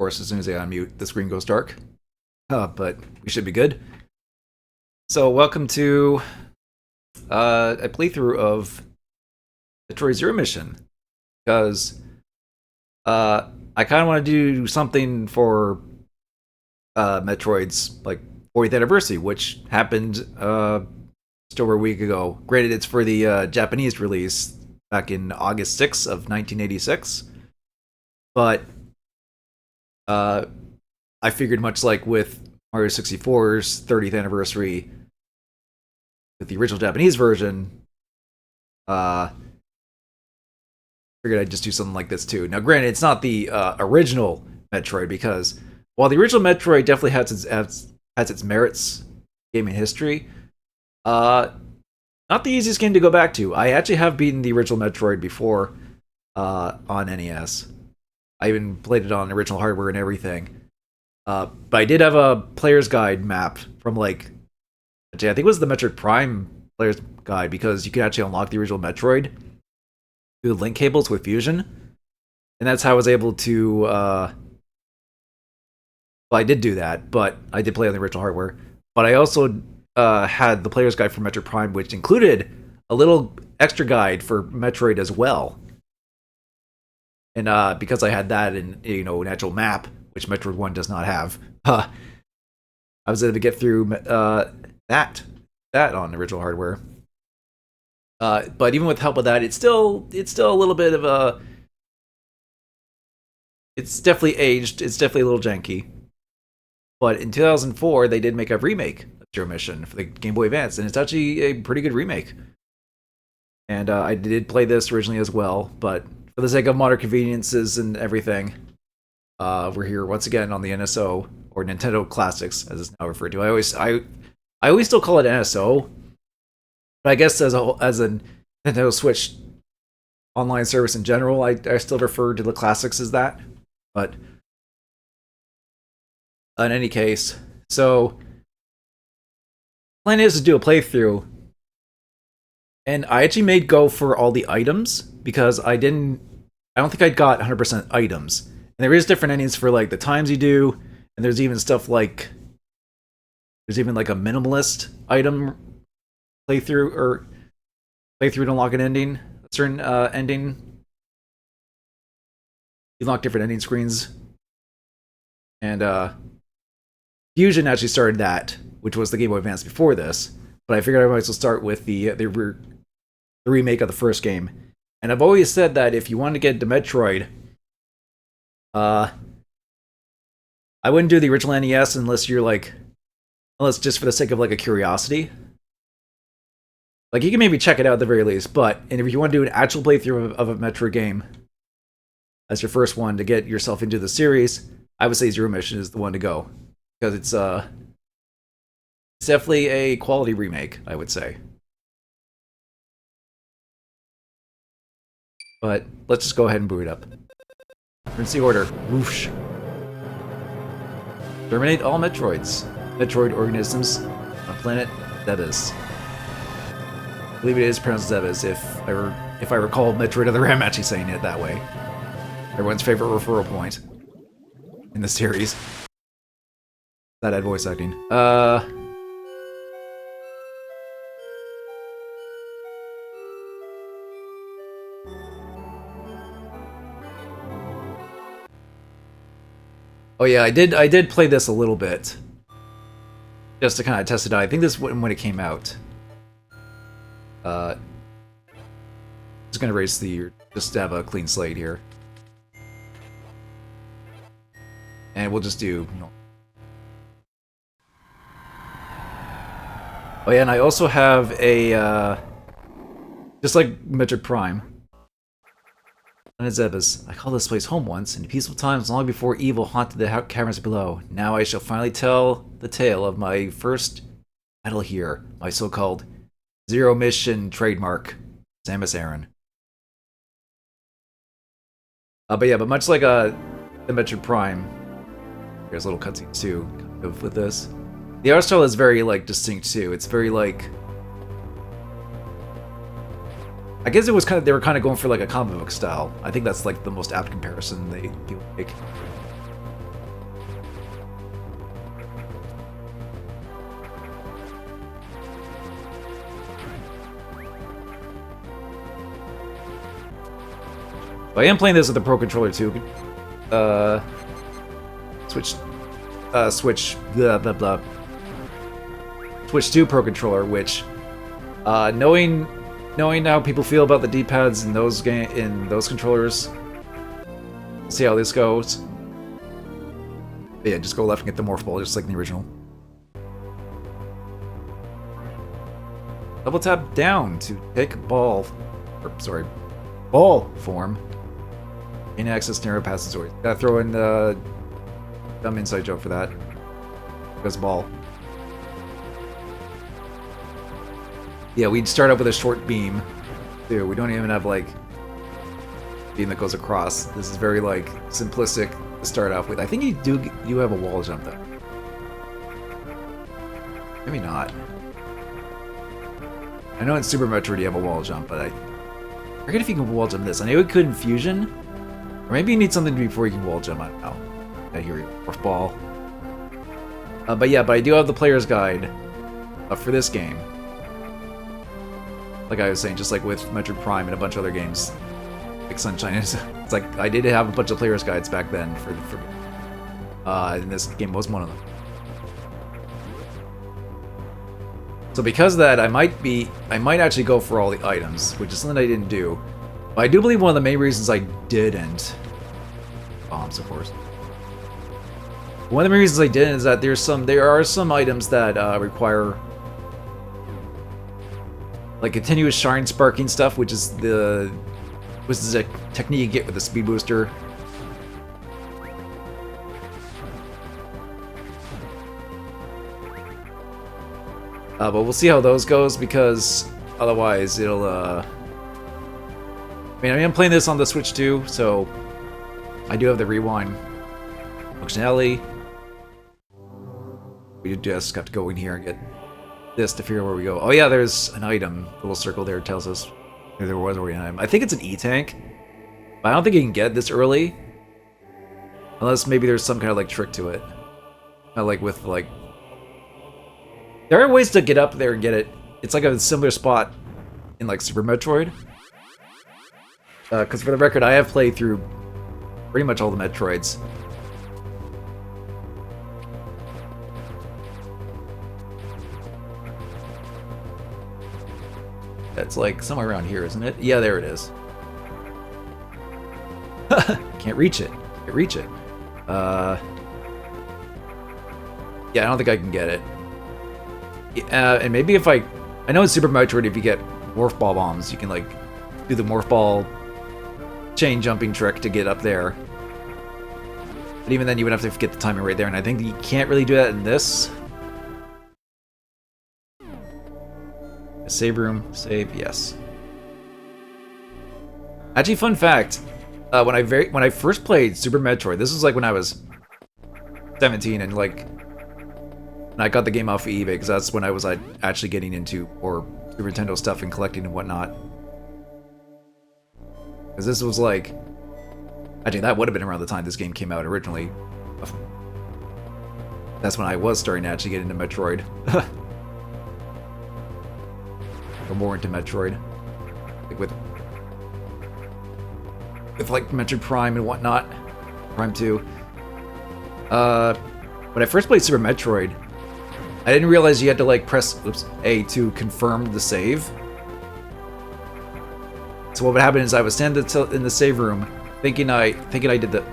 course, as soon as I unmute, the screen goes dark. But we should be good. So, welcome to a playthrough of Metroid Zero Mission. Because I kind of want to do something for Metroid's 40th anniversary, which happened just over a week ago. Granted, it's for the Japanese release back in August 6th of 1986. But I figured, much like with Mario 64's 30th anniversary with the original Japanese version, figured I'd just do something like this too. Now, granted, it's not the original Metroid, because while the original Metroid definitely has its merits in gaming history, not the easiest game to go back to. I actually have beaten the original Metroid before on NES. I even played it on original hardware and everything. But I did have a player's guide map from I think it was the Metroid Prime player's guide, because you could actually unlock the original Metroid through link cables with Fusion. And that's how I was able to well, I did do that, but I did play on the original hardware. But I also had the player's guide for Metroid Prime, which included a little extra guide for Metroid as well. And because I had that in an actual map, which Metroid 1 does not have, I was able to get through that on original hardware. But even with help with that, it's still a little bit of a... It's definitely aged. It's definitely a little janky. But in 2004, they did make a remake of Zero Mission for the Game Boy Advance, and it's actually a pretty good remake. And I did play this originally as well, but for the sake of modern conveniences and everything, we're here once again on the NSO, or Nintendo Classics, as it's now referred to. I always still call it NSO, but I guess as a Nintendo Switch online service in general, I still refer to the Classics as that. But in any case, so plan is to do a playthrough, and I actually made go for all the items, because I don't think I got 100% items. And there is different endings for the times you do, and there's even stuff there's even a minimalist item playthrough to unlock an ending, a certain ending. You unlock different ending screens, and Fusion actually started that, which was the Game Boy Advance before this. But I figured I might as well start with the remake of the first game. And I've always said that if you want to get into Metroid, I wouldn't do the original NES unless just for the sake of a curiosity. You can maybe check it out at the very least, and if you want to do an actual playthrough of a Metroid game as your first one to get yourself into the series, I would say Zero Mission is the one to go, because it's definitely a quality remake, I would say. But let's just go ahead and boot it up. Emergency order. Whoosh. Terminate all Metroids. Metroid organisms on planet Zebes. I believe it is pronounced Zebes, if I recall Metroid Other M actually saying it that way. Everyone's favorite referral point in the series. That had voice acting. Oh yeah, I did play this a little bit, just to kind of test it out. I think this was when it came out. Just gonna erase just have a clean slate here, and we'll just do. Oh yeah, and I also have a just like Metroid Prime. Planet Zebes. I called this place home once, in peaceful times long before evil haunted the caverns below. Now I shall finally tell the tale of my first battle here, my so-called Zero Mission trademark, Samus Aran. But much like the Metroid Prime, there's little cutscenes too, kind of with this. The art style is very distinct too. It's very I guess it was they were kind of going for a comic book style. I think that's the most apt comparison people make. But I am playing this with the Pro Controller too. Switch, blah blah blah. Switch to Pro Controller, which, knowing how people feel about the D-pads in those controllers, see how this goes. But yeah, just go left and get the morph ball, just like in the original. Double tap down to take ball, ball form. In access narrow passageways. Gotta throw in the dumb inside joke for that. Because ball. Yeah, we'd start out with a short beam, too. We don't even have, like, beam that goes across. This is very, like, simplistic to start off with. I think you have a wall jump, though. Maybe not. I know in Super Metroid you have a wall jump, but I forget if you can wall jump this. I know you could in Fusion. Or maybe you need something before you can wall jump. I don't know. I hear you. Morph ball. But yeah, I do have the player's guide for this game. Like I was saying, just like with Metroid Prime and a bunch of other games, like Sunshine. It's like I did have a bunch of player's guides back then for and this game was one of them. So because of that, I might actually go for all the items, which is something I didn't do. But I do believe one of the main reasons I didn't, bombs of course. One of the main reasons I didn't is that there are some items that require like continuous shine sparking stuff, which is a technique you get with the speed booster. But we'll see how those goes, because otherwise it'll I mean, I'm playing this on the Switch too, so I do have the rewind functionality. We just have to go in here and get this to figure out where we go. Oh yeah, there's an item. The little circle there tells us if there was already an item. I think it's an E-tank, but I don't think you can get it this early. Unless maybe there's some kind of like trick to it. Like with like... There are ways to get up there and get it. It's like a similar spot in like Super Metroid. Because for the record, I have played through pretty much all the Metroids. That's like somewhere around here, isn't it? Yeah, there it is. Can't reach it. Can't reach it. Yeah, I don't think I can get it. And maybe if I know in Super Metroid, if you get morph ball bombs, you can like do the morph ball chain jumping trick to get up there. But even then, you would have to get the timing right there, and I think you can't really do that in this. Save room, save, yes. Actually, fun fact: when I first played Super Metroid, this was like when I was 17, and like, and I got the game off of eBay because that's when I was actually getting into more Super Nintendo stuff and collecting and whatnot. Because this was like, actually that would have been around the time this game came out originally. That's when I was starting to actually get into Metroid. Or more into Metroid. Like with like Metroid Prime and whatnot. Prime 2. When I first played Super Metroid, I didn't realize you had to like press A to confirm the save. So what would happen is I would stand in the save room, thinking I did the.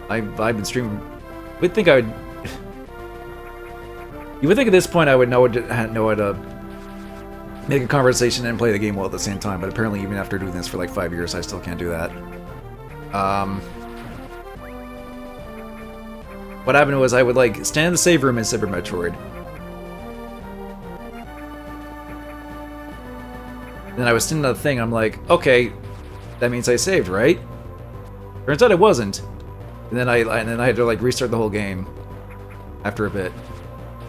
I've been streaming. Would think I would. You would think at this point I would know how to make a conversation and play the game well at the same time, but apparently even after doing this for like 5 years, I still can't do that. What happened was I would like stand in the save room in Super Metroid. Then I was sitting on the thing, and I'm like, okay, that means I saved, right? Turns out it wasn't. And then I had to like restart the whole game after a bit.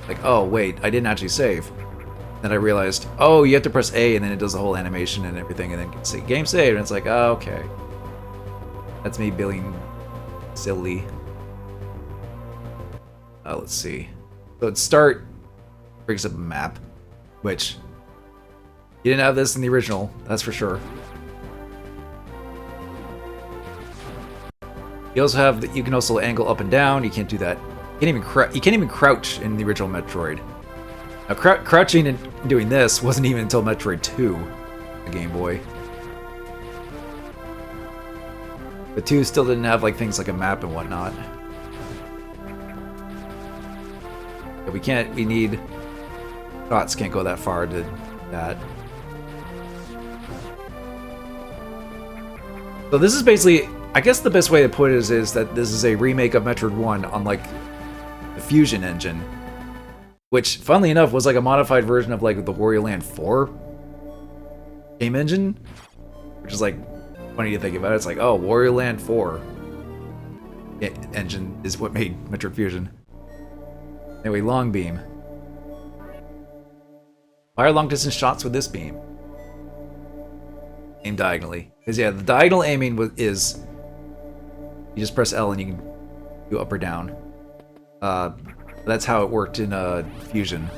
Like, oh wait, I didn't actually save. Then I realized, oh, you have to press A, and then it does the whole animation and everything, and then say game saved, and it's like, oh, okay. That's me being silly. Let's see. So at start brings up a map, which You didn't have this in the original, that's for sure. You also have you can also angle up and down. You can't do that. You can't even crouch in the original Metroid. Now, crouching and doing this wasn't even until Metroid 2, the Game Boy. The 2 still didn't have like things like a map and whatnot. But we need... Shots can't go that far to that. So this is basically... I guess the best way to put it is that this is a remake of Metroid 1 on like the Fusion engine. Which, funnily enough, was like a modified version of like the Wario Land 4 game engine. Which is like funny to think about. It's like, oh, Wario Land 4 engine is what made Metroid Fusion. Anyway, long beam. Fire long distance shots with this beam. Aim diagonally. Because yeah, the diagonal aiming is you just press L and you can do up or down. That's how it worked in Fusion.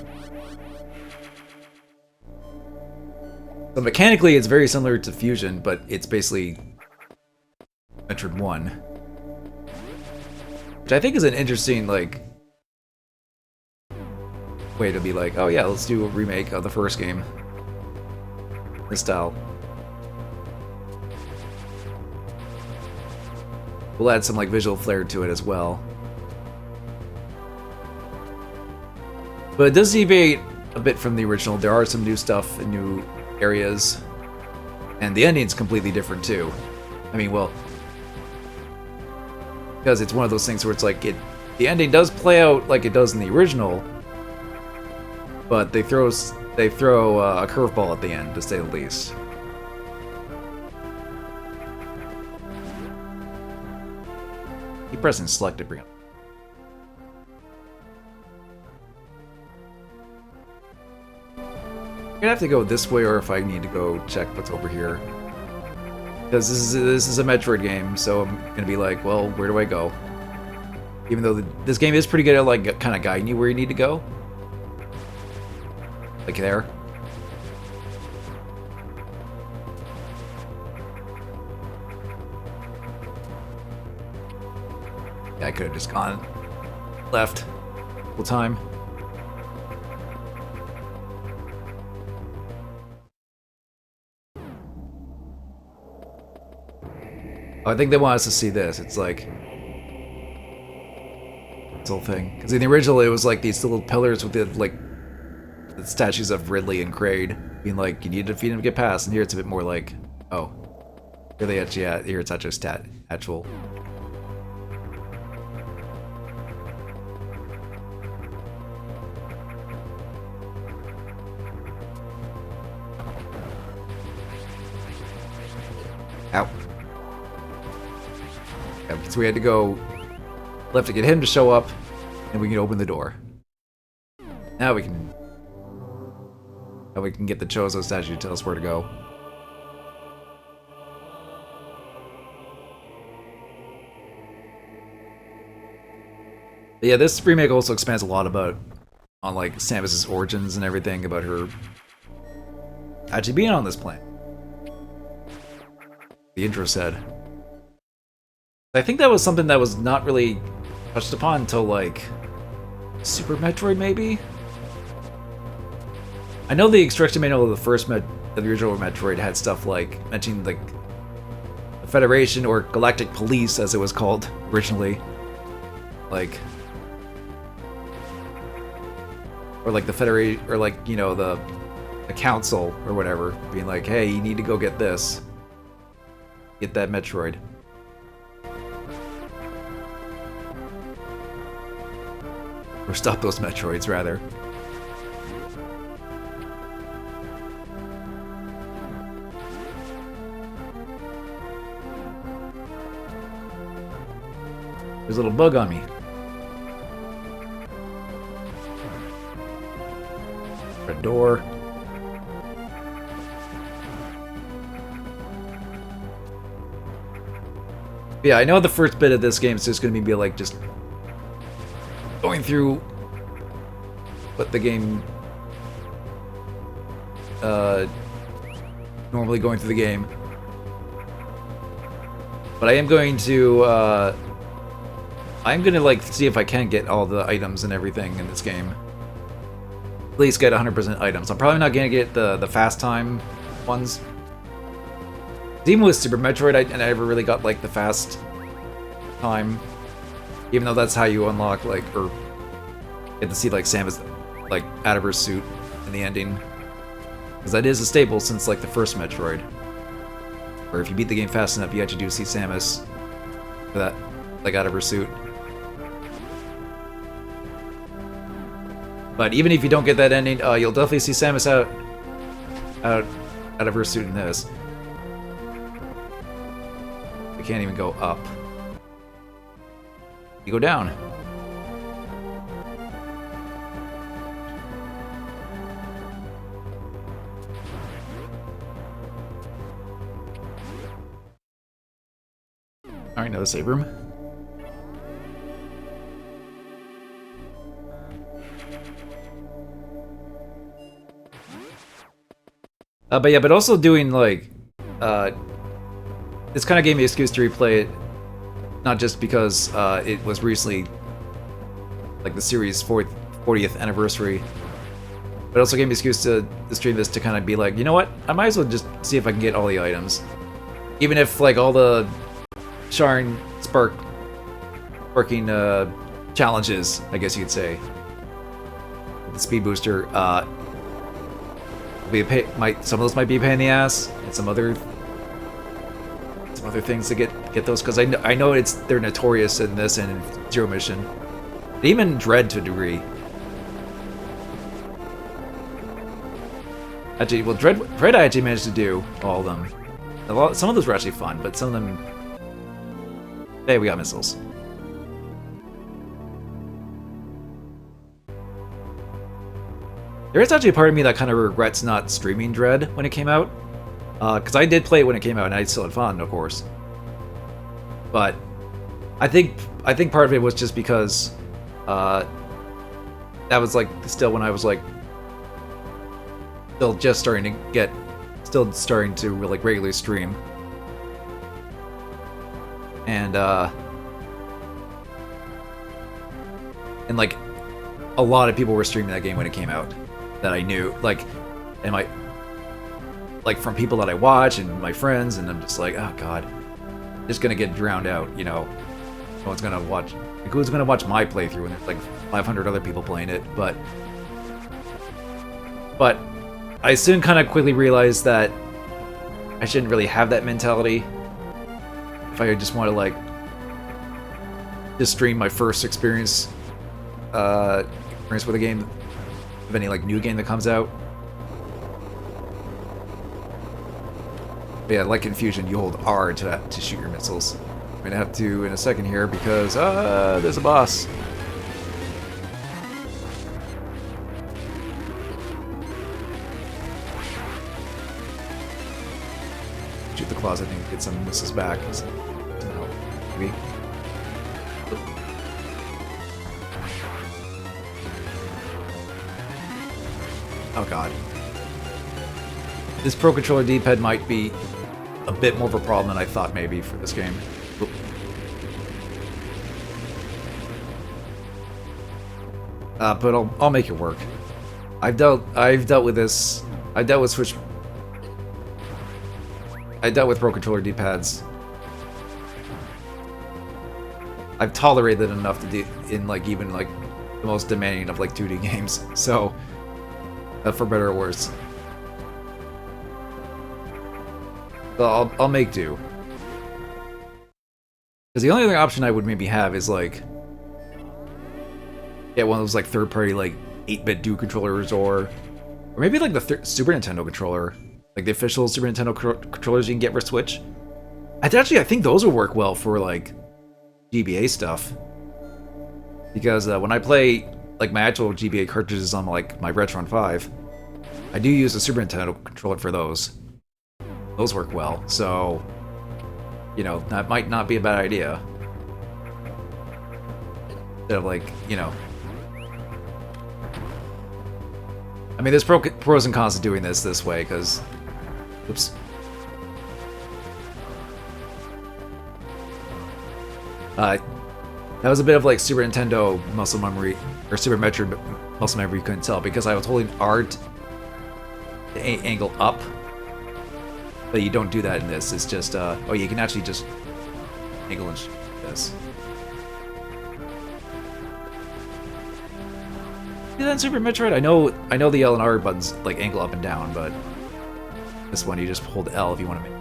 So mechanically, it's very similar to Fusion, but it's basically Metroid 1, which I think is an interesting like way to be like, oh yeah, let's do a remake of the first game. This style. We'll add some like visual flair to it as well. But it does deviate a bit from the original. There are some new stuff and new areas. And the ending's completely different too. I mean, well, because it's one of those things where it's like the ending does play out like it does in the original, but they throw a curveball at the end, to say the least. Keep pressing select to bring up. I'm gonna have to go this way, or if I need to go check what's over here. Because this is a Metroid game, so I'm gonna be like, well, where do I go? Even though this game is pretty good at like kind of guiding you where you need to go. Like there. Yeah, I could have just gone left full time. Oh, I think they want us to see this. It's like this whole thing. Because in the original, it was like these little pillars with the like the statues of Ridley and Kraid, being like, you need to defeat him to get past. And here it's a bit more like, oh, here they actually here it's actually actual. Ow. Yeah, so we had to go left to get him to show up, and we can open the door. Now we can get the Chozo statue to tell us where to go. But yeah, this remake also expands a lot on like Samus's origins and everything, about her actually being on this planet. The intro said. I think that was something that was not really touched upon until like Super Metroid, maybe? I know the instruction manual of the original Metroid had stuff like mentioning like the Federation or Galactic Police, as it was called originally, like, or like the Federation, or like, you know, the Council or whatever, being like, hey, you need to go get this, get that Metroid. Or stop those Metroids, rather. There's a little bug on me. A door. Yeah, I know the first bit of this game is just going to be like just going through what the game normally going through the game. But I am going to, like see if I can get all the items and everything in this game. At least get 100% items. I'm probably not gonna get the fast time ones. Even with Super Metroid, I never really got like the fast time, even though that's how you unlock like or get to see like Samus like out of her suit in the ending, because that is a staple since like the first Metroid, where if you beat the game fast enough, you actually do see Samus for that like out of her suit. But even if you don't get that ending, you'll definitely see Samus out of her suit in this. You can't even go up. You go down. Alright, another save room. But also doing like, this kind of gave me an excuse to replay it, not just because it was recently like the series' 40th anniversary, but also gave me an excuse to stream this to kind of be like, you know what, I might as well just see if I can get all the items, even if like all the sparking challenges, I guess you could say, the speed booster. Some of those might be a pain in the ass, and some other things to get those, because I know they're notorious in this and in Zero Mission, and even Dread to a degree. Actually, well, Dread I actually managed to do all of them. Some of those were actually fun, but some of them. Hey, we got missiles. There is actually a part of me that kind of regrets not streaming Dread when it came out, because I did play it when it came out, and I still had fun, of course. But I think part of it was just because that was like still when I was like still starting to like regularly stream, and like a lot of people were streaming that game when it came out that I knew, like, and like from people that I watch and my friends, and I'm just like, oh god, just gonna get drowned out, you know. No one's gonna watch. Like, who's gonna watch my playthrough when there's like 500 other people playing it? But I soon kind of quickly realized that I shouldn't really have that mentality. If I just want to like just stream my first experience with a game, of any like new game that comes out. But yeah, like Confusion, you hold R to shoot your missiles. I'm gonna have to in a second here because there's a boss. Shoot the closet and get some missiles back. Maybe. Oh god. This Pro Controller D-pad might be a bit more of a problem than I thought maybe for this game. Oop. But I'll make it work. I've dealt with this. I dealt with Pro Controller D-pads. I've tolerated enough to do in like even like the most demanding of like 2D games. So for better or worse. So I'll make do. Because the only other option I would maybe have is like get one of those like third-party like 8-bit Duke controllers, or maybe like the Super Nintendo controller, like the official Super Nintendo controllers you can get for Switch. I think those would work well for like GBA stuff. Because when I play like my actual GBA cartridges on like my Retron 5, I do use the Super Nintendo controller for those. Those work well, so you know, that might not be a bad idea. Instead of like, you know, I mean, there's pros and cons to doing this way, because Oops. That was a bit of like Super Nintendo muscle memory, or Super Metroid muscle memory, you couldn't tell, because I was holding R to angle up, but you don't do that in this. It's just, oh, you can actually just angle and this. See that in Super Metroid? I know the L and R buttons like angle up and down, but this one you just hold L if you want to make,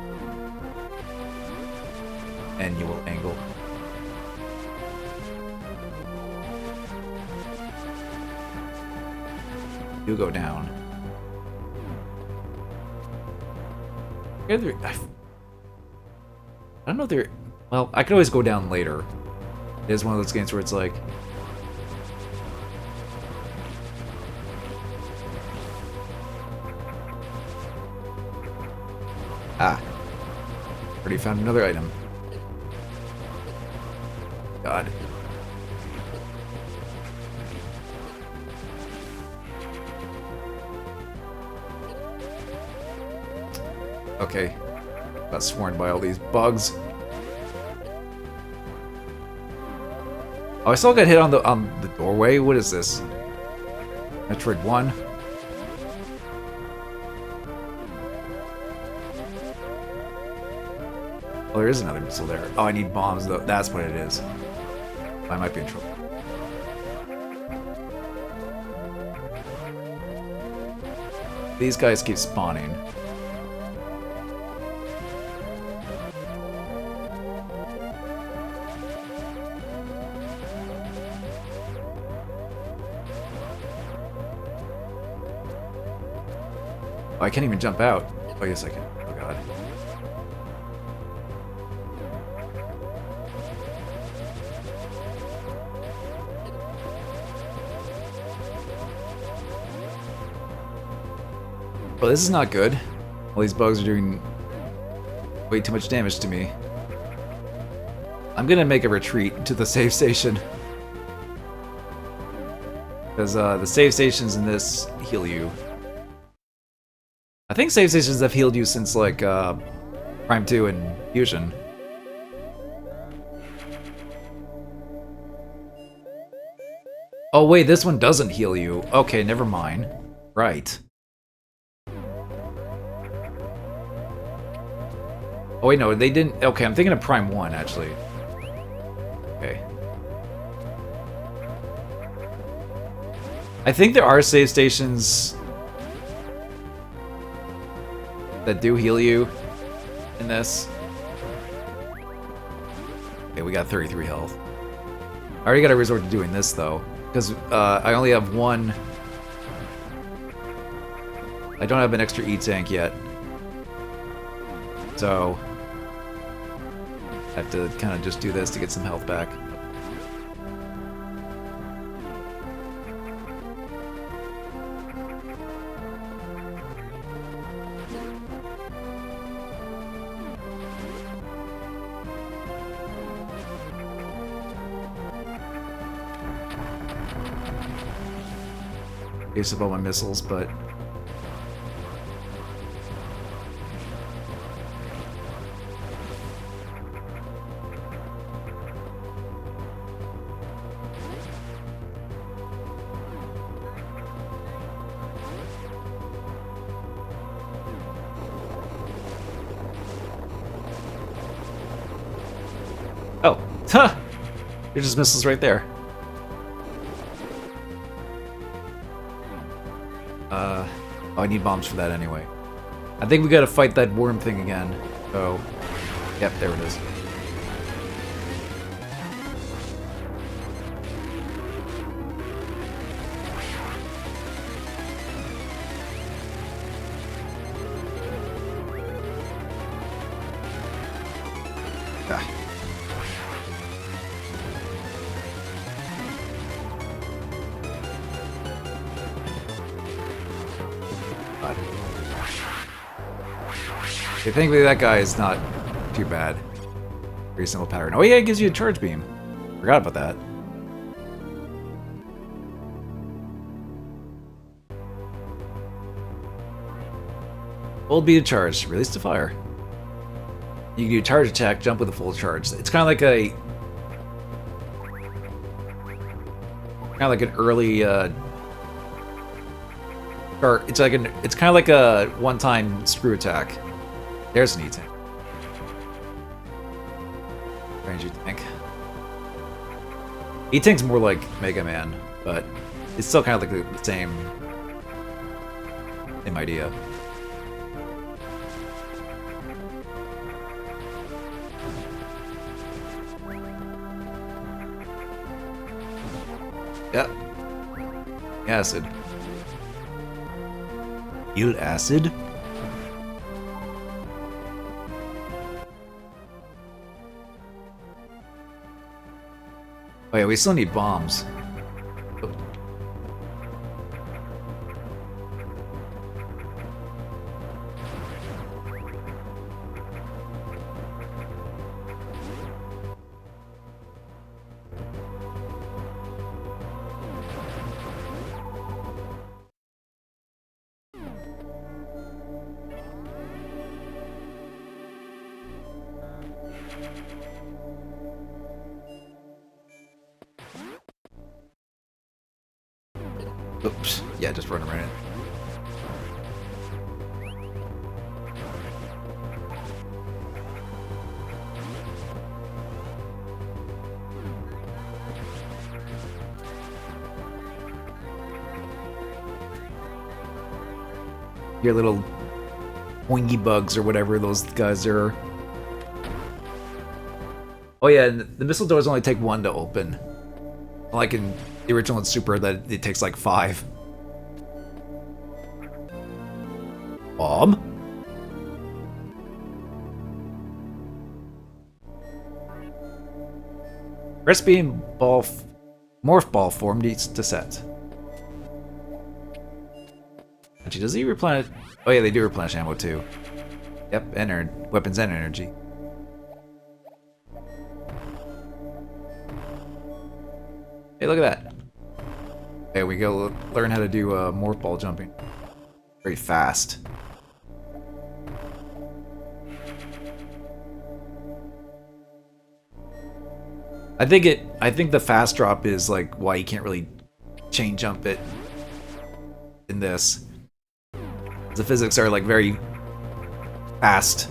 and you will angle. You go down. I don't know if they're... Well, I could always go down later. It is one of those games where it's like... Ah. Already found another item. God. Okay. Got swarmed by all these bugs. Oh, I still got hit on the doorway. What is this? Metroid 1. Oh, there is another missile there. Oh, I need bombs though. That's what it is. I might be in trouble. These guys keep spawning. Oh, I can't even jump out. Oh, yes, I can. Oh, God. Well, this is not good. All these bugs are doing way too much damage to me. I'm gonna make a retreat to the save station. Because the save stations in this heal you. I think save stations have healed you since, like, Prime 2 and Fusion. Oh, wait, this one doesn't heal you. Okay, never mind. Right. Oh, wait, no, they didn't... Okay, I'm thinking of Prime 1, actually. Okay. I think there are save stations that do heal you in this. Okay, we got 33 health. I already got to resort to doing this, though, because I only have one... I don't have an extra E-tank yet. So... I have to kind of just do this to get some health back. Use up all my missiles, but... Oh, huh! There's just missiles right there. Oh, I need bombs for that anyway. I think we gotta fight that worm thing again. So, yep, there it is. Ah. Okay, thankfully that guy is not too bad. Very simple pattern. Oh yeah, it gives you a charge beam. Forgot about that. Hold B to charge. Release to fire. You can do charge attack, jump with a full charge. It's kind of like a... kind of like an early... or it's like it's kind of like a one-time screw attack. There's an E-Tank. Ranger tank. E-Tank's more like Mega Man, but it's still kind of like the same idea. Yep. Acid. Yield acid? Oh yeah, we still need bombs. Oh. Oops. Yeah, just run around it. Your little wingy bugs or whatever those guys are. Oh yeah, and the missile doors only take one to open. Like in the original and Super, that it takes like 5. Bomb? Press B and morph ball form needs to set. Actually, does he replenish? Oh yeah, they do replenish ammo too. Yep, and weapons and energy. Hey, look at that. Okay, we go learn how to do morph ball jumping. Very fast. I think the fast drop is like why you can't really chain jump it in this. The physics are like very fast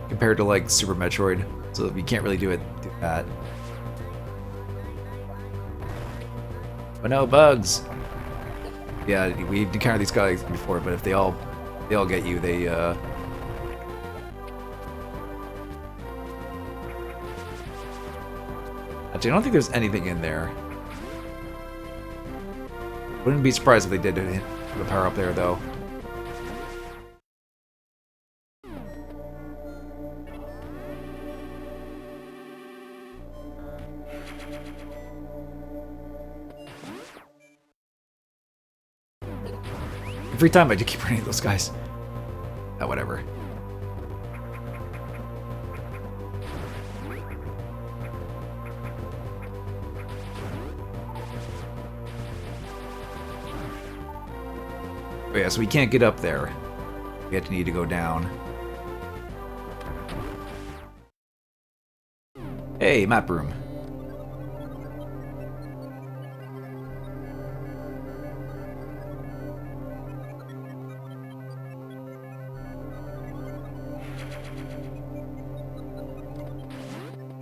compared to like Super Metroid, so you can't really do that. But no bugs. Yeah, we've encountered these guys before, but if they all get you, they Actually, I don't think there's anything in there. Wouldn't be surprised if they did hit the power up there, though. Every time I do keep running those guys. Oh, whatever. Oh yeah, so we can't get up there. We need to go down. Hey, map room.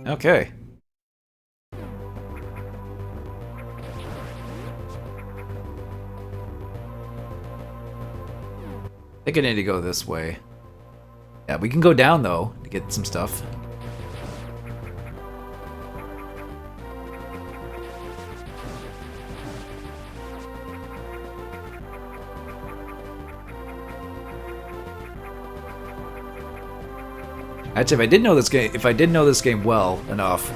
Okay. I think I need to go this way. Yeah, we can go down though to get some stuff. Actually, if I did know this game well enough,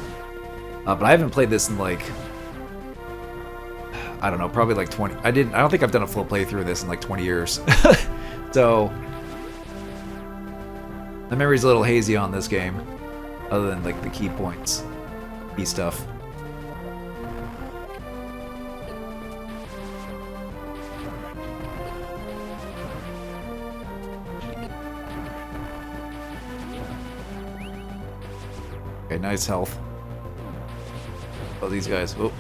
but I haven't played this in like, I don't know, probably like 20. I don't think I've done a full playthrough of this in like 20 years. So the memory's a little hazy on this game, other than like the key points, key stuff. Okay, nice health. Oh, these guys. Oh.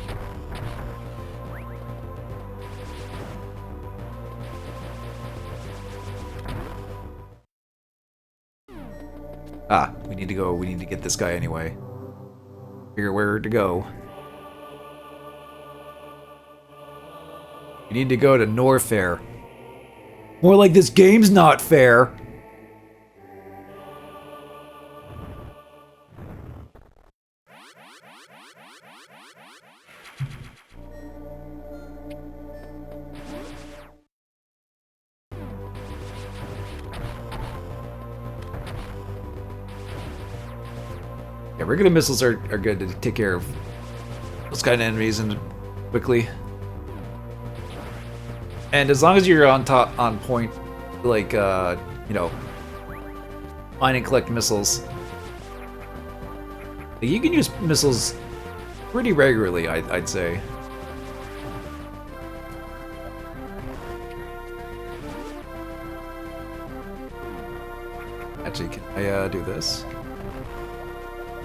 Ah, we need to go. We need to get this guy anyway. Figure where to go. We need to go to Norfair. More like this game's not fair. Yeah, regular missiles are good to take care of those kind of enemies and quickly. And as long as you're on point, like, you know, find and collect missiles. Like, you can use missiles pretty regularly, I'd say. Actually, can I do this?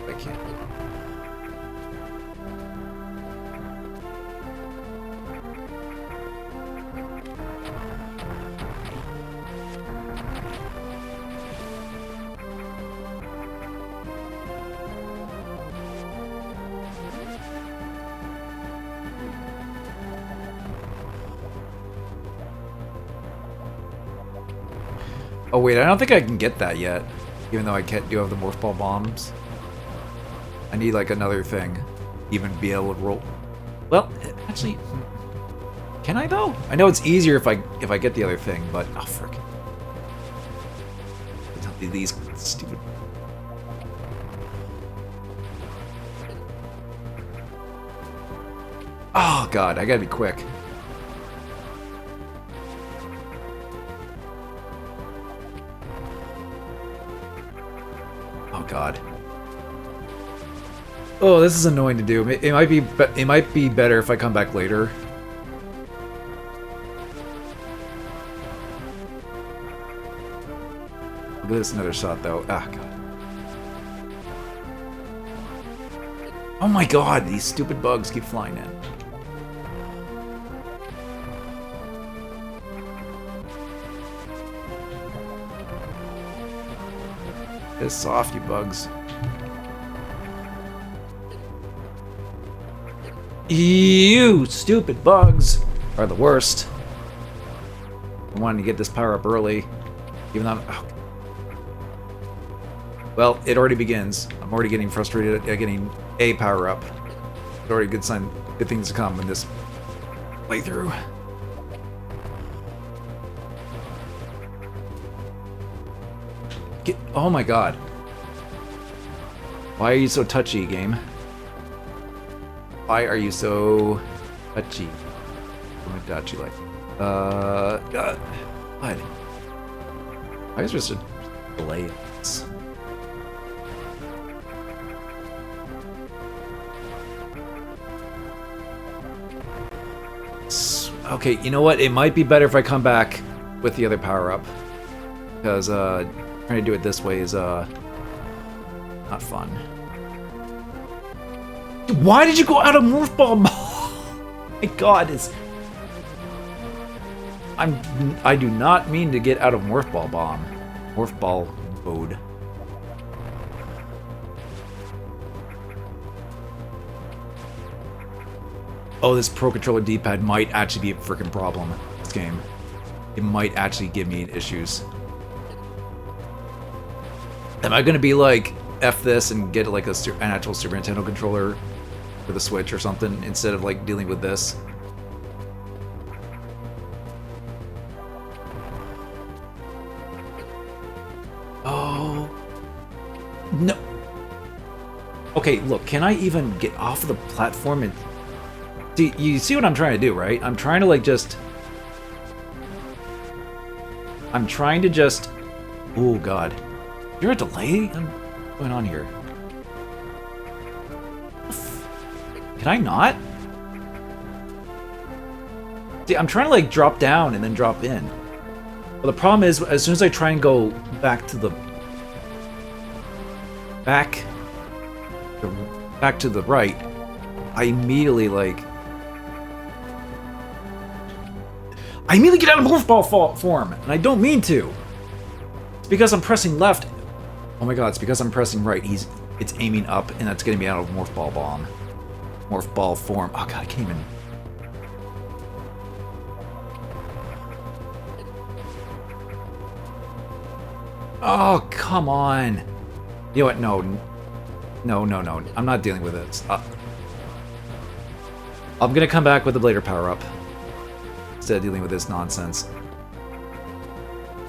I can't. Oh wait, I don't think I can get that yet, even though I do have the morph ball bombs. I need like another thing, to even be able to roll. Well, actually, can I though? I know it's easier if I get the other thing, but oh frick! These stupid. Oh god, I gotta be quick. Oh god. Oh, this is annoying to do. It might be better if I come back later. I'll give this another shot though. Ah god. Oh my god, these stupid bugs keep flying in. Piss off, you bugs. You stupid bugs are the worst. I wanted to get this power up early, even though oh. Well, it already begins. I'm already getting frustrated at getting a power up. It's already a good sign, good things to come in this playthrough. Oh my god. Why are you so touchy, game? Why are you so touchy? What touchy like? God. What? Why is there such a delay in this? Okay, you know what? It might be better if I come back with the other power up. Because, trying to do it this way is, not fun. Why did you go out of Morph Ball? My god, I do not mean to get out of Morph Ball Bomb. Morph Ball mode. Oh, this Pro Controller D-pad might actually be a freaking problem in this game. It might actually give me issues. Am I gonna be like, F this and get like an actual Super Nintendo controller for the Switch or something instead of like dealing with this? Oh. No. Okay, look, can I even get off of the platform and... See, you see what I'm trying to do, right? I'm trying to like just... I'm trying to just... Oh god. Is there a delay? What's going on here? Can I not? See, I'm trying to like drop down and then drop in. But the problem is, as soon as I try and go back to the... Back back to the right, I immediately like... I immediately get out of morph ball form, and I don't mean to. It's because I'm pressing left. Oh my god, it's because I'm pressing right. It's aiming up, and that's getting me out of morph ball form. Oh god, I can't even... Oh, come on. You know what? No. No. I'm not dealing with this. I'm gonna come back with the Blader power-up instead of dealing with this nonsense.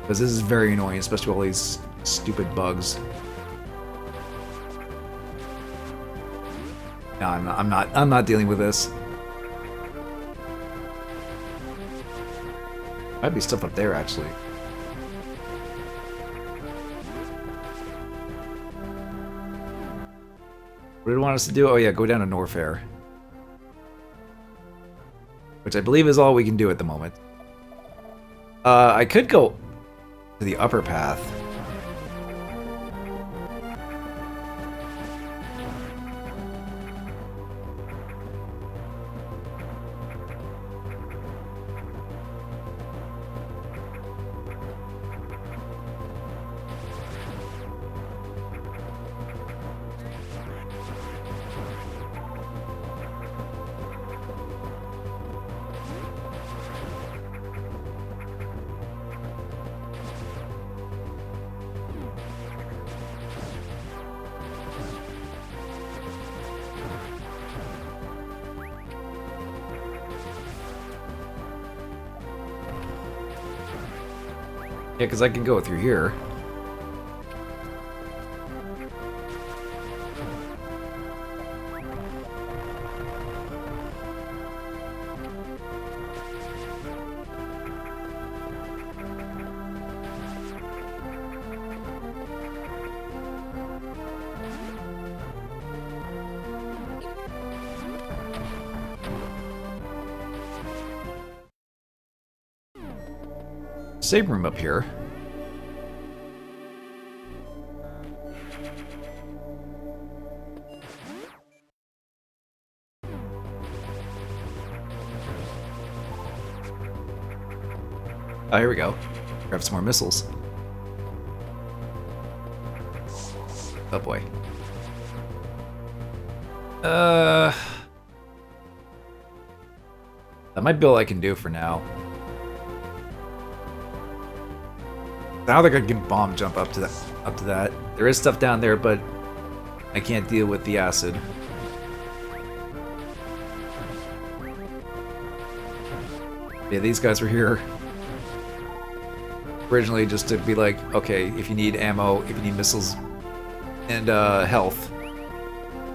Because this is very annoying, especially with all these stupid bugs. No, I'm not dealing with this. Might be stuff up there, actually. What did it want us to do? Oh yeah, go down to Norfair. Which I believe is all we can do at the moment. I could go to the upper path. Yeah, because I can go through here. Save room up here. Oh, here we go. Grab some more missiles. Oh boy. That might be all I can do for now. Now they're gonna get bomb jump up to that. There is stuff down there, but I can't deal with the acid. Yeah, these guys were here originally just to be like, okay, if you need ammo, if you need missiles and health,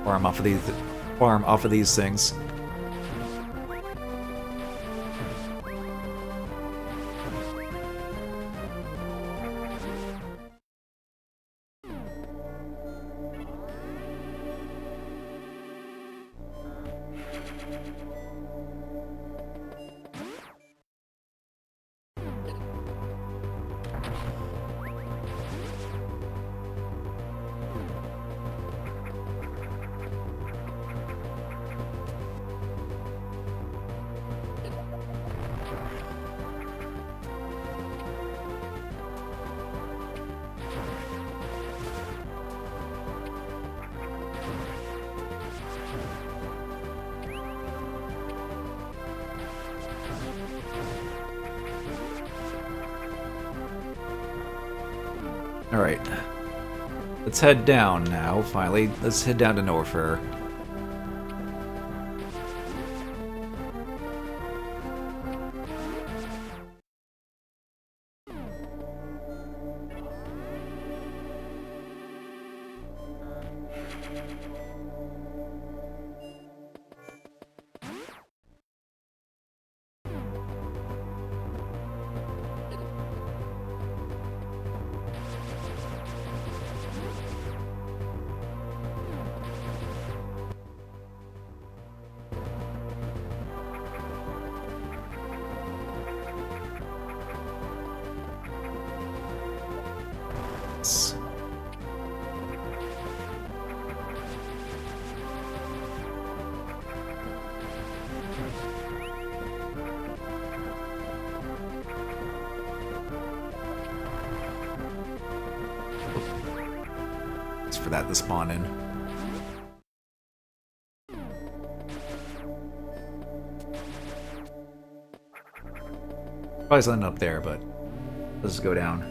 farm off of these things. Alright. Let's head down now, finally. Let's head down to Norfair. for that to spawn in. Probably something up there, but let's just go down.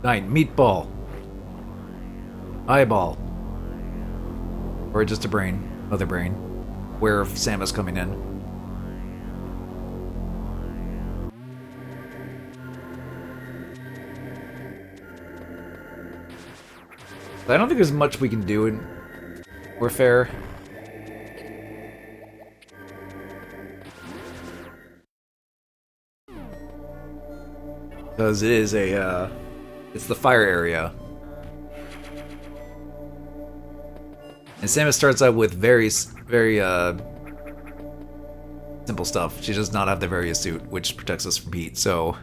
9, meatball. Eyeball. Or just a brain. Other brain. Where Samus coming in. I don't think there's much we can do in Warfare. Because it is a, it's the fire area. And Samus starts out with very simple stuff. She does not have the Various suit, which protects us from heat, so...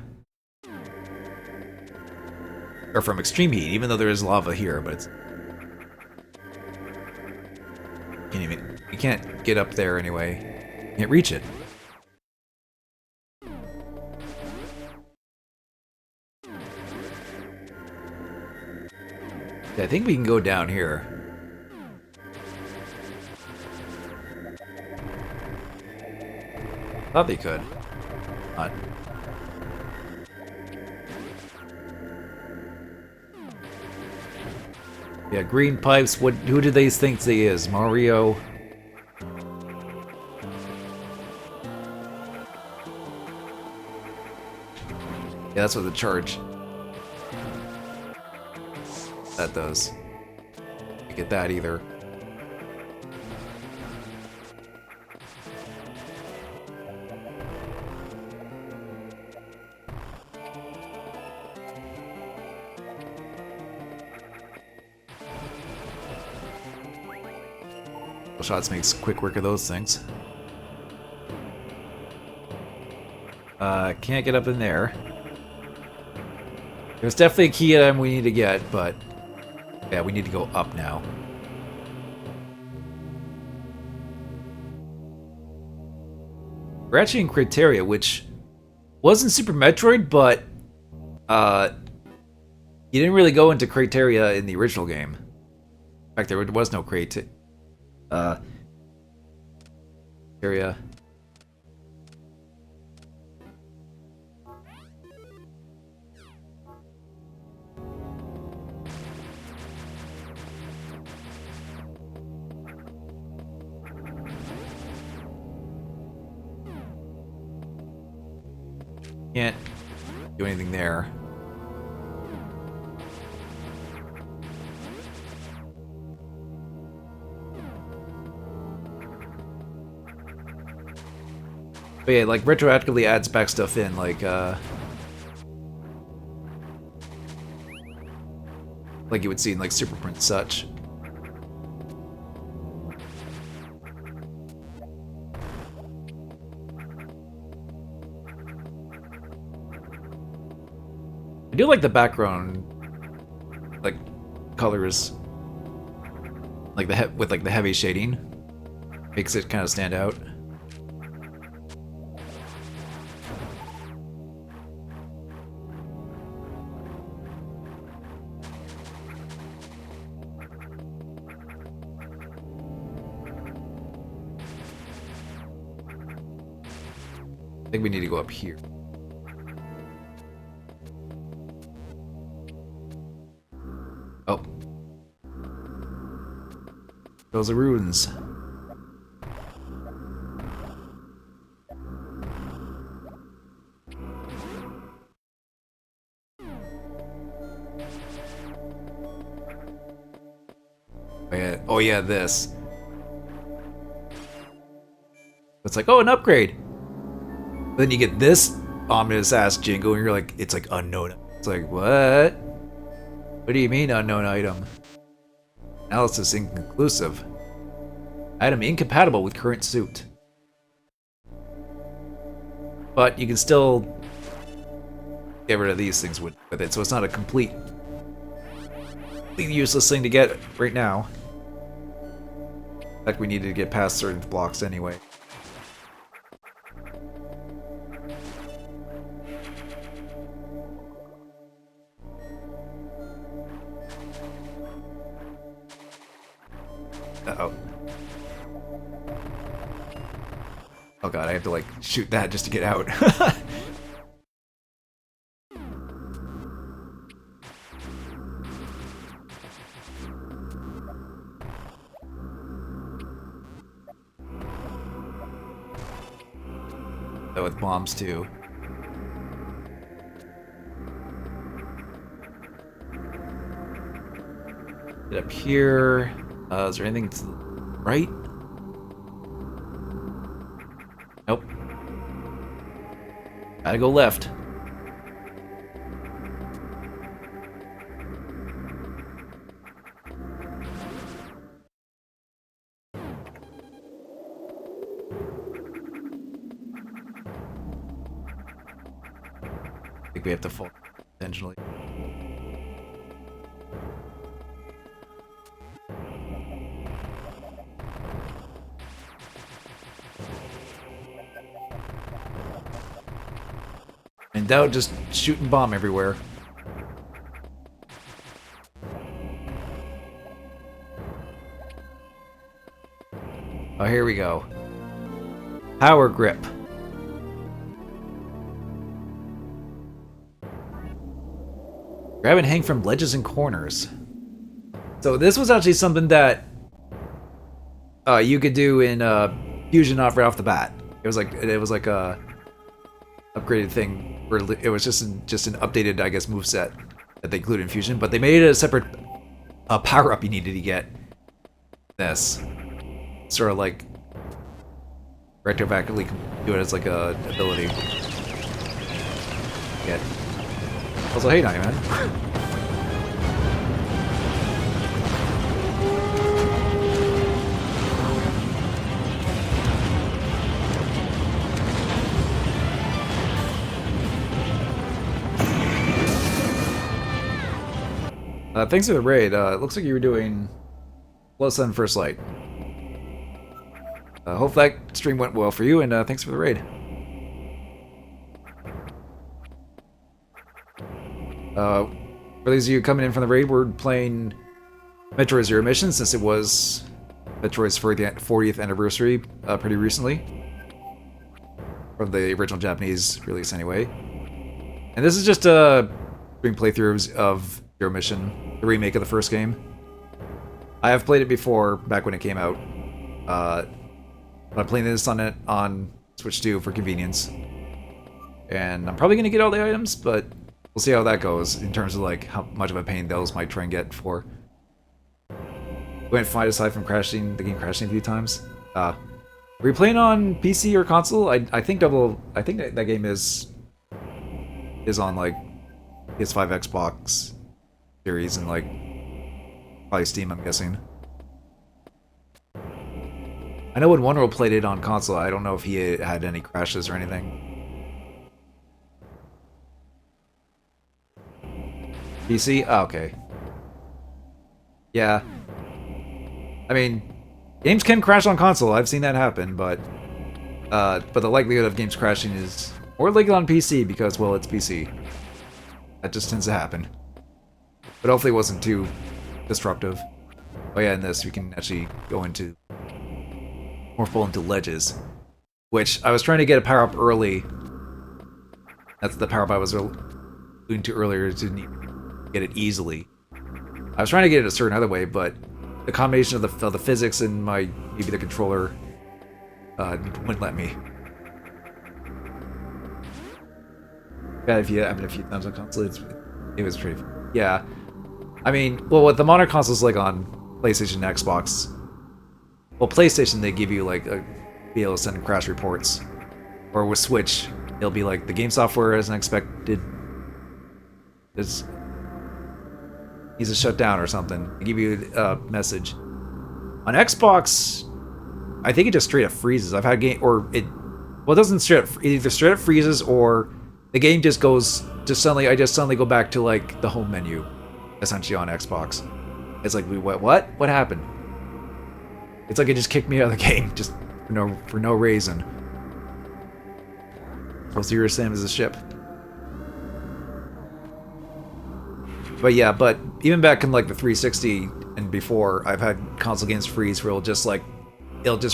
Or from extreme heat, even though there is lava here, but it's... You can't get up there anyway. You can't reach it. Yeah, I think we can go down here. Thought they could. Not. Yeah, green pipes. Who do they think they is? Mario? Yeah, that's what the charge. That does. Can't get that either. Shots makes quick work of those things. Can't get up in there. There's definitely a key item we need to get, but yeah, we need to go up now. We're actually in Criteria, which wasn't Super Metroid, but you didn't really go into Criteria in the original game. In fact, there was no Criteria. Area. Can't do anything there. But yeah, like, retroactively adds back stuff in, like you would see in, like, Superprint and such. I do like the background, like, colors, like, with, like, the heavy shading. Makes it kind of stand out. I think we need to go up here. Oh. Those are ruins. Oh yeah, this. It's like, oh, an upgrade. Then you get this ominous ass jingle, and you're like, it's like unknown. It's like, what? What do you mean unknown item? Analysis inconclusive. Item incompatible with current suit. But you can still get rid of these things with it, so it's not a completely useless thing to get right now. In fact, we needed to get past certain blocks anyway. Uh-oh. Oh god, I have to like shoot that just to get out. Oh, with bombs too. Get up here. Is there anything to the right? Nope. Gotta go left. I think we have to fall intentionally. In doubt, just shoot and bomb everywhere. Oh, here we go. Power grip. Grab and hang from ledges and corners. So this was actually something that you could do in Fusion off right off the bat. It was like a upgraded thing where it was just an updated, I guess, moveset that they included in Fusion, but they made it a separate power up you needed to get. This sort of like retroactively do it as like a ability. Get. Also, hey, Nine Man. Thanks for the raid. It looks like you were doing Close on First Light. Hope that stream went well for you, and thanks for the raid. For those of you coming in from the raid, we're playing Metroid Zero Mission since it was Metroid's 40th anniversary pretty recently. From the original Japanese release, anyway. And this is just doing playthroughs of Zero Mission, the remake of the first game. I have played it before, back when it came out. But I'm playing this on Switch 2 for convenience. And I'm probably going to get all the items, but we'll see how that goes in terms of like how much of a pain those might try and get for. Went fine aside from the game crashing a few times. Were you playing on PC or console? I think that game is on like PS5, Xbox Series, and like probably Steam, I'm guessing. I know when OneWorld played it on console, I don't know if he had any crashes or anything. PC? Oh, okay. Yeah. I mean, games can crash on console. I've seen that happen, but the likelihood of games crashing is more likely on PC because, well, it's PC. That just tends to happen. But hopefully it wasn't too disruptive. Oh yeah, in this we can actually go into more full into ledges, which I was trying to get a power up early. That's the power up I was alluding to earlier, to get it easily. I was trying to get it a certain other way, but the combination of the physics and maybe the controller wouldn't let me. Yeah, if you have it a few times on console, it was pretty fun. Yeah. I mean, well, what the modern consoles like on PlayStation and Xbox, well, PlayStation, they give you like be able to send crash reports, or with Switch, it'll be like the game software isn't expected, needs to shut down or something. They give you a message. On Xbox, I think it just straight up freezes. I've had it doesn't straight up, it either straight up freezes or the game just suddenly, I just suddenly go back to like the home menu, essentially on Xbox. It's like, what happened? It's like it just kicked me out of the game, just for no reason. Supposed to be the same as a ship. But yeah, even back in like the 360, And before, I've had console games freeze where it'll just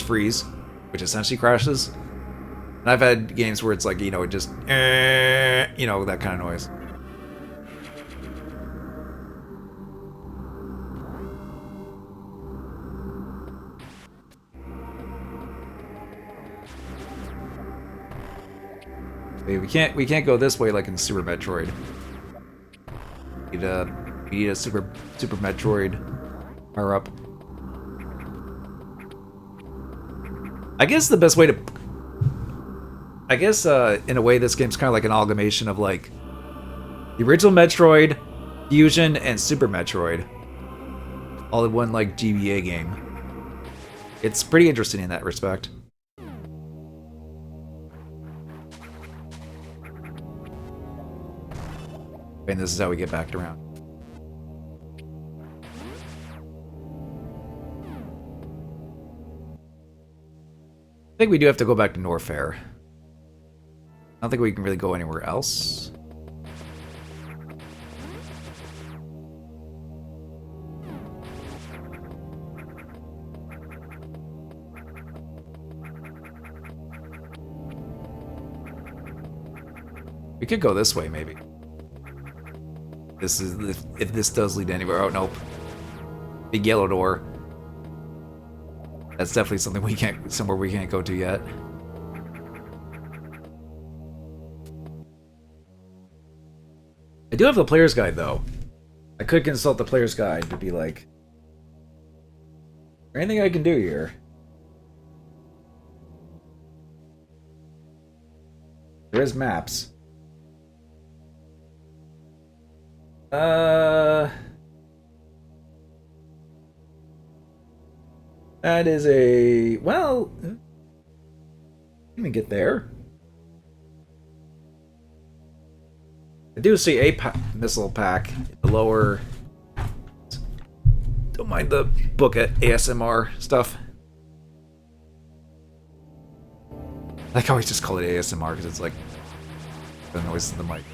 freeze, which essentially crashes. And I've had games where it's like, it just, that kind of noise. We can't go this way like in Super Metroid. We need a Super Metroid power up. I guess the best way to, in a way, this game's kind of like an amalgamation of like the original Metroid, Fusion, and Super Metroid, all in one like GBA game. It's pretty interesting in that respect. And this is how we get back around. I think we do have to go back to Norfair. I don't think we can really go anywhere else. We could go this way, maybe. This is if this does lead anywhere. Oh nope, big yellow door. That's definitely somewhere we can't go to yet. I do have the player's guide though. I could consult the player's guide to be like, is there anything I can do here? There is maps. That is a... well... let me get there. I do see a missile pack in the lower... don't mind the book at ASMR stuff. I like how I just call it ASMR because it's like the noise of the mic.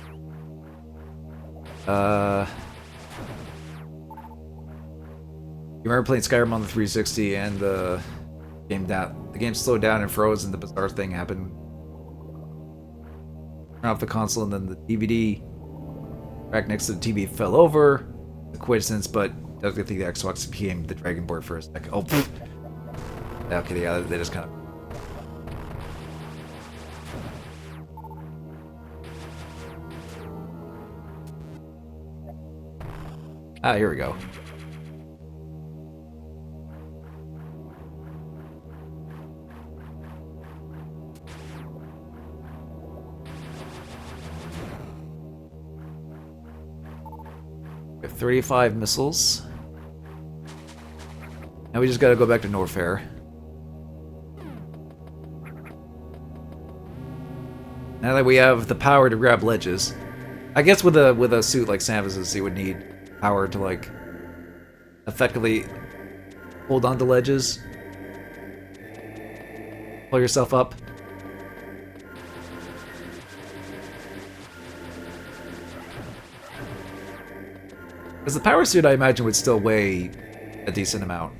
You remember playing Skyrim on the 360 and the game slowed down and froze and the bizarre thing happened. Turned off the console and then the DVD rack next to the TV fell over. A coincidence, but I think the Xbox became the Dragon Board for a second. Oh, pfft. Okay, yeah, they just kind of... ah, here we go. We have 35 missiles. Now we just gotta go back to Norfair. Now that we have the power to grab ledges. I guess with a suit like Samus's, you would need power to like effectively hold on to ledges. Pull yourself up. Because the power suit, I imagine, would still weigh a decent amount.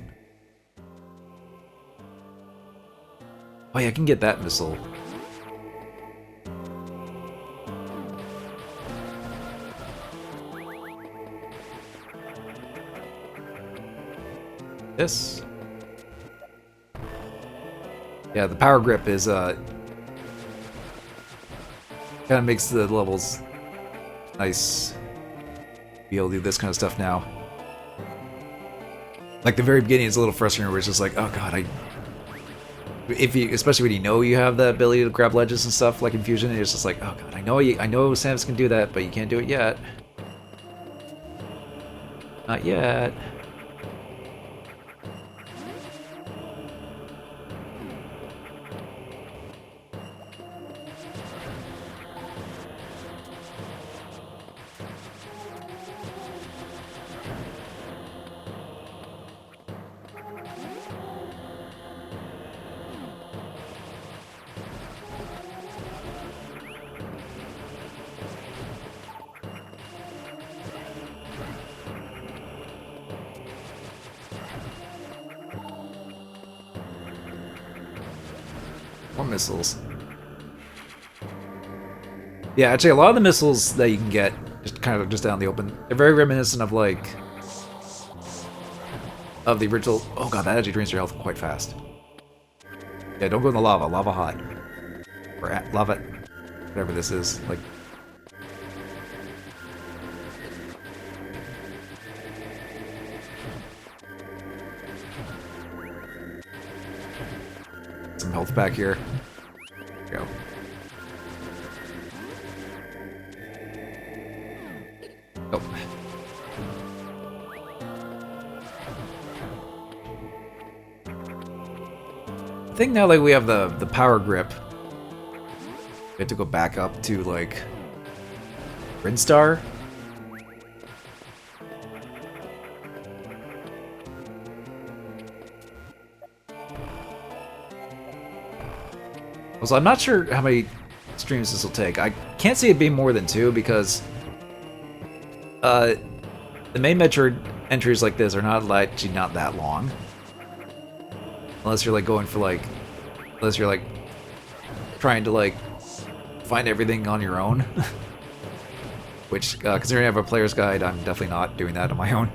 Oh yeah, I can get that missile. This. Yeah, the power grip is kind of makes the levels nice. Be able to do this kind of stuff now. Like the very beginning is a little frustrating where it's just like, oh god, especially when you know you have the ability to grab ledges and stuff like in Fusion, it's just like, oh god, I know Samus can do that, but you can't do it yet. Not yet. missiles. Yeah, actually, a lot of the missiles that you can get just kind of just out in the open, they're very reminiscent of like the original. Oh god, that actually drains your health quite fast. Yeah, don't go in the lava. Lava hot. Or lava, whatever this is. Like. Some health back here. There we go. Oh. I think now like we have the power grip. We have to go back up to like Brinstar. So I'm not sure how many streams this will take. I can't see it being more than 2 because the main Metroid entries like this are actually not that long. Unless you're like going for like, unless you're like trying to like find everything on your own. Which, considering I have a player's guide, I'm definitely not doing that on my own.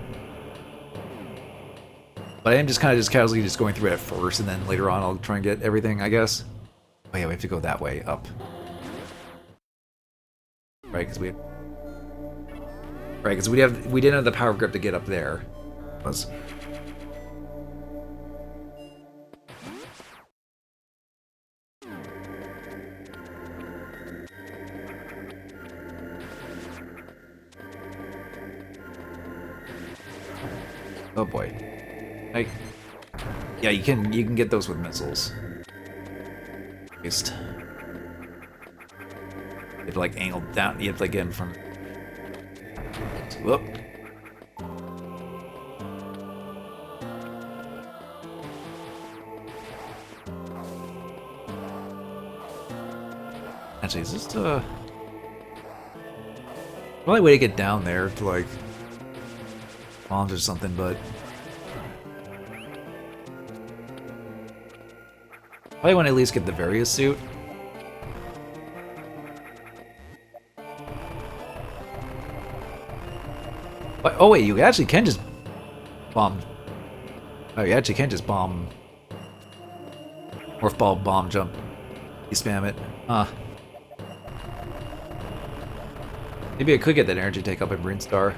But I am just kind of just casually just going through it at first, and then later on I'll try and get everything, I guess. Oh yeah, we have to go that way, up. Right, because we didn't have the power grip to get up there. Let's... Oh boy. Yeah, you can get those with missiles. At least. You have to like angle down, you have to like get them from... Whoop. Actually, is this the only way to get down there to like bombs or something, but probably want to at least get the various suit. But, oh wait, you actually can just bomb. Oh, you actually can just bomb. Morph ball, bomb, jump. You spam it. Huh. Maybe I could get that energy take up in Brinstar.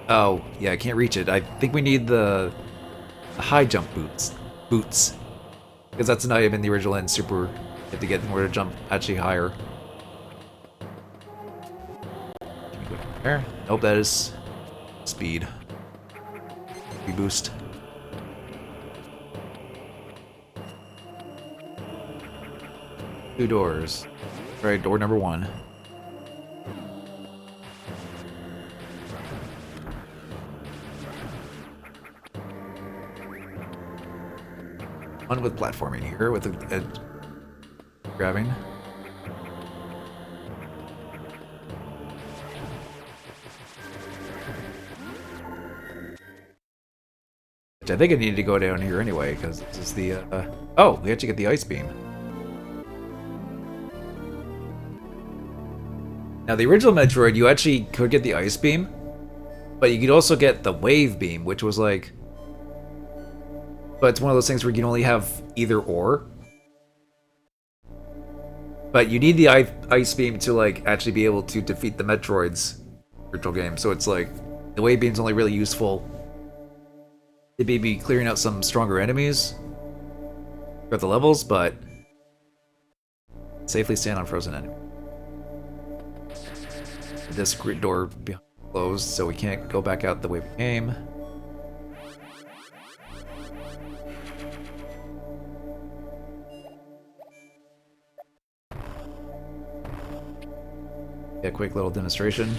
Oh, yeah, I can't reach it. I think we need the high jump boots. Because that's an item in the original N Super you have to get in order to jump actually higher. There. Nope, that is speed. Boost. Two doors. Alright, door number 1. One with platforming here, with a grabbing. Which I think I needed to go down here anyway, because this is the, oh, we have to get the ice beam. Now, the original Metroid, you actually could get the ice beam, but you could also get the wave beam, which was like... But it's one of those things where you can only have either or. But you need the ice beam to, like, actually be able to defeat the Metroids virtual game. So it's like, the wave beam's only really useful to be clearing out some stronger enemies throughout the levels, but safely stand on frozen enemy. This grid door behind closed, so we can't go back out the way we came. Yeah, quick little demonstration.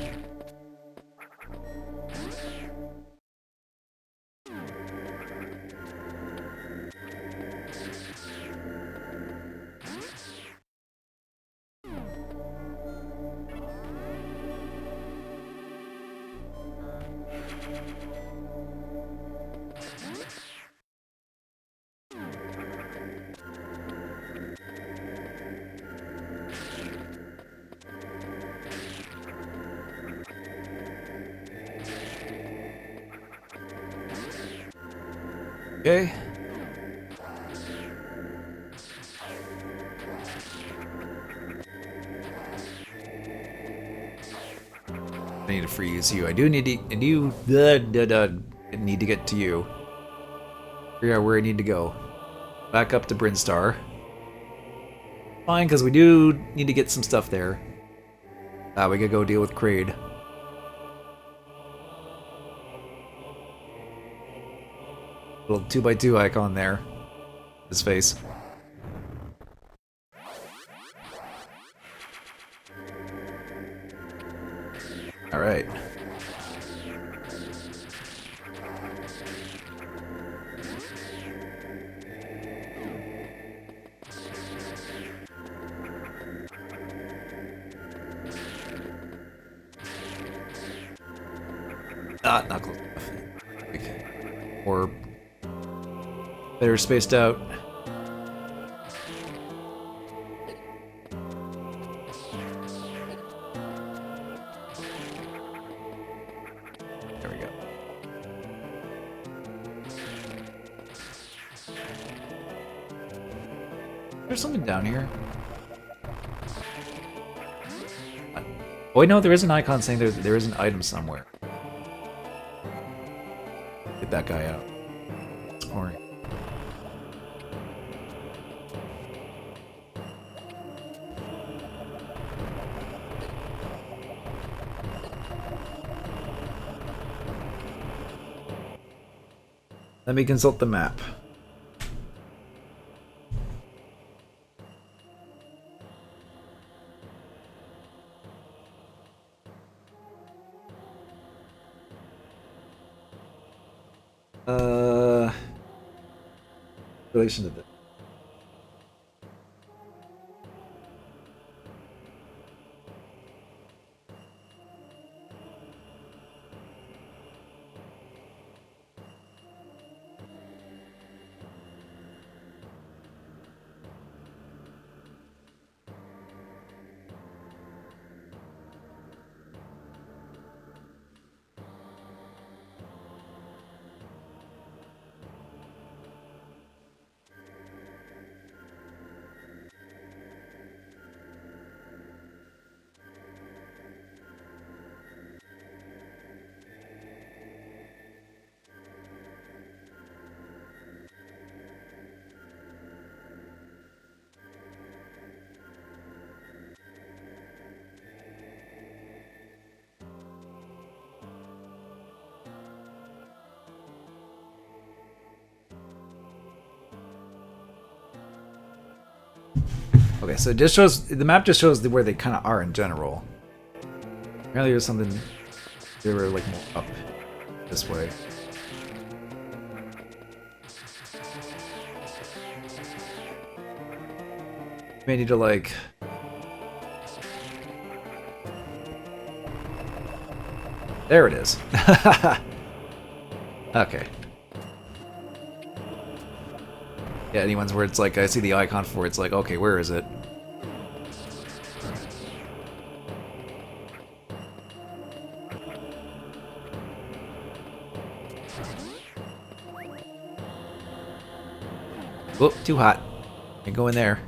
Okay. I need to freeze you. I do need to. And you. Need to get to you. Figure out where I need to go. Back up to Brinstar. Fine, because we do need to get some stuff there. We gotta go deal with Kraid. Little 2x2 icon there. His face. Alright. Not close enough. Or better spaced out. There we go. There's something down here. Oh wait, no, there is an icon saying there is an item somewhere. Get that guy out. Scoring. Let me consult the map. Relation to this. Okay, so it just shows the map just shows where they kind of are in general. Apparently, there's something they were like more up this way. May need to like. There it is. Okay. Yeah, anyone's where it's like I see the icon for it, it's like, okay, where is it? Whoop, too hot. Can't go in there.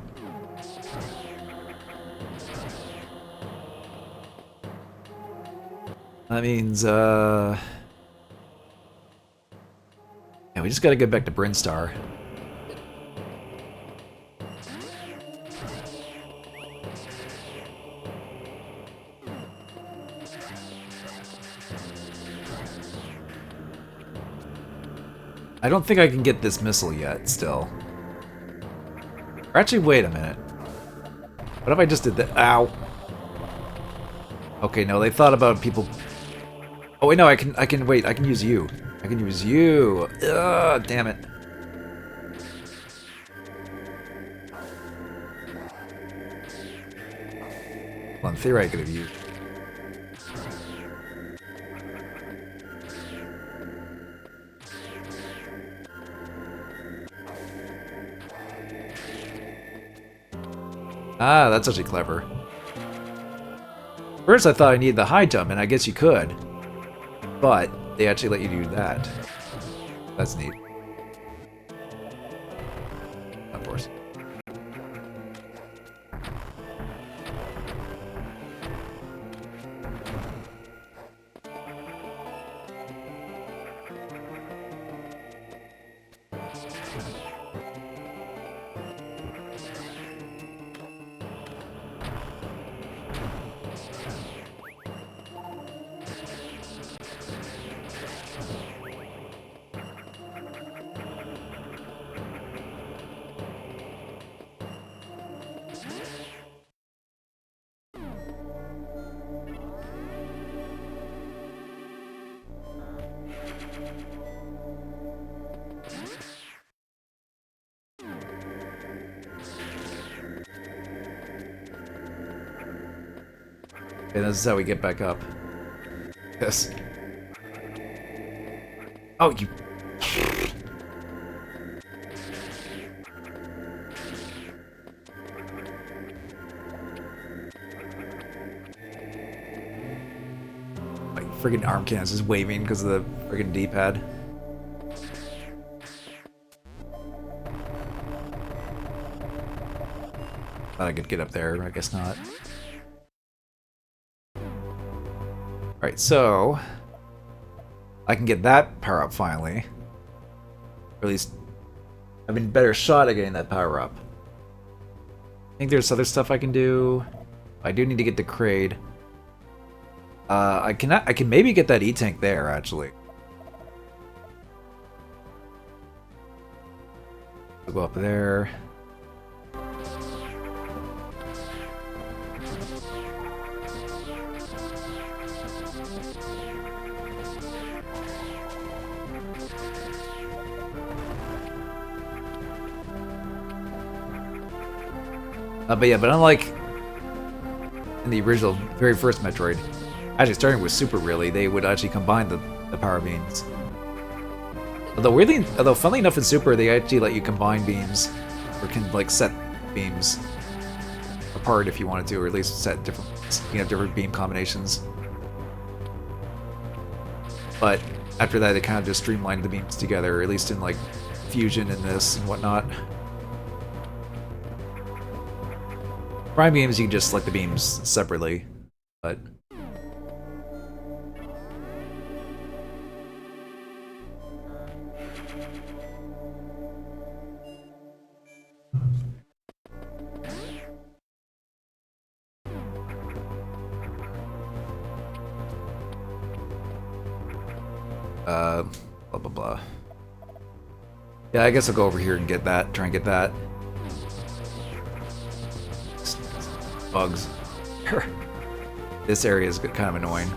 That means, yeah, we just gotta get back to Brinstar. I don't think I can get this missile yet, still. Or actually, wait a minute. What if I just did that? Ow. Okay, no, they thought about people... Oh, wait, no, I can, wait, I can use you. I can use you. Ugh, damn it. Well, in theory, I could have used... Ah, that's actually clever. First I thought I needed the high jump, and I guess you could. But they actually let you do that. That's neat. And this is how we get back up. Yes. Oh, you... My friggin' arm cans is waving because of the friggin' D-pad. Thought I could get up there, I guess not. Alright, so... I can get that power up finally. Or at least I've been better shot at getting that power up. I think there's other stuff I can do. I do need to get the Kraid. I can maybe get that E-Tank there, actually. I'll go up there. But unlike in the original, very first Metroid, actually starting with Super, really, they would actually combine the power beams. Although funnily enough in Super, they actually let you combine beams, or can like set beams apart if you wanted to, or at least set different, different beam combinations. But after that, they kind of just streamlined the beams together, at least in like Fusion and this and whatnot. Prime beams, you can just select the beams separately, but... blah blah blah. Yeah, I guess I'll go over here and get that, try and get that. Bugs. This area is kind of annoying.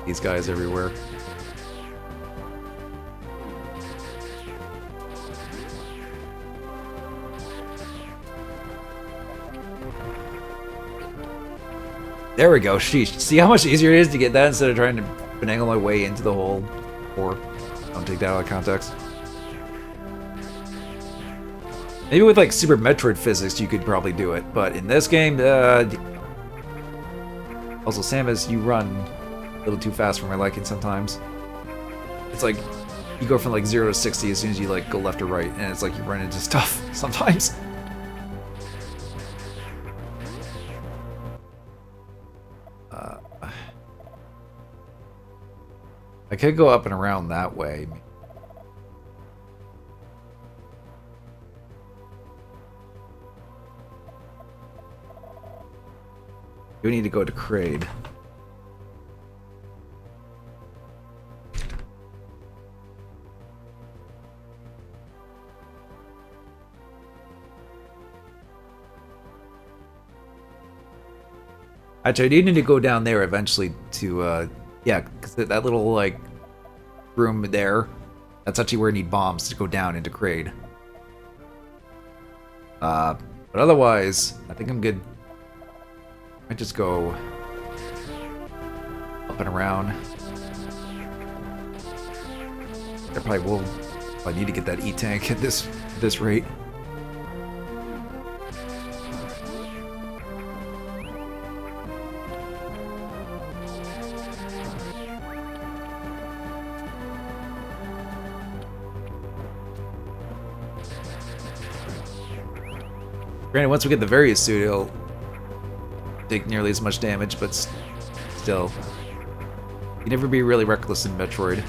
These guys everywhere. There we go. Sheesh. See how much easier it is to get that instead of trying to finagle my way into the hole. Or don't take that out of context. Maybe with like Super Metroid physics you could probably do it, but in this game, also Samus, you run a little too fast for my liking sometimes. It's like you go from like 0 to 60 as soon as you like go left or right, and it's like you run into stuff sometimes. I could go up and around that way. You need to go to Kraid. Actually, I do need to go down there eventually to, yeah, because that little, like, room there, that's actually where I need bombs to go down into Kraid. But otherwise, I think I'm good. I just go up and around. I probably will. I need to get that E-Tank at this rate. Granted, once we get the Various suit, it'll take nearly as much damage, but still. You can never be really reckless in Metroid.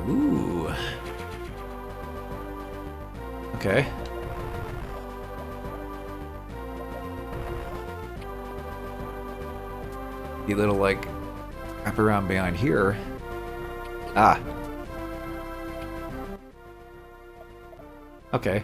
Ooh. Okay. A little, like, wrap around behind here. Ah. Okay.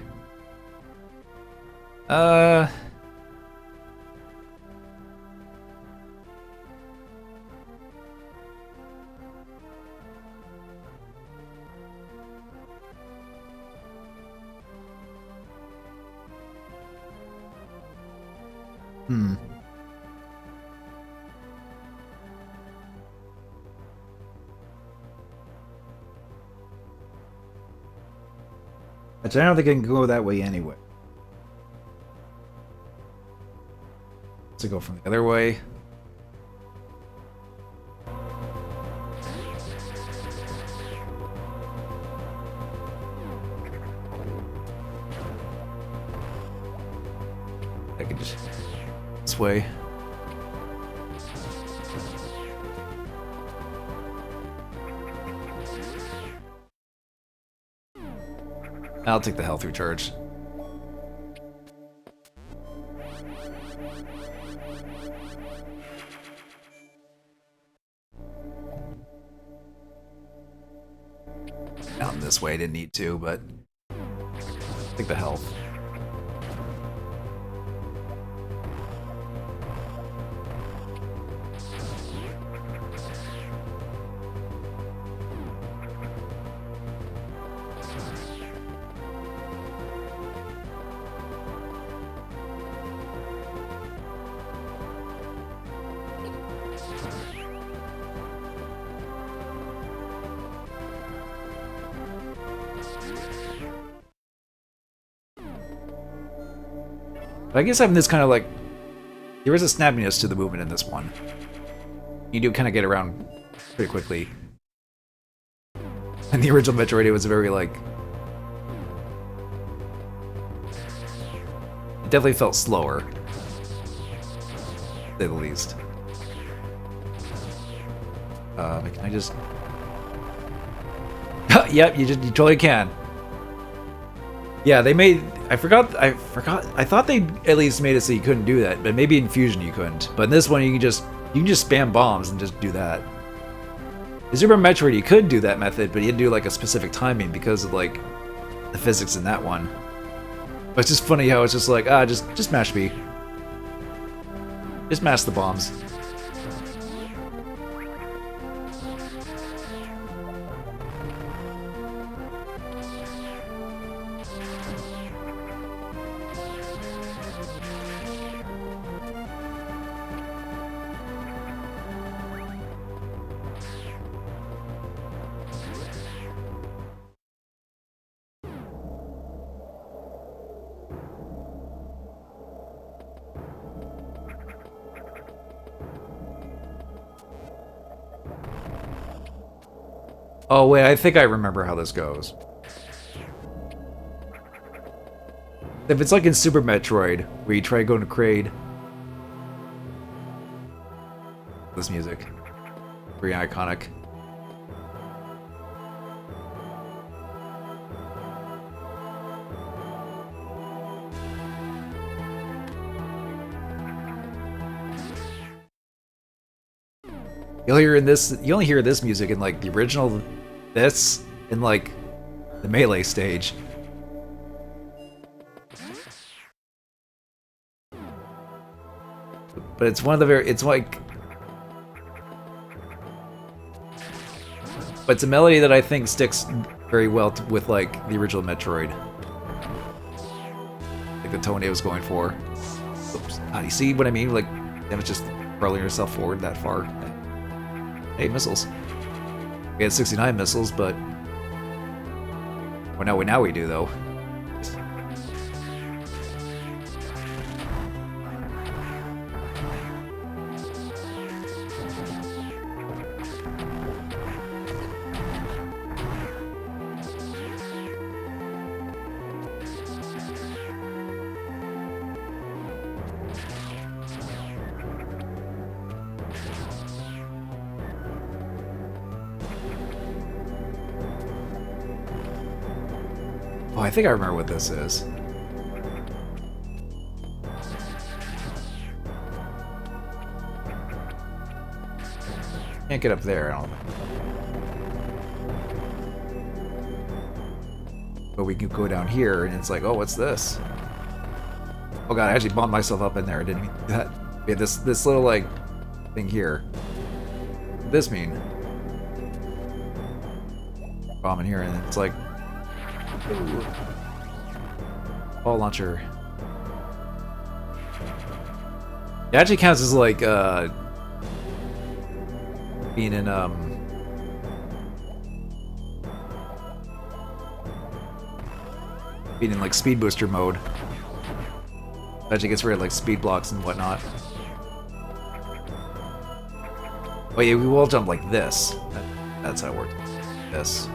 Hmm. Actually, I don't think I can go that way anyway. To go from the other way. I can just this way. I'll take the health recharge. Down this way, I didn't need to, but take the health. But I guess having this kind of like... There is a snappiness to the movement in this one. You do kind of get around pretty quickly. In the original Metroid, it was very like... It definitely felt slower. To say the least. Can I just... Yep, you totally can. Yeah, they made... I forgot. I thought they at least made it so you couldn't do that, but maybe in Fusion you couldn't. But in this one, you can just spam bombs and just do that. In Super Metroid, you could do that method, but you had to do like a specific timing because of like the physics in that one. But it's just funny how it's just like just mash B. Just mash the bombs. Oh wait, I think I remember how this goes. If it's like in Super Metroid, where you try going to Kraid. This music. Very iconic. You only hear this music in like the original this in like the Melee stage. But it's one of the it's like but it's a melody that I think sticks very well with like the original Metroid. Like the tone it was going for. Oops. Do you see what I mean? Like damn, it's just rolling yourself forward that far. Hey, missiles. We had 69 missiles, but well, now we do though. Oh, I think I remember what this is. Can't get up there, I don't know. But we can go down here, and it's like, oh, what's this? Oh god, I actually bumped myself up in there. I didn't mean that. Yeah, this little, like, thing here. What does this mean? Bomb in here, and it's like... Ball launcher. It actually counts as like being in like speed booster mode. It actually gets rid of like speed blocks and whatnot. Oh yeah, we will jump like this. That's how it works. This.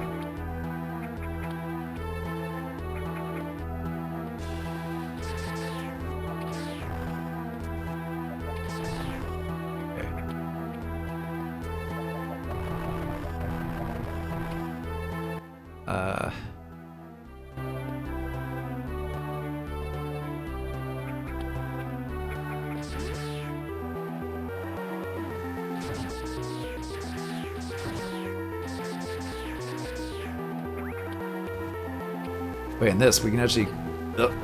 Wait, in this, we can actually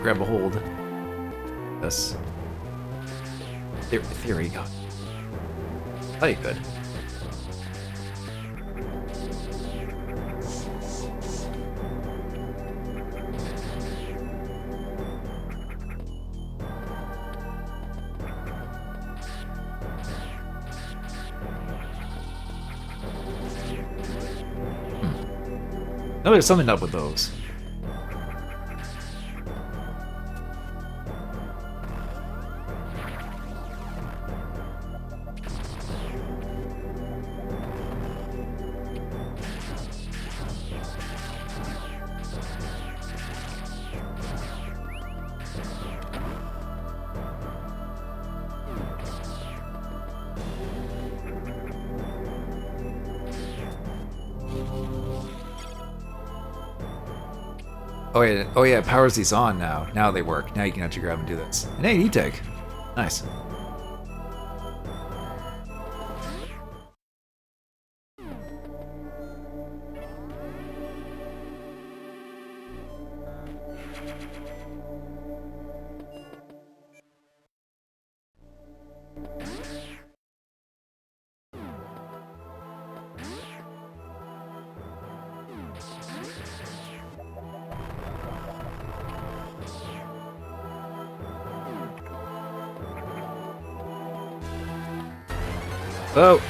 grab a hold. This. Theory, God. Oh, you could. No, there's something up with those. Oh yeah, it powers these on now. Now they work. Now you can actually grab and do this. And hey, E-Take. Nice.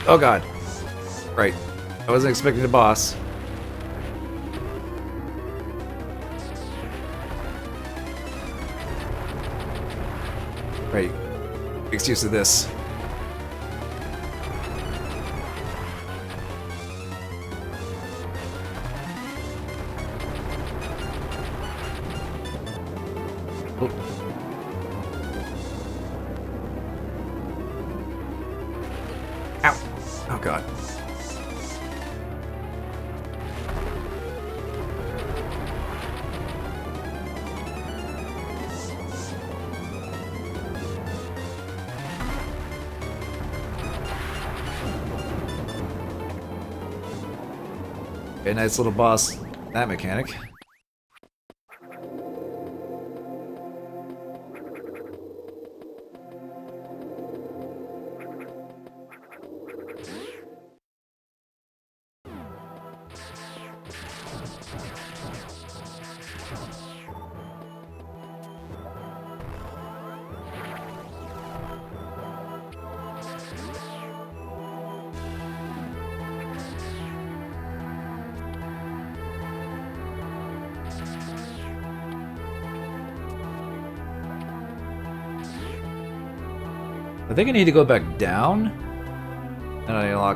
Oh god. Right. I wasn't expecting a boss. Right. Makes use of this. Oh god. Okay, nice little boss, that mechanic. I think I need to go back down. And I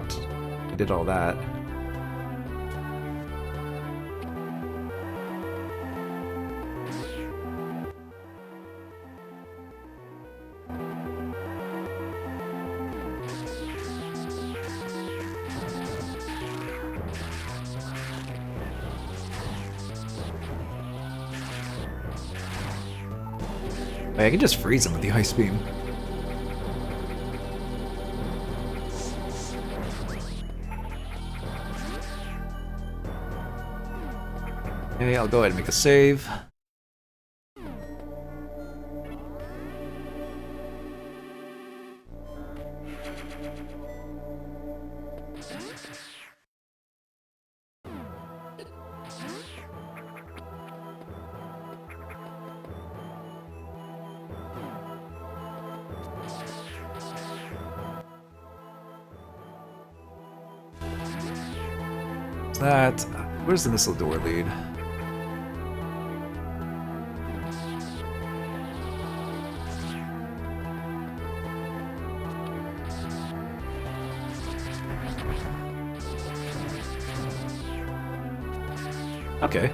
did all that. Wait, I can just freeze him with the ice beam. Okay, I'll go ahead and make a save. That. Where's the missile door lead? Okay.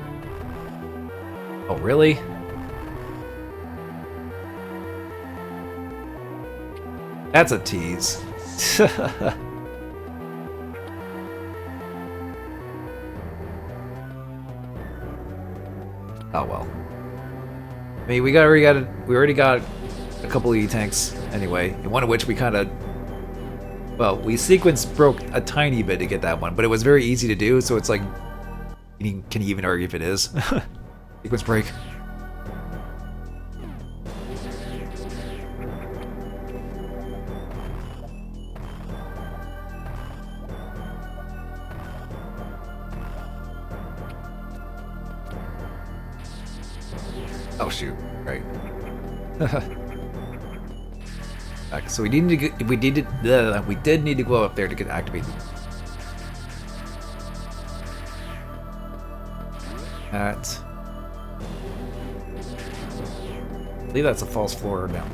Oh, really? That's a tease. Oh well. I mean, we already got a couple of E-tanks anyway, and one of which we kind of, well, we sequence broke a tiny bit to get that one, but it was very easy to do, so it's like, can you even argue if it is? Sequence break. Oh shoot! Right. So we did need to go up there to get activated. That. I believe that's a false floor down.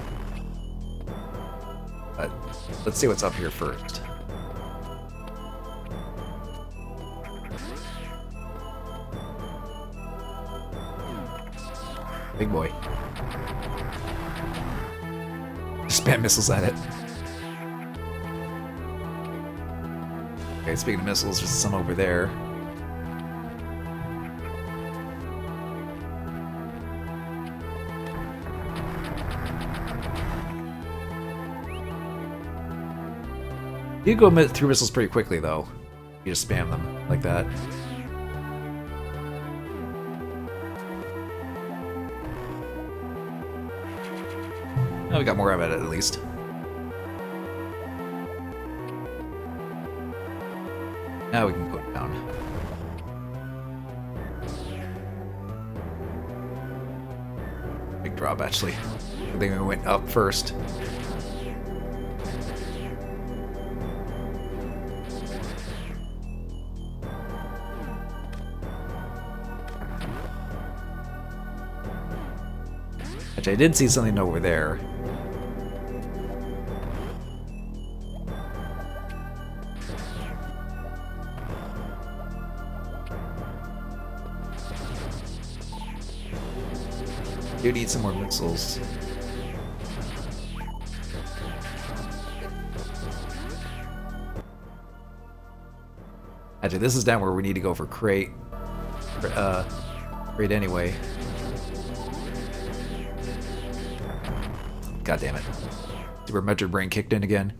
But let's see what's up here first. Big boy. Spam missiles at it. Okay, speaking of missiles, there's some over there. You go through missiles pretty quickly, though. You just spam them like that. Oh, we got more of it at least. Now we can go down. Big drop, actually. I think we went up first. Actually, I did see something over there. Do need some more missiles. Actually, this is down where we need to go for crate. Crate anyway. God damn it. Super Metroid brain kicked in again.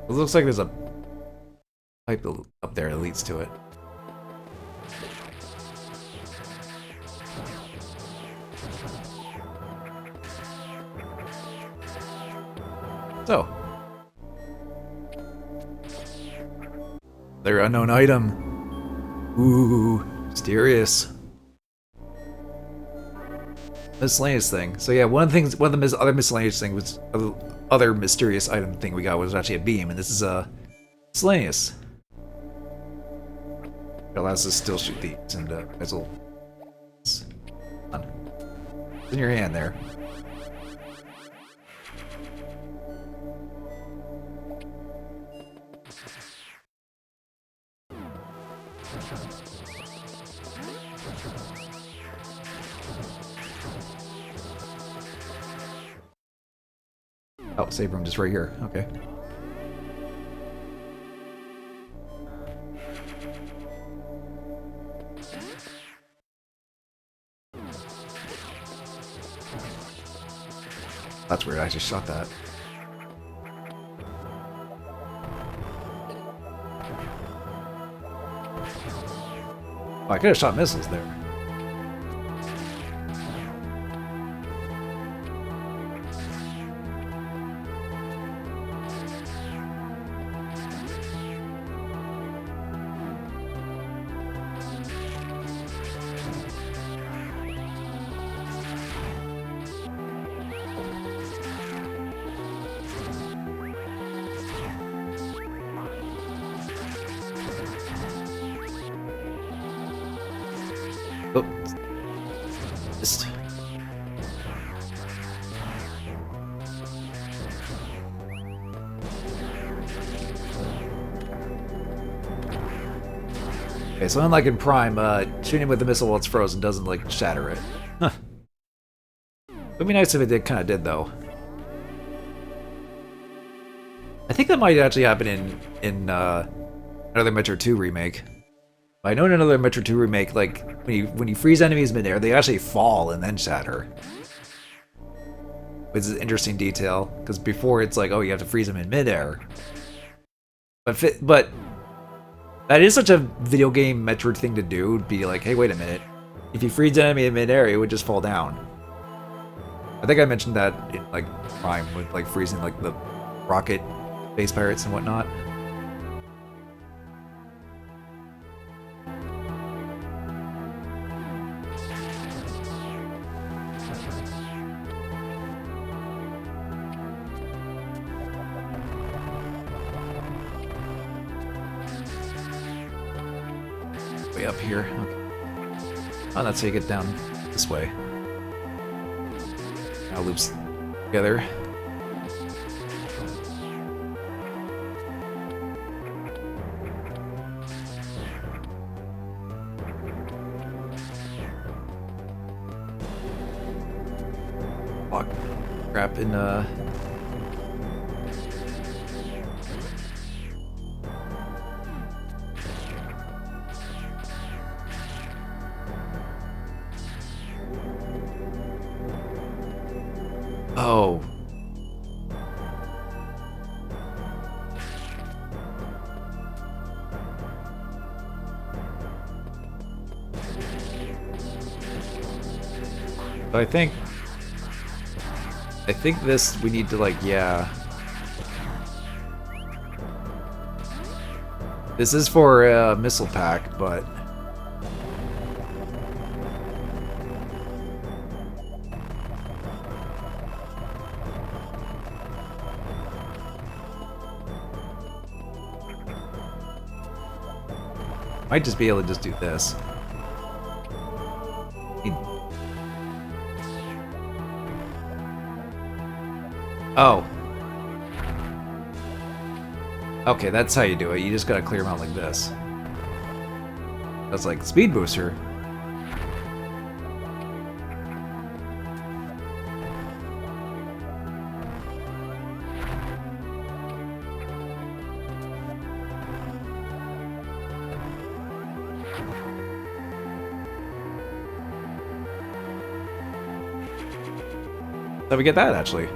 It looks like there's a pipe up there that leads to it. So. Their unknown item. Ooh, mysterious. Miscellaneous thing. So yeah, one of the other miscellaneous thing was other mysterious item thing we got was actually a beam, and this is a miscellaneous. It allows us to still shoot these and missile. It's in your hand there. Oh, save room just right here. Okay. That's weird. I just shot that. Oh, I could have shot missiles there. Oh, just... Okay, so unlike in Prime, shooting with the missile while it's frozen doesn't, like, shatter it. Huh. It'd be nice if it kind of did, though. I think that might actually happen in another Metro 2 remake. I know in another Metro 2 remake, like, when you freeze enemies midair, they actually fall and then shatter. Which is an interesting detail, because before it's like, oh, you have to freeze them in midair. But that is such a video game Metroid thing to do, would be like, hey, wait a minute. If you freeze an enemy in midair, it would just fall down. I think I mentioned that in, like, Prime, with, like, freezing, like, the rocket base pirates and whatnot. Way up here. Okay. Oh, that's how you get down this way. Now loops together. Oh, crap in Oh. So I think this, we need to, like, yeah. This is for a missile pack, but... might just be able to just do this. Oh. Okay, that's how you do it. You just gotta clear them out like this. That's like speed booster. So we get that, actually.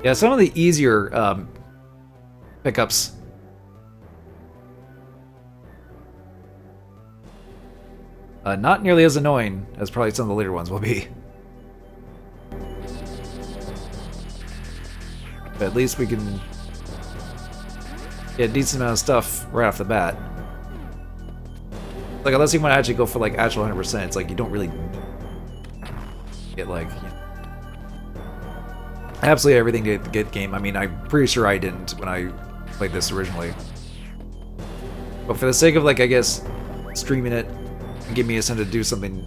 Yeah, some of the easier pickups. Not nearly as annoying as probably some of the later ones will be. But at least we can get a decent amount of stuff right off the bat. Like, unless you want to actually go for, like, actual 100%, it's like you don't really get, like, you know, absolutely everything to get the game. I mean, I'm pretty sure I didn't when I played this originally. But for the sake of, like, I guess, streaming it and give me a sense to do something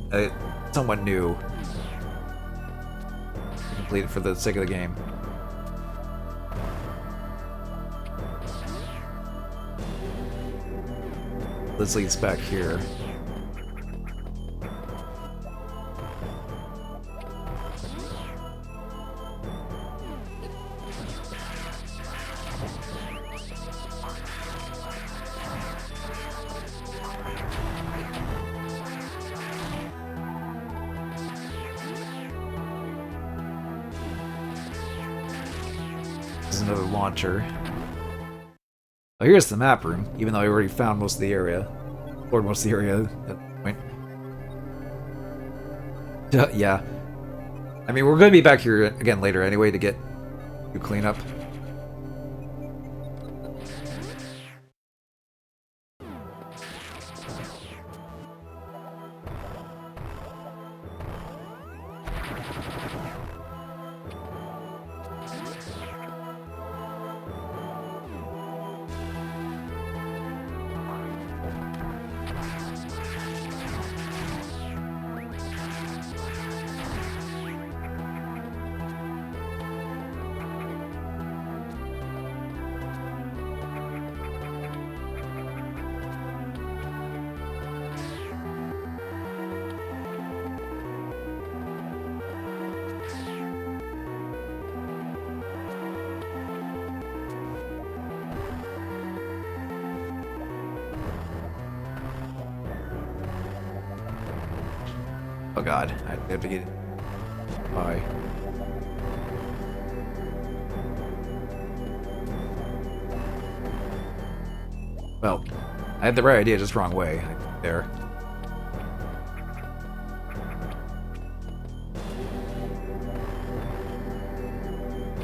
somewhat new, complete it for the sake of the game. Let's lead us back here. This is another launcher. Oh, here's the map room, even though I already found most of the area. Or most of the area at that point. Yeah. I mean, we're going to be back here again later anyway to get to clean up. Oh god, I have to get it. Bye. Well, I had the right idea, just wrong way. There.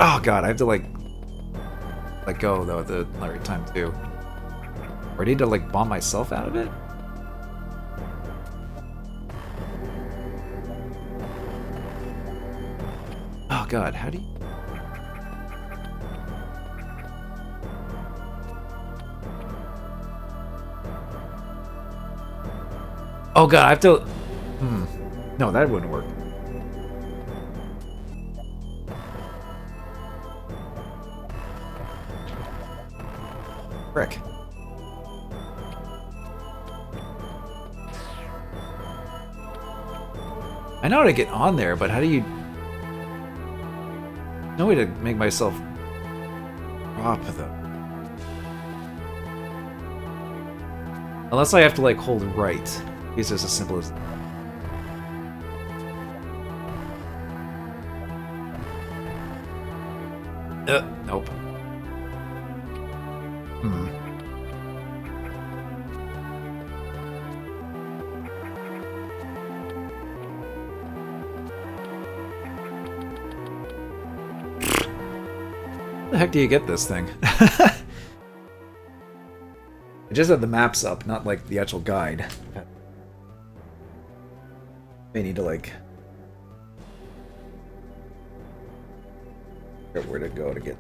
Oh god, I have to like let go though at the right time too. Or I need to like bomb myself out of it? Oh god, how do you... Oh god, I have to... No, that wouldn't work. Frick. I know how to get on there, but how do you... No way to make myself drop them. Unless I have to like hold right. It's just as simple as... Nope. How the heck do you get this thing? I just have the maps up, not like the actual guide. May need to like figure out where to go to get.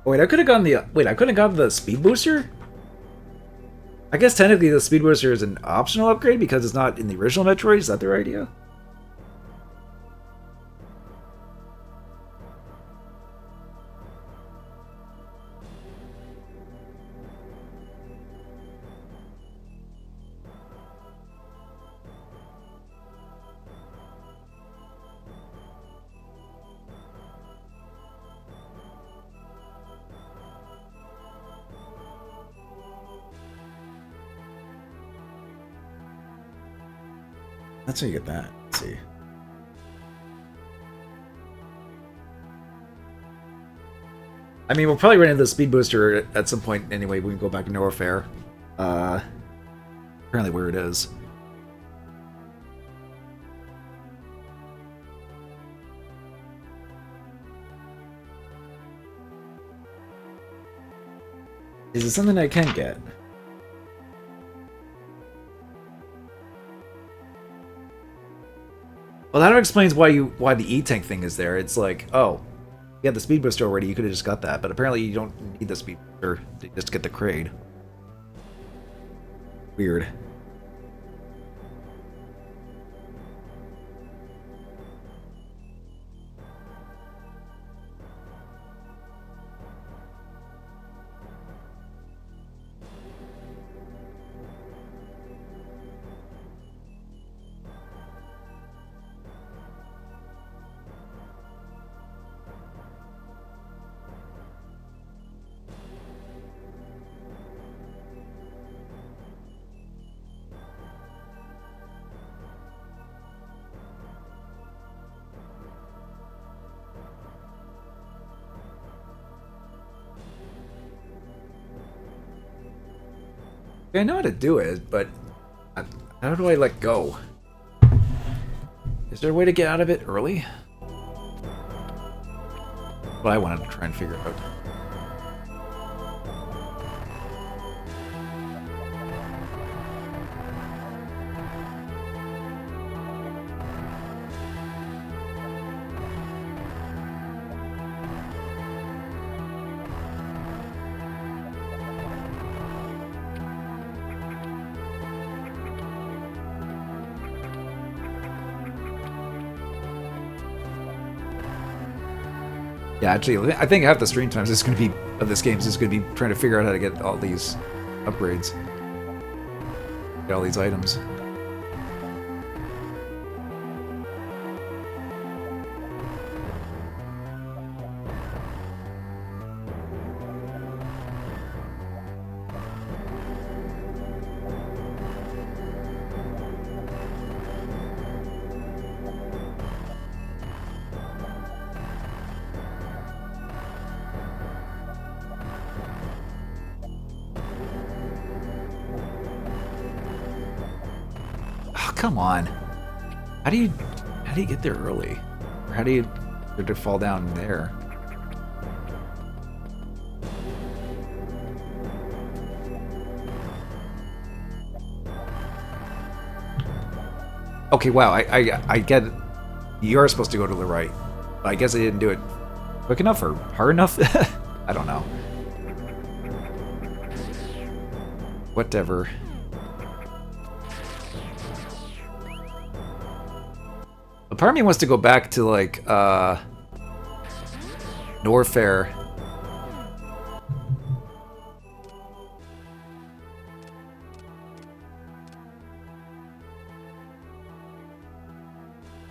Oh, wait, I could have gotten the... Wait, I couldn't have gotten the speed booster? I guess technically the speed booster is an optional upgrade because it's not in the original Metroid. Is that their idea? That's how you get that. Let's see. I mean, we'll probably run into the speed booster at some point anyway. We can go back to Nowhere Fair. Apparently where it is. Is it something I can get? Well, that explains why the E-Tank thing is there. It's like, oh, you had the speed booster already, you could have just got that, but apparently you don't need the speed booster to just get the Kraid. Weird. I know how to do it, but how do I let go? Is there a way to get out of it early? Well, I wanted to try and figure out. Yeah, actually, I think half the stream times is going to be of this game is going to be trying to figure out how to get all these upgrades, get all these items. Come on. How do you get there early? Or how do you get to fall down there? Okay, wow, I get it. You're supposed to go to the right. But I guess I didn't do it quick enough or hard enough? I don't know. Whatever. A part of me wants to go back to, like, Norfair.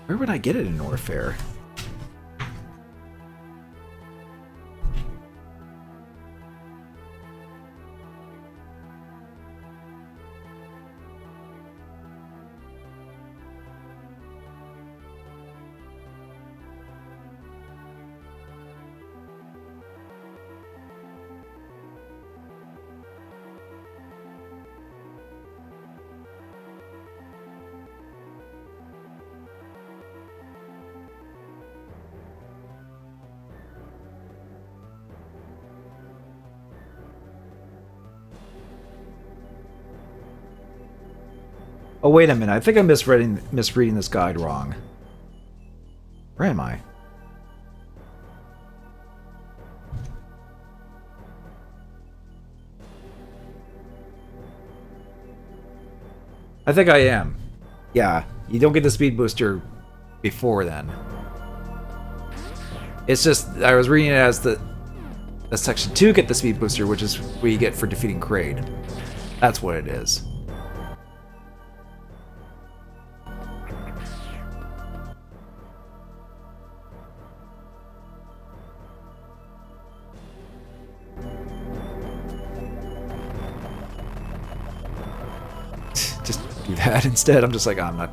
Where would I get it in Norfair? Oh, wait a minute. I think I'm misreading this guide wrong. Where am I? I think I am. Yeah, you don't get the speed booster before then. It's just, I was reading it as the section 2 get the speed booster, which is what you get for defeating Kraid. That's what it is. Just do that instead. I'm just like, oh, I'm not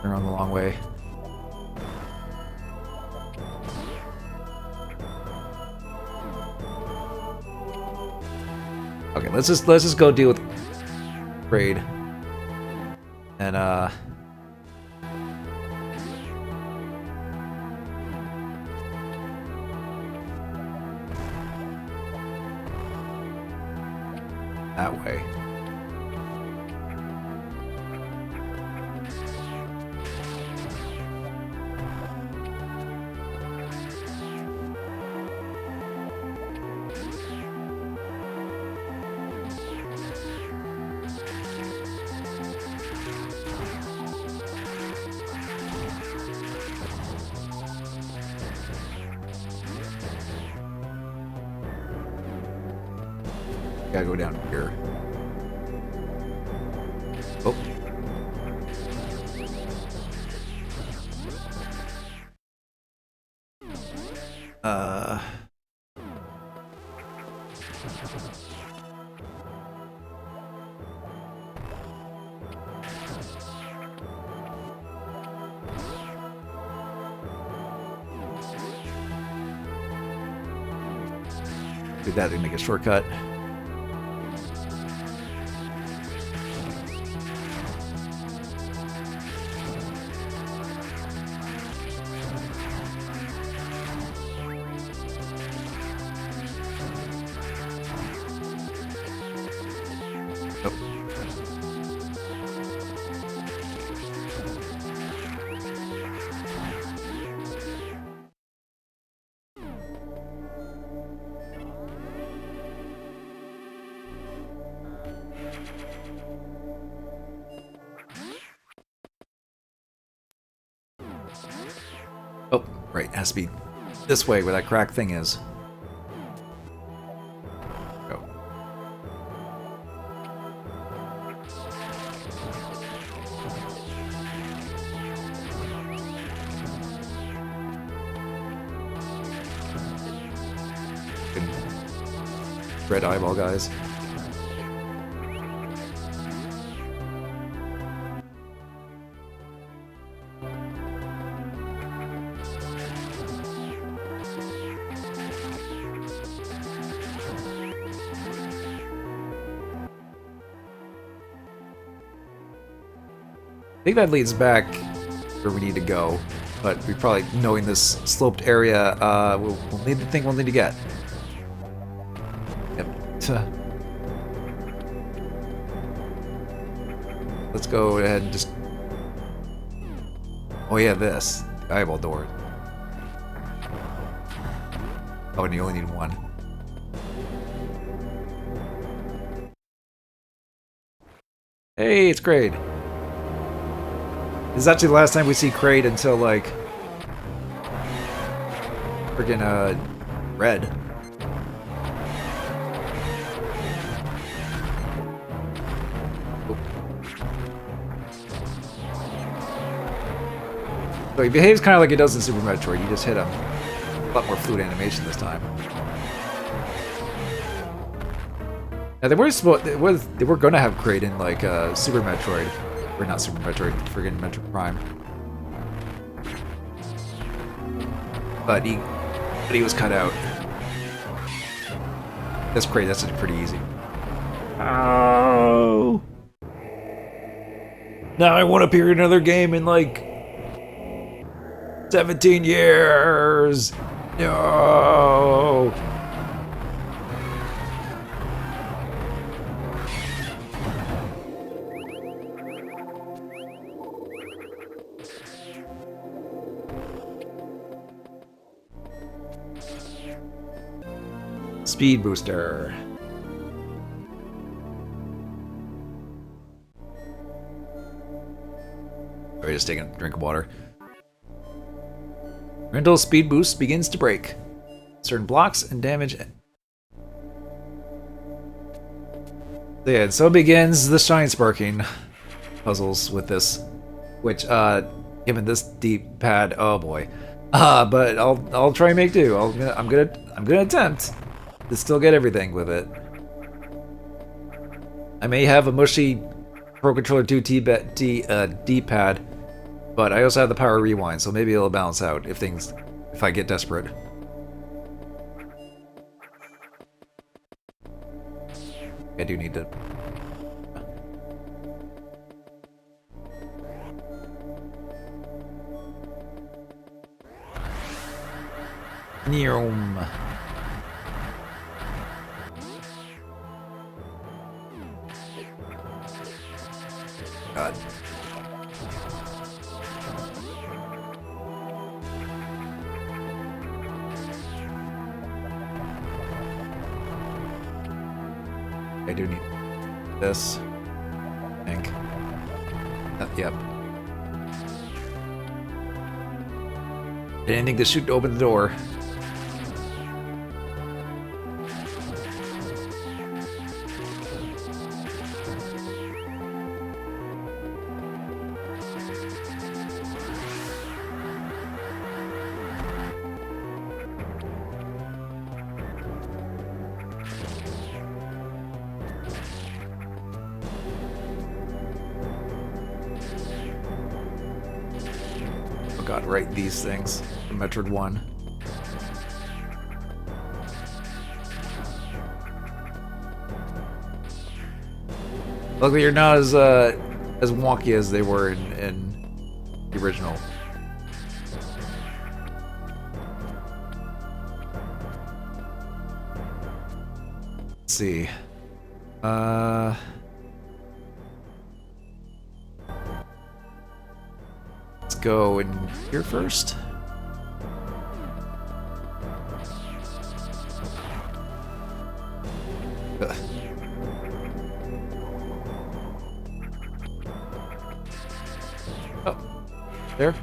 around the long way. Okay, let's just go deal with Kraid. And that way. Gotta go down here. Oh. Do that to make a shortcut. Oh, right, has to be this way where that crack thing is. Go. Red eyeball guys. I think that leads back where we need to go, but we probably, knowing this sloped area, we'll need the thing we'll need to get. Yep. Let's go ahead and just... Oh yeah, this. The eyeball door. Oh, and you only need one. Hey, it's Kraid. This is actually the last time we see Kraid until, like, friggin', Red. Oh. So he behaves kind of like he does in Super Metroid. You just hit him. A lot more fluid animation this time. Now, they were going to have Kraid in, like, Super Metroid. Or not Super Metroid, friggin' Metroid Prime. But he was cut out. That's great, that's pretty easy. Oh! Now I want to appear in another game in like 17 years! No! Speed booster. Alright, just taking a drink of water. Rental speed boost begins to break. Certain blocks and damage. Yeah, so begins the shine sparking puzzles with this, which given this deep pad, oh boy. But I'll try and make do. I'm gonna attempt to still get everything with it. I may have a mushy Pro Controller 2 D-pad, but I also have the power rewind, so maybe it'll balance out if I get desperate. I do need to... Neom. God. I do need this. I think. Yep. Anything to shoot to open the door. God, right, these things. The Metroid 1. Luckily, you're not as wonky as they were in the original. Let's see. Go in here first. Oh, there.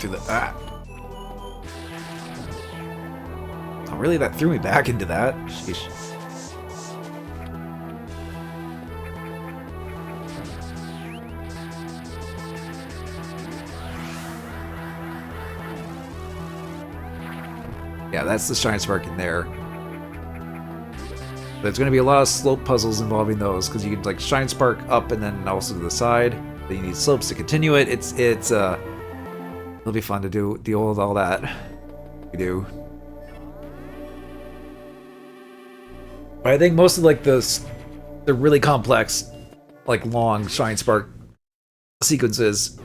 through the... Ah! Oh, really? That threw me back into that? Sheesh. Yeah, that's the Shine Spark in there. But it's going to be a lot of slope puzzles involving those, because you can like Shine Spark up and then also to the side. Then you need slopes to continue it. It'll be fun to deal with all that. We do. But I think most of like the really complex, like long Shine Spark sequences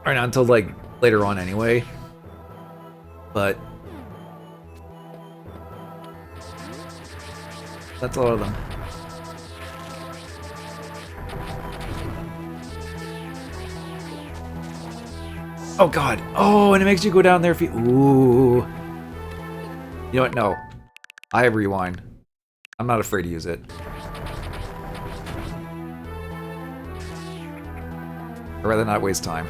are not until like later on anyway. But that's a lot of them. Oh god! Oh, and it makes you go down there if you... Ooh. You know what? No. I have rewind. I'm not afraid to use it. I'd rather not waste time.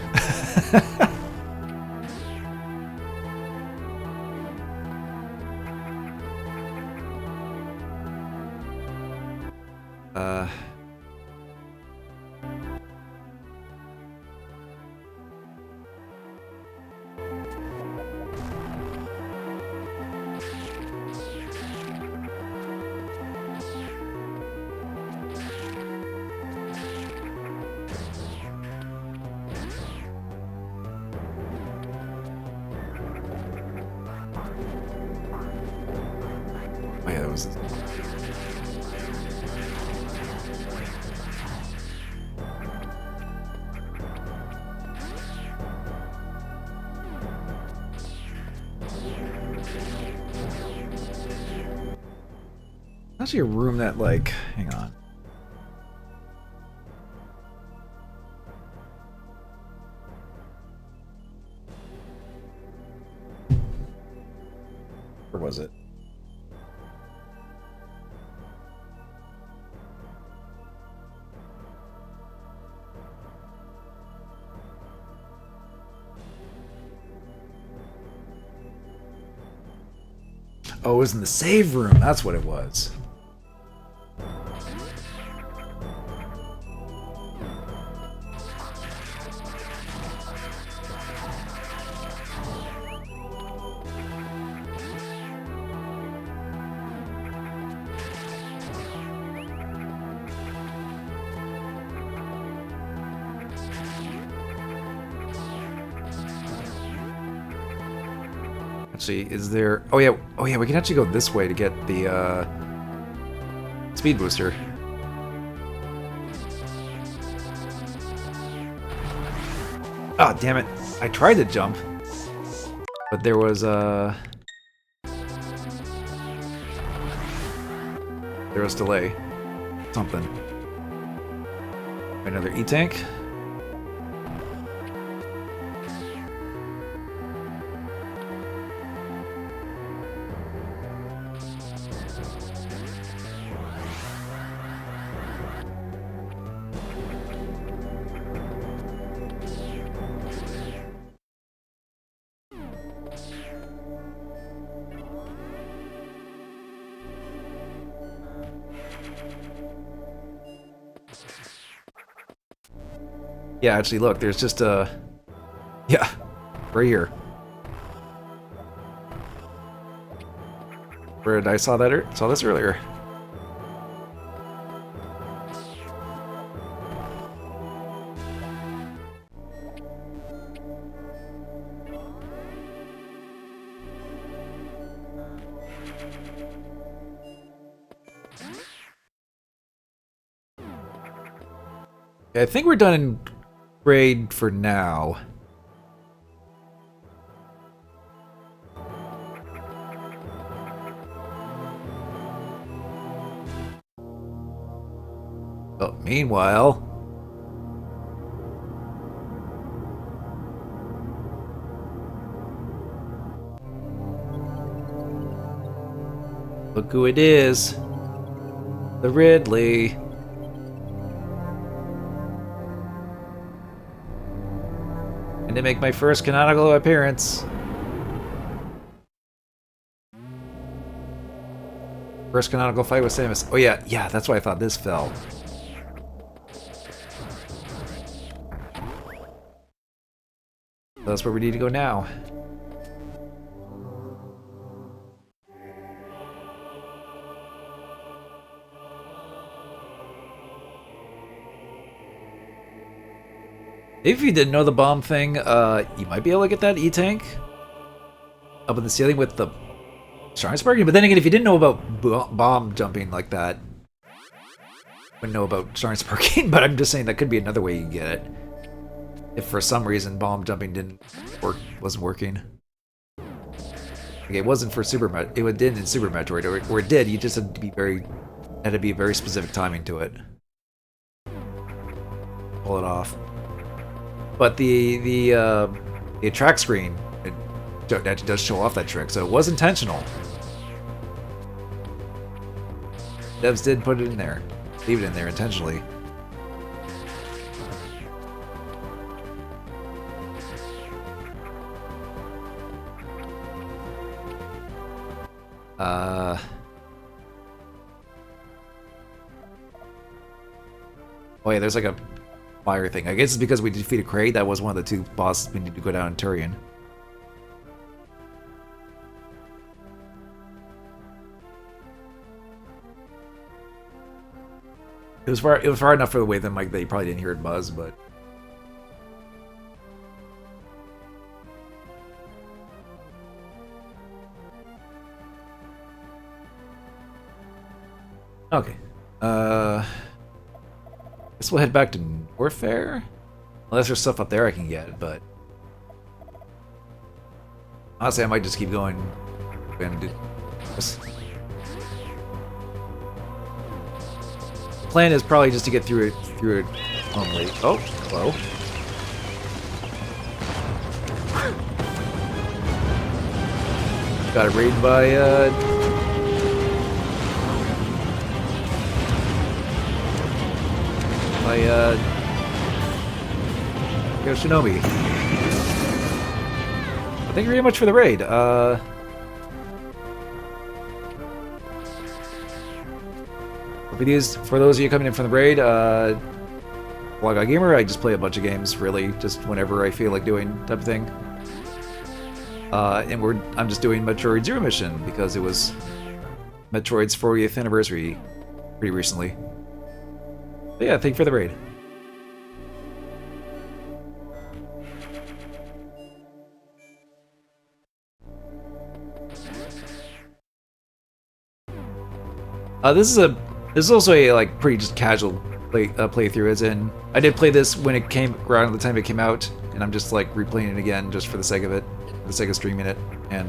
Oh yeah, that was... Actually a room that, like... Hang on. Where was it? Oh, it was in the save room. That's what it was. Actually, is there... Oh yeah, we can actually go this way to get the speed booster. Ah, oh, damn it. I tried to jump. But there was delay. Something. Another E-tank. Yeah, actually, look, there's just a... Yeah, right here. Where did I saw this earlier? Okay, I think we're done in grade for now. Oh, meanwhile... Look who it is. The Ridley. And to make my first canonical appearance. First canonical fight with Samus. Oh yeah, that's why I thought this fell. That's where we need to go now. If you didn't know the bomb thing, you might be able to get that E-Tank up in the ceiling with the shrine sparking. But then again, if you didn't know about bomb jumping like that, you wouldn't know about shrine sparking. But I'm just saying that could be another way you get it. If for some reason bomb jumping wasn't working. Okay, it wasn't for Super Metroid. It did in Super Metroid, or it did. You just had to be very specific timing to it. Pull it off. But the track screen, it does show off that trick, so it was intentional. Devs did put it in there, leave it in there intentionally. Oh yeah, there's like a fire thing. I guess it's because we defeated Kraid. That was one of the two bosses we need to go down in Turian. It was far enough for the way that they probably didn't hear it buzz, but okay. Guess we'll head back to Warfare. Unless there's stuff up there I can get, but honestly, I might just keep going and do this. The plan is probably just to get through it only. Oh, hello. Got it raided by Yoshinobi. Thank you very much for the raid. For those of you coming in from the raid, Blondeguygamer, I just play a bunch of games, really, just whenever I feel like doing type of thing. And I'm just doing Metroid Zero Mission because it was Metroid's 40th anniversary pretty recently. But yeah, thank you for the raid. This is also a like pretty just casual playthrough. As in, I did play this when it came around the time it came out, and I'm just like replaying it again just for the sake of it, for the sake of streaming it. And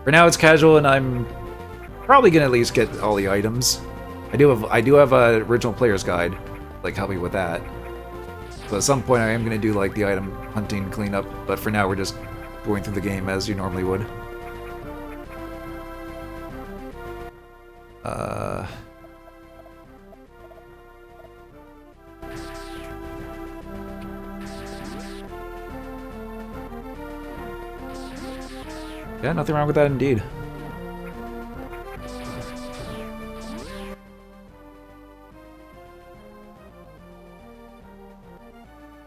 for now, it's casual, and I'm probably gonna at least get all the items. I do have a original player's guide, like help me with that. So at some point, I am gonna do like the item hunting cleanup. But for now, we're just going through the game as you normally would. Yeah, nothing wrong with that indeed.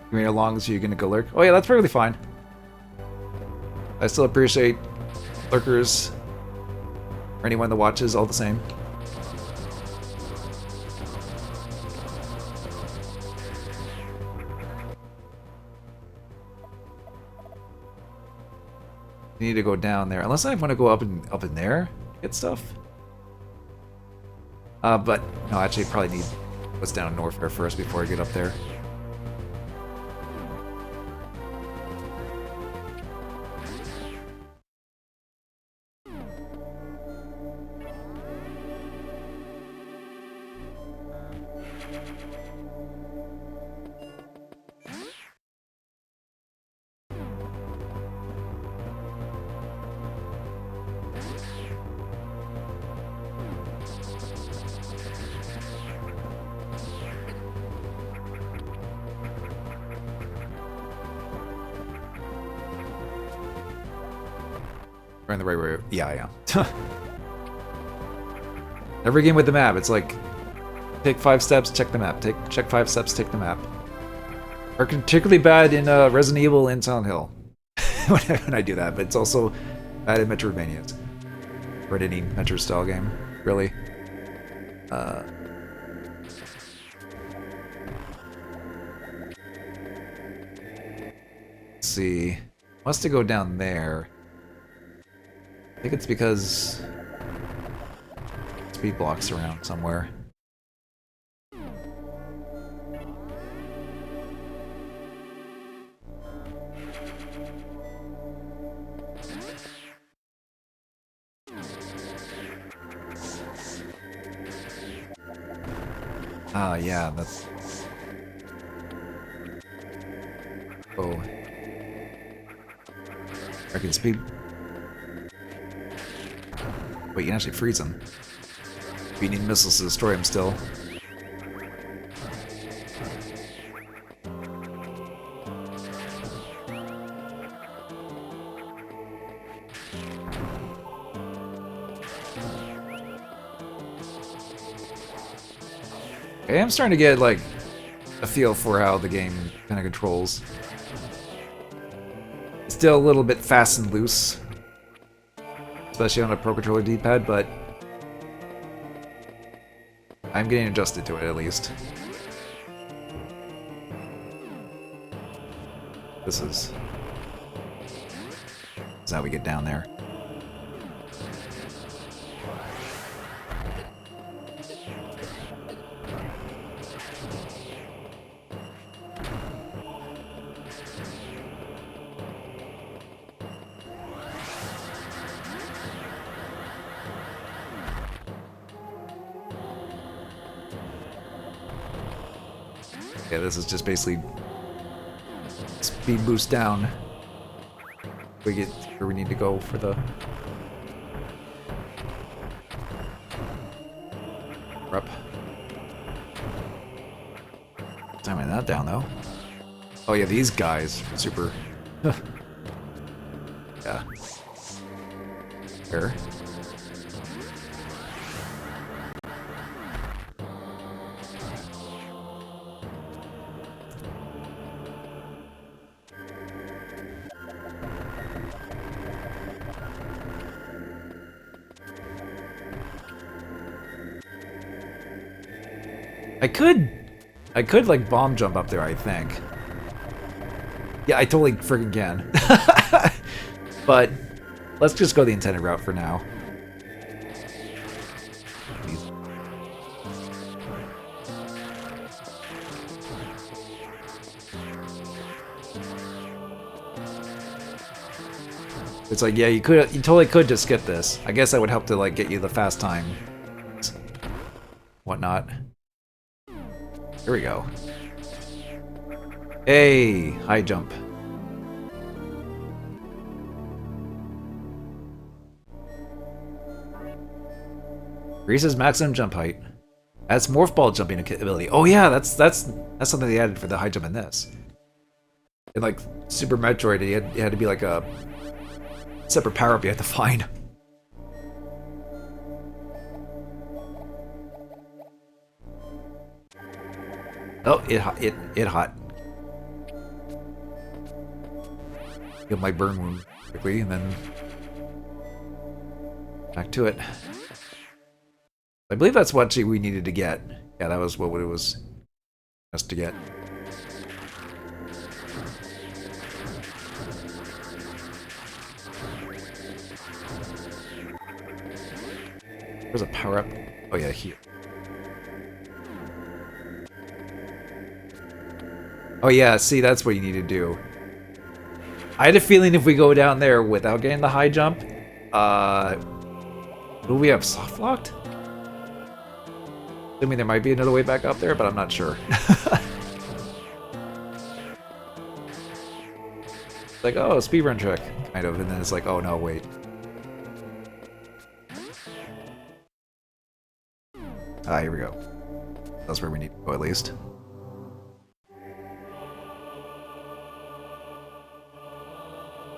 You mean along so you're gonna go lurk? Oh yeah, that's perfectly fine. I still appreciate lurkers or anyone that watches all the same. You need to go down there, unless I want to go up in there, get stuff. But no, actually, probably need what's down in Norfair first before I get up there. in the right way. Yeah, I am. Every game with the map, it's like, take 5 steps, check the map. Check 5 steps, take the map. Are particularly bad in Resident Evil and Silent Hill when I do that, but it's also bad in Metroidvanias. Or any Metro style game, really. Let's see. Wants to go down there. I think it's because speed blocks around somewhere. Ah, yeah, that's... Oh. I can speed... Wait, you can actually freeze him. We need missiles to destroy him still. Okay, I'm starting to get, like, a feel for how the game kind of controls. It's still a little bit fast and loose. Especially on a Pro Controller D-pad, but I'm getting adjusted to it, at least. This is how we get down there. Yeah, this is just basically speed boost down. We get where we need to go for the up. Timing that down though. Oh yeah, these guys are super. Yeah. Sure. I could like bomb jump up there, I think. Yeah, I totally friggin' can. But let's just go the intended route for now. It's like, yeah, you totally could just skip this. I guess that would help to like get you the fast time, whatnot. Here we go. Hey, high jump. Increases maximum jump height. Adds morph ball jumping ability. Oh yeah, that's something they added for the high jump in this. In like Super Metroid, it had to be like a separate power up you had to find. Oh, it hot. Get my burn wound quickly, and then back to it. I believe that's what we needed to get. Yeah, that was what it was just to get. There's a power up. Oh yeah, here. Oh yeah, see, that's what you need to do. I had a feeling if we go down there without getting the high jump, will we have soft locked? I mean, there might be another way back up there, but I'm not sure. Like, oh, speedrun trick, kind of, and then it's like, oh no, wait. Ah, here we go. That's where we need to go, at least.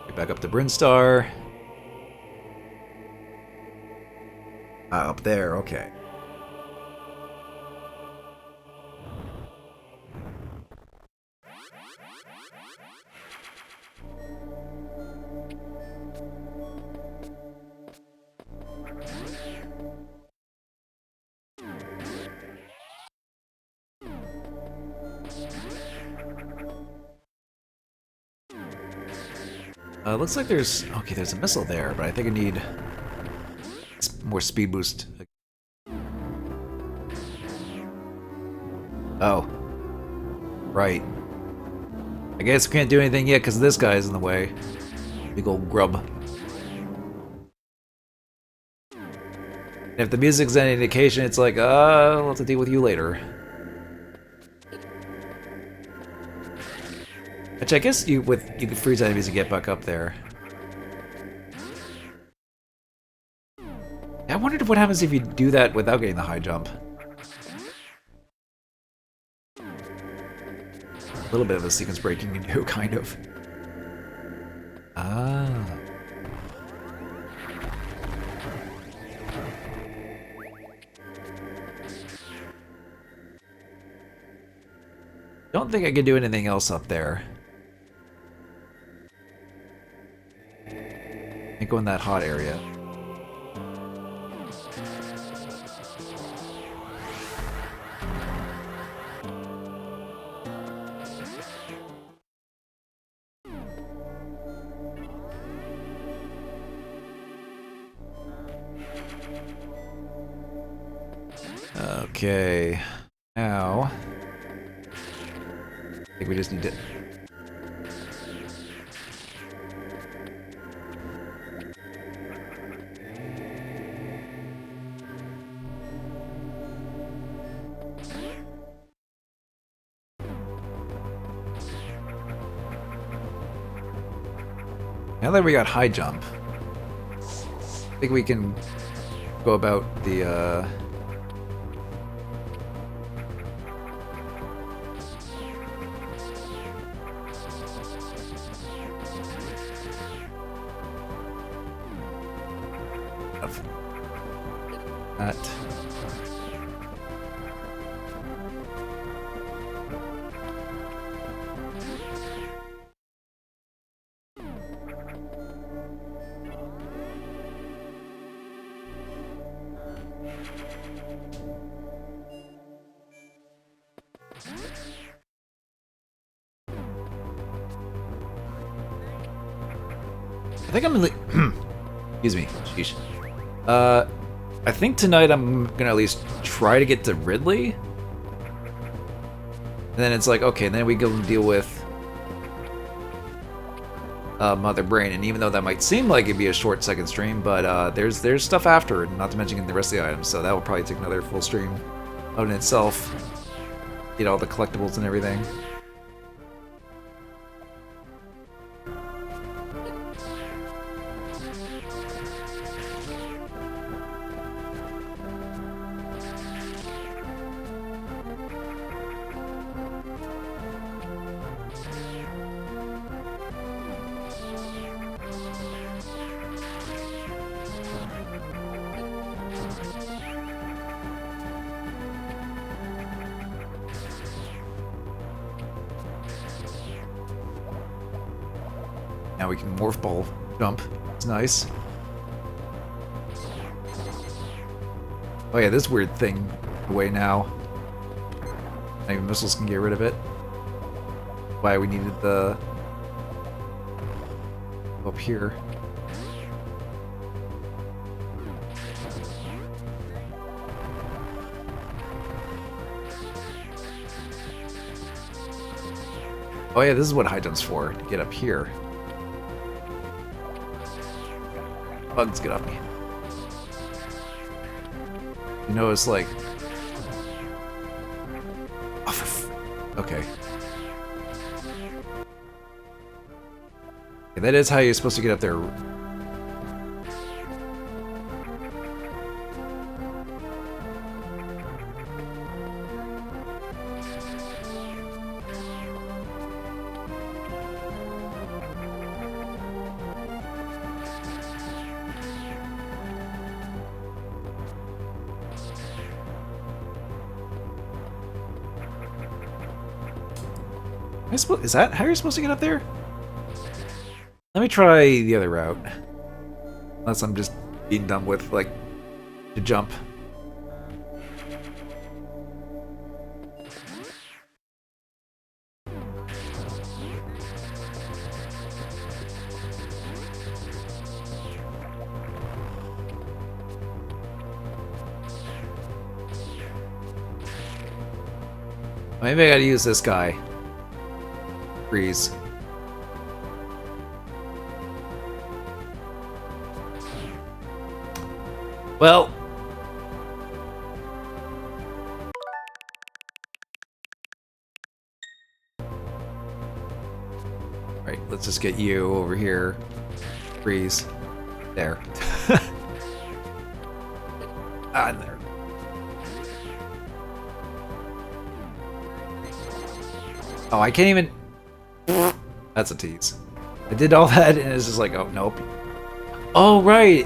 Get back up to Brinstar. Up there, okay. Looks like there's... Okay, there's a missile there, but I think I need more speed boost. Oh. Right. I guess we can't do anything yet because this guy's in the way. Big old grub. And if the music's any indication, it's like, we'll have to deal with you later. Which I guess you can freeze enemies and get back up there. I wondered what happens if you do that without getting the high jump. A little bit of a sequence breaking you do, kind of. Ah. Don't think I can do anything else up there. I go in that hot area. Okay, now I think we just need to... Now that we got high jump, I think we can go about the that. I think I'm in the... Excuse me. Sheesh. I think tonight I'm gonna at least try to get to Ridley. And then it's like, okay, then we go and deal with Mother Brain. And even though that might seem like it'd be a short second stream, but there's stuff after, not to mention the rest of the items, so that will probably take another full stream out in itself. Get all the collectibles and everything. Now we can morph ball jump. It's nice. Oh yeah, this weird thing away now. Not even missiles can get rid of it. Why we needed the up here. Oh yeah, this is what high jump's for, to get up here. Bugs, get off me. You know, it's like... Oh, okay. Yeah, that is how you're supposed to get up there. Is that how you're supposed to get up there? Let me try the other route. Unless I'm just being dumb with, like, to jump. Maybe I gotta use this guy. Freeze. Well. Alright, let's just get you over here. Freeze. There. Ah, there. Oh, I can't even... That's a tease. I did all that and it's just like, oh, nope. Oh, right!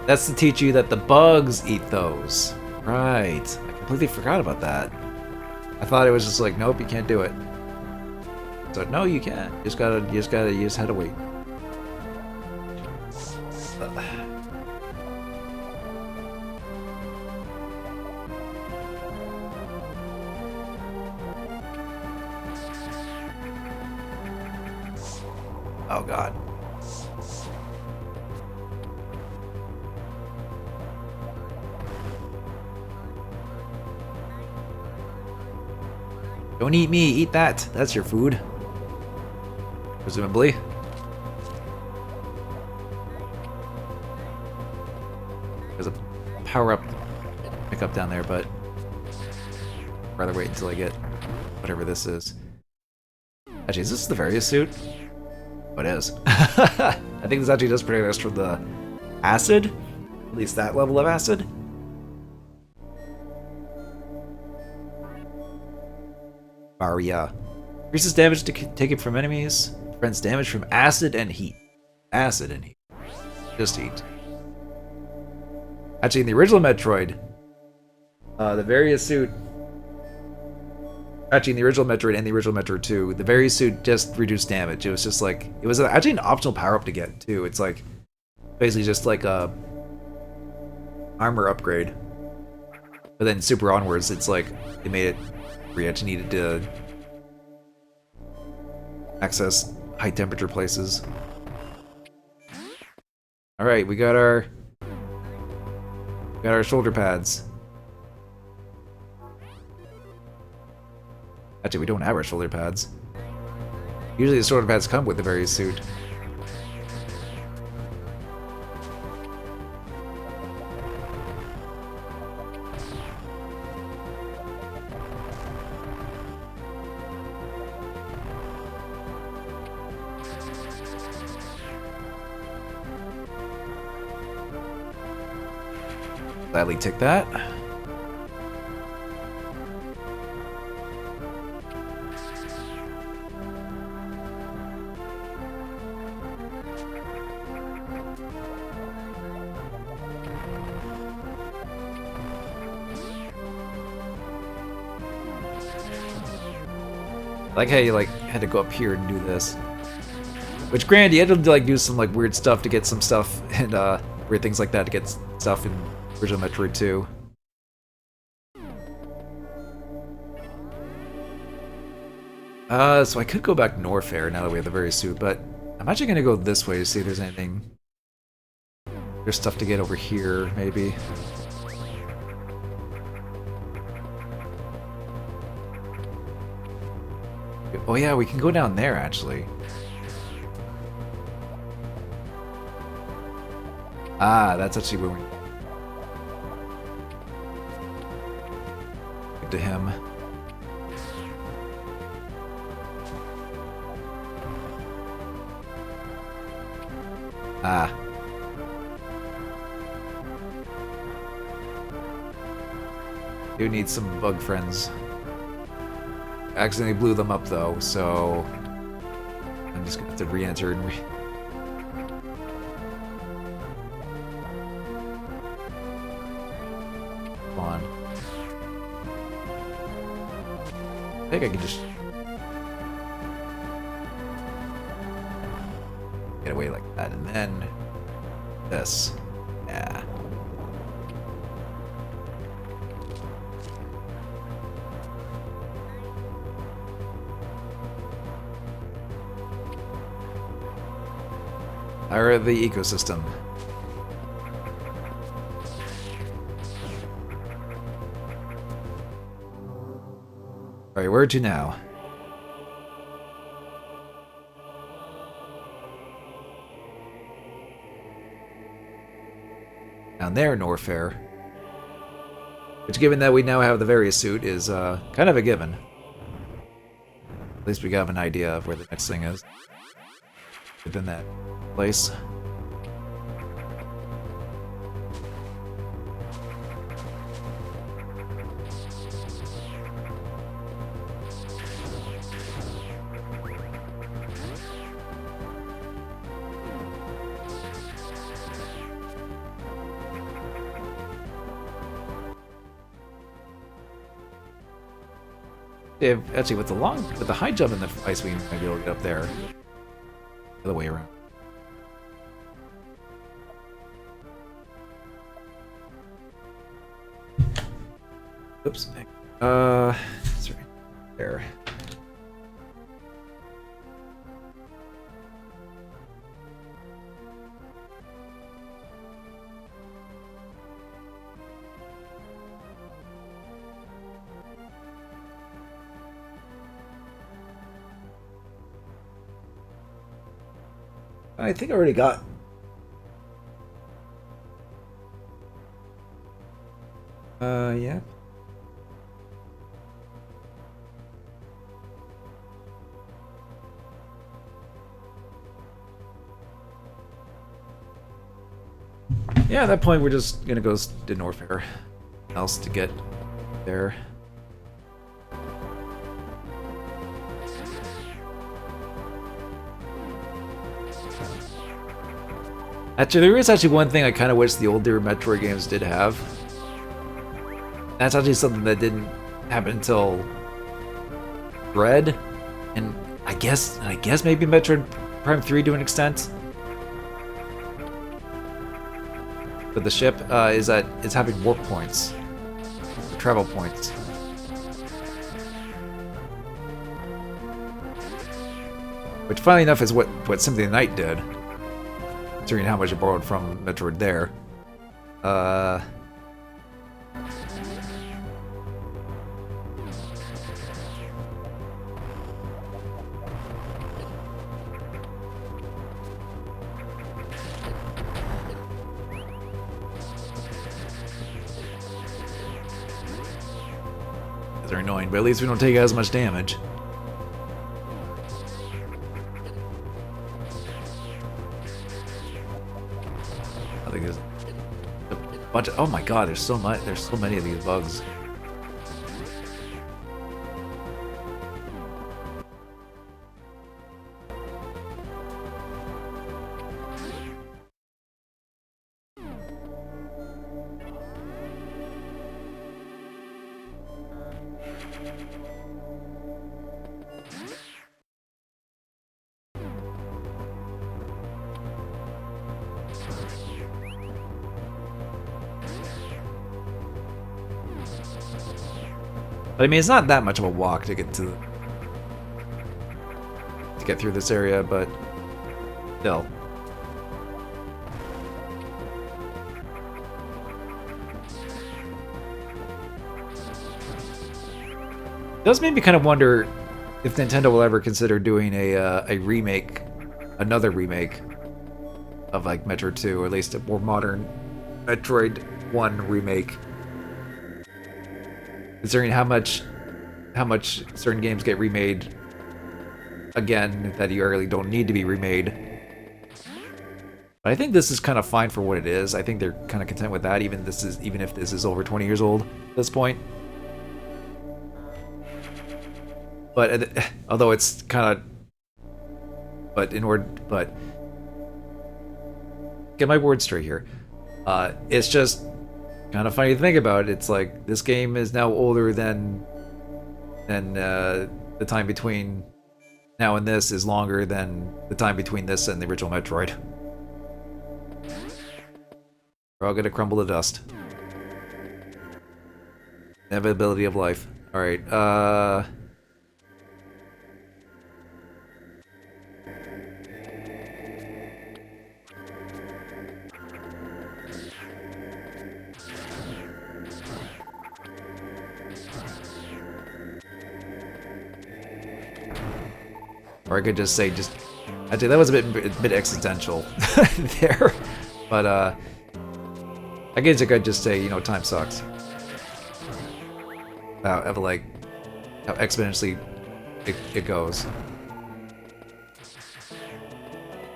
That's to teach you that the bugs eat those. Right. I completely forgot about that. I thought it was just like, nope, you can't do it. So, no, you can't. You just had to wait. Oh god. Don't eat me, eat that. That's your food. Presumably. There's a power-up pickup down there, but I'd rather wait until I get whatever this is. Actually, is this the various suit? Oh, it is. I think this actually does protect us from the acid. At least that level of acid. Aria. Increases damage taken from enemies. Prevents damage from acid and heat. Acid and heat. Just heat. Actually, in the original Metroid, the various suit... Actually, in the original Metroid and the original Metroid 2, the various suit just reduced damage. It was just like... It was actually an optional power-up to get, too. It's like... Basically just like a... armor upgrade. But then super onwards, it's like... They made it where you actually needed to... access high-temperature places. Alright, we got our... We got our shoulder pads. Actually, we don't have our shoulder pads. Usually the shoulder pads come with the various suit. Gladly take that. I like how you had to go up here and do this. Which, granted, you had to do some weird stuff to get some stuff and weird things like that to get stuff in original Metroid 2. So I could go back north there now that we have the various suit, but I'm actually gonna go this way to see if there's anything. There's stuff to get over here, maybe. Oh yeah, we can go down there, actually. Ah, that's actually where we... Get to him. Ah. Do need some bug friends. Accidentally blew them up though, so I'm just gonna have to re-enter and Come on. I think I can just Get away like that, and then this. Yeah. Fire the ecosystem. Alright, where to now? Down there, Norfair. Which, given that we now have the various suit, is kind of a given. At least we got an idea of where the next thing is. Within that place. Yeah, actually, with the high jump in the ice, we might be able to get up there. The other way around. Oops. It's right there. I think I already got. Yeah. Yeah, at that point we're just gonna go to Norfair. Else to get there. Actually, there is actually one thing I kind of wish the older Metroid games did have. That's actually something that didn't happen until Dread, and I guess maybe Metroid Prime 3 to an extent. But the ship is that it's having warp points, travel points. Which, funnily enough, is what Symphony of the Night did. Considering how much it borrowed from Metroid there. They're annoying, but at least we don't take as much damage. I think there's a bunch of, oh my god, there's so much, there's so many of these bugs. But I mean, it's not that much of a walk to get through this area, but still. It does make me kind of wonder if Nintendo will ever consider doing a remake, another remake of like Metroid 2, or at least a more modern Metroid 1 remake. Considering how much certain games get remade again that you really don't need to be remade. But I think this is kind of fine for what it is. I think they're kind of content with that, even if this is over 20 years old at this point. But although it's kind of, but get my words straight here. It's just kind of funny to think about. It's like this game is now older than the time between now in this is longer than the time between this and the original Metroid. We're all gonna crumble to dust. Inevitability of life. Alright, or I could just say, actually, that was a bit existential there. But, I guess I could just say, you know, time sucks. Of like, how exponentially it goes.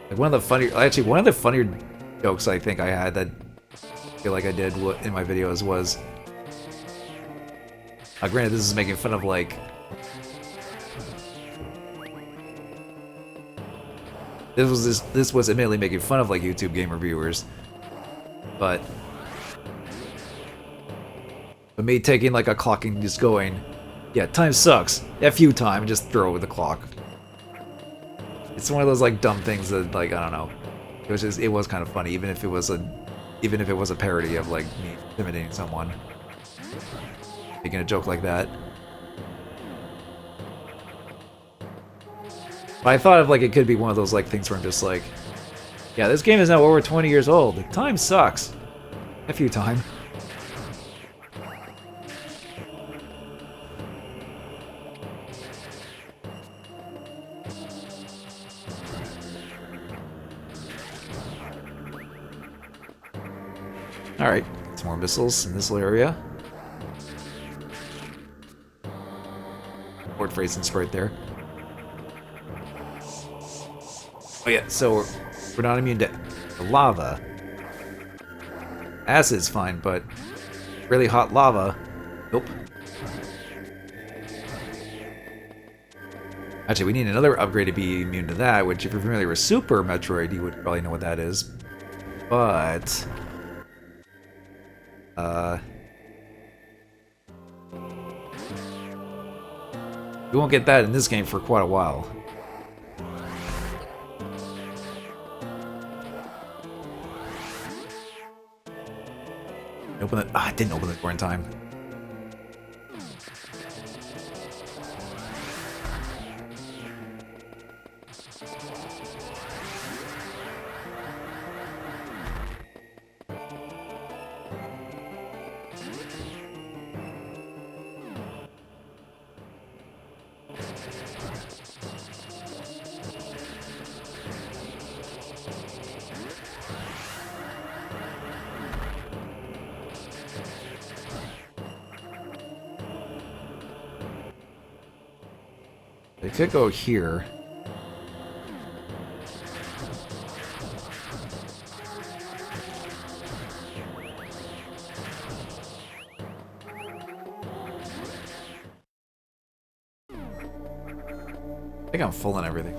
Like one of the funnier jokes I think I had that I feel like I did in my videos was, granted, this is making fun of like, this was admittedly making fun of like YouTube game reviewers, but me taking like a clock and just going, yeah, time sucks, F you time, and just throw the clock. It's one of those like dumb things that like, I don't know. It was kind of funny, even if it was a parody of like me intimidating someone. Making a joke like that. But I thought of like it could be one of those like things where I'm just like, yeah, this game is now over 20 years old. Time sucks. F you time. Alright, some more missiles in this little area. Word phrasing's right there. Oh yeah, so we're not immune to lava. Acid's fine, but really hot lava, nope. Actually, we need another upgrade to be immune to that, which if you're familiar with Super Metroid, you would probably know what that is. But we won't get that in this game for quite a while. Open it. Ah, I didn't open the door in time. They could go here. I think I'm full on everything.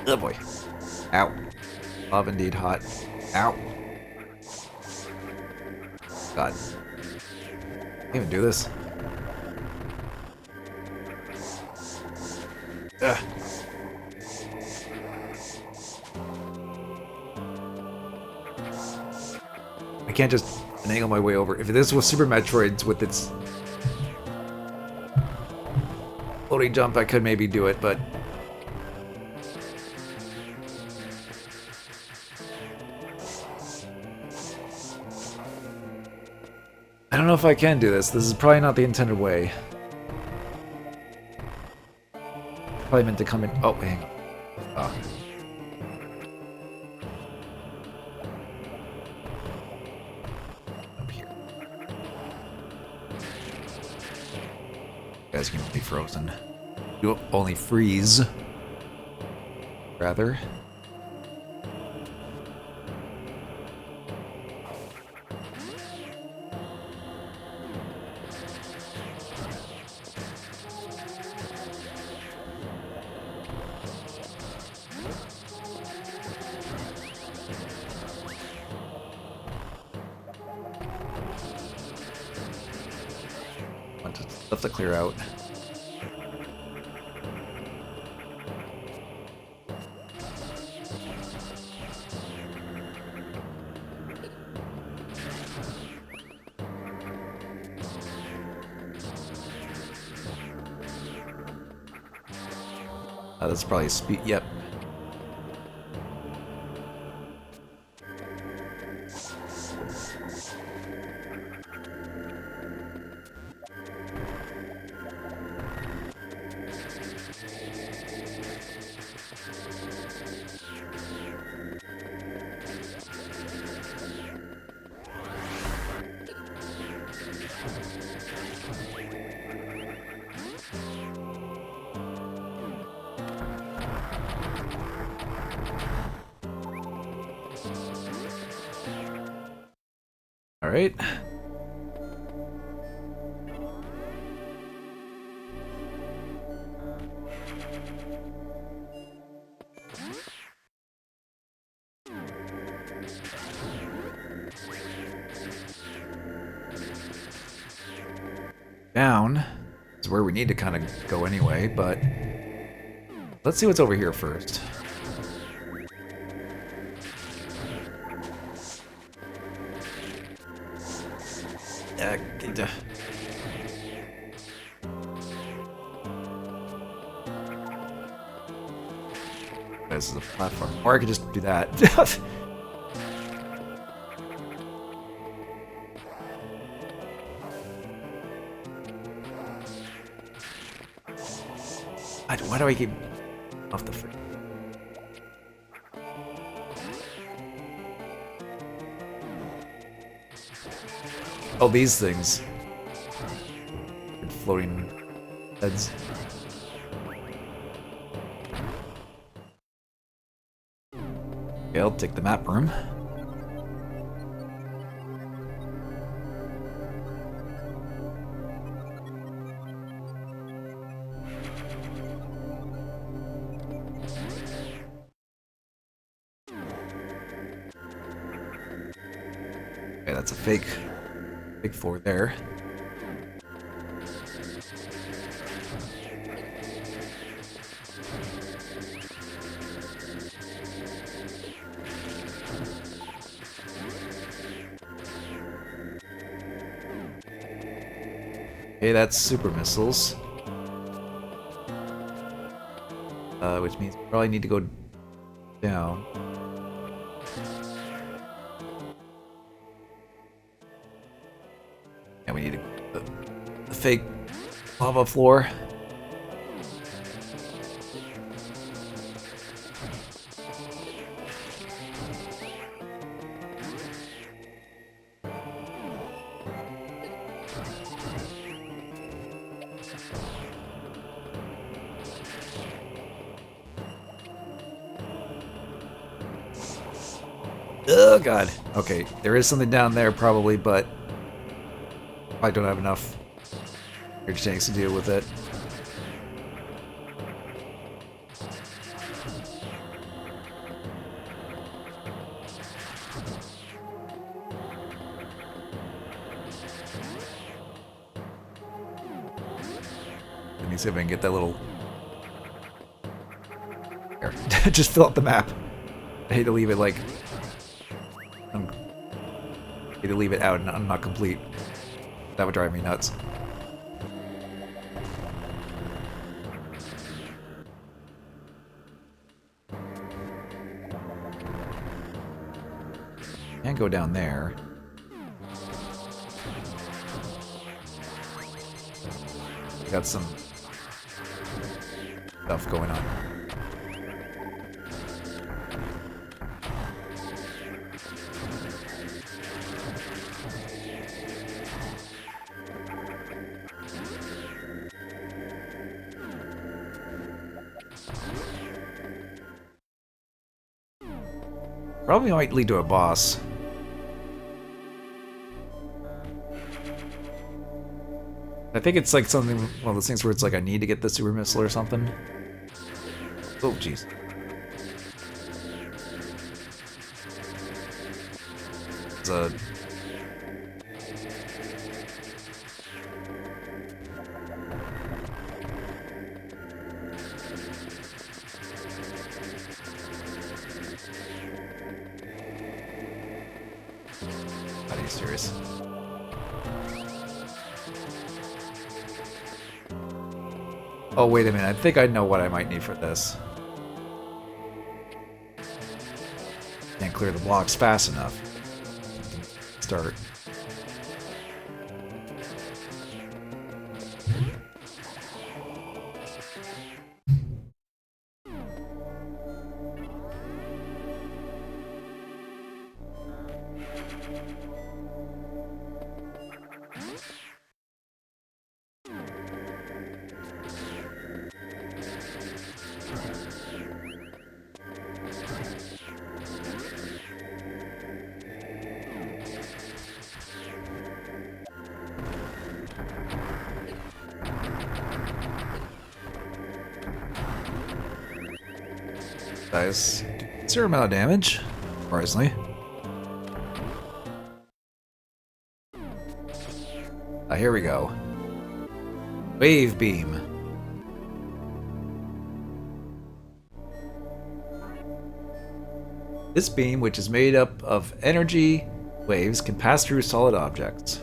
Oh boy. Ow. Love indeed hot. Ow. God. Can't even do this. Ugh. I can't just finagle my way over. If this was Super Metroid's with its floating jump, I could maybe do it, but I don't know if I can do this. This is probably not the intended way. Probably meant to come in. Oh, hang on. Oh. Up here. You guys can be frozen. You only freeze. Rather. Stuff to clear out. That's probably speed. Yep. All right. Down is where we need to kind of go anyway, but let's see what's over here first. This is a platform. Or I could just do that. Why do I keep off the frame? Oh, these things. Floating heads. Okay, I'll take the map room. Okay, that's a fake floor there. Okay, that's super missiles. Which means we probably need to go down. And we need the fake lava floor. Oh god. Okay, there is something down there probably, but I don't have enough energy tanks to deal with it. Let me see if I can get that little... Here. Just fill up the map. I hate to leave it like... I hate to leave it out and not complete. That would drive me nuts. And go down there. Got some stuff going on. Probably might lead to a boss. I think it's like something, one of those things where it's like I need to get the super missile or something. Oh, jeez. It's a... you serious? Oh, wait a minute. I think I know what I might need for this. Can't clear the blocks fast enough. Start. Nice. Zero amount of damage, surprisingly. Here we go. Wave beam. This beam, which is made up of energy waves, can pass through solid objects.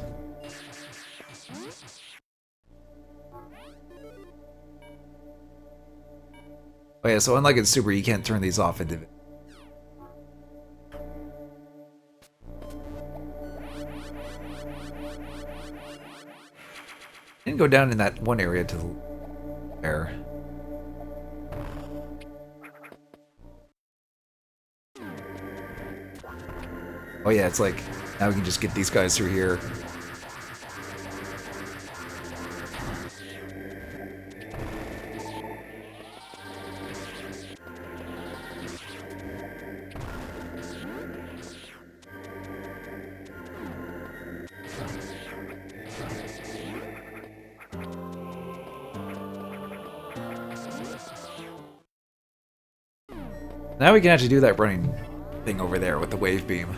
Oh yeah, so unlike in Super, you can't turn these off individually. Didn't go down in that one area to the there. Oh yeah, it's like now we can just get these guys through here. Now we can actually do that running thing over there with the wave beam.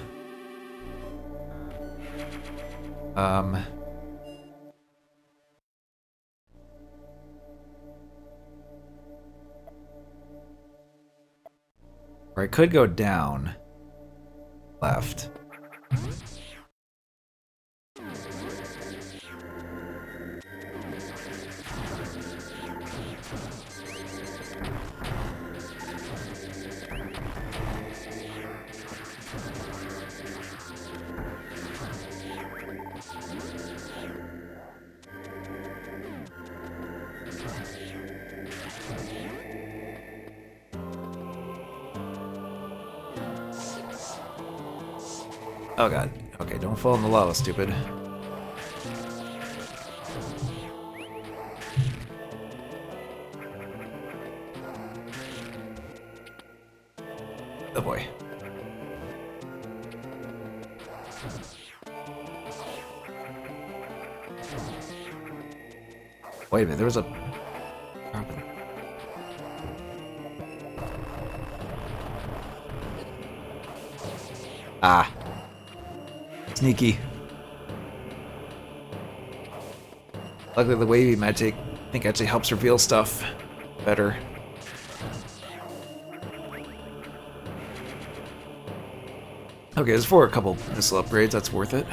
Or I could go down. Left. Oh god. Okay, don't fall in the lava, stupid. Oh boy. Wait a minute, there was a... Ah. Sneaky. Luckily the wavy magic, I think, actually helps reveal stuff better. Okay, it's for a couple missile upgrades, that's worth it.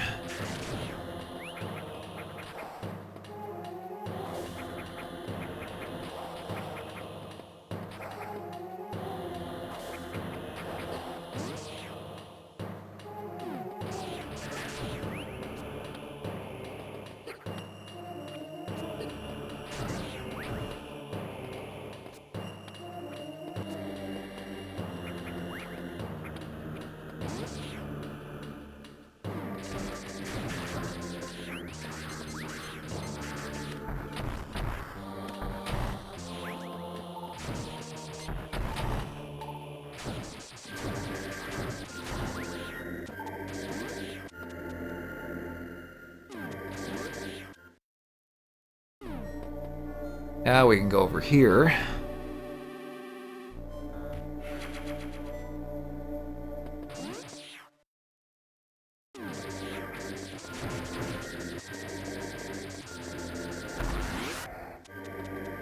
Now we can go over here.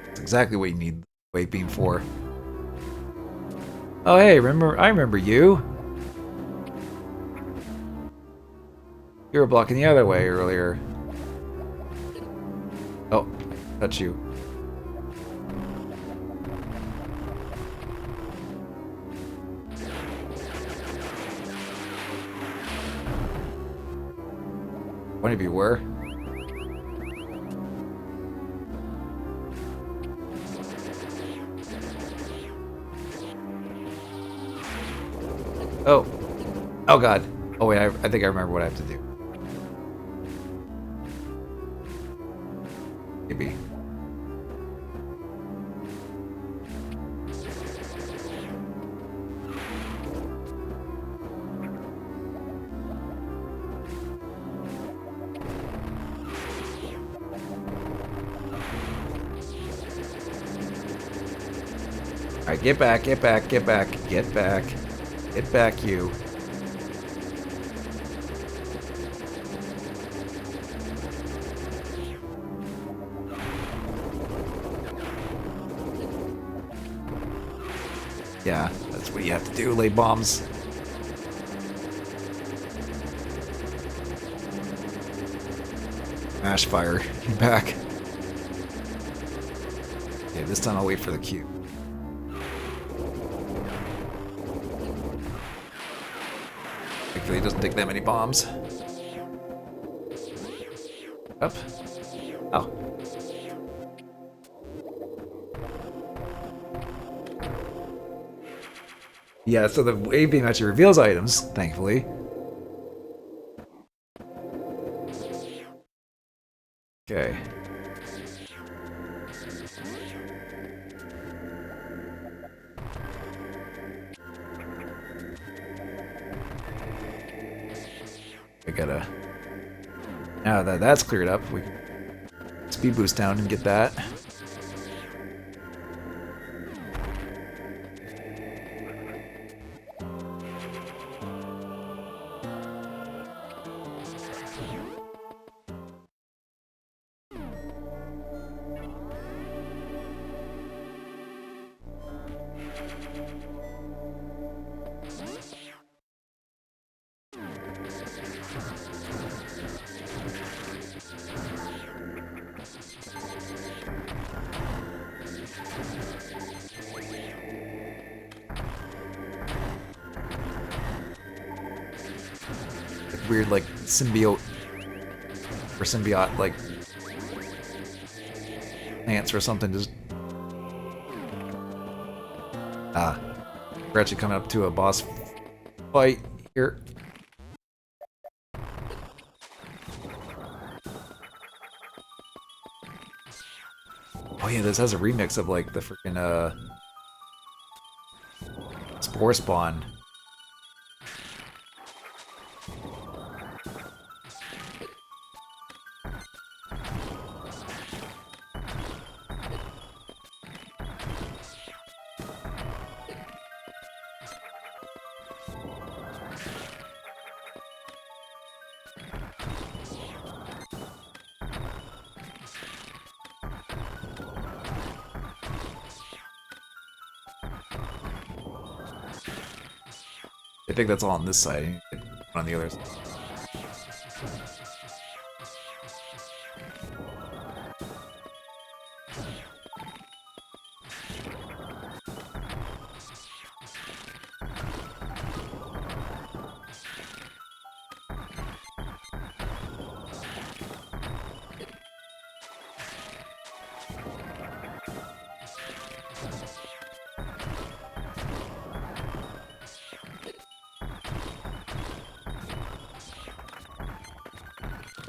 That's exactly what you need the wave beam for. Oh hey, I remember you. You were blocking the other way earlier. Oh, touch you. One of you were. Oh. Oh god. Oh wait, I think I remember what I have to do. Maybe. Alright, get back, get back, get back, get back. Get back, you. Yeah, that's what you have to do, lay bombs. Mash fire. Get back. Okay, this time I'll wait for the cue. Thankfully, he doesn't take that many bombs. Up. Oh. Yeah, so the wave beam actually reveals items, thankfully. Okay. I gotta... Now that that's cleared up, we can speed boost down and get that. Weird, like, symbiote or symbiote, like, ants or something. Just we're actually coming up to a boss fight here. Oh yeah, this has a remix of like the freaking Spore Spawn. I think that's all on this side. On the other side.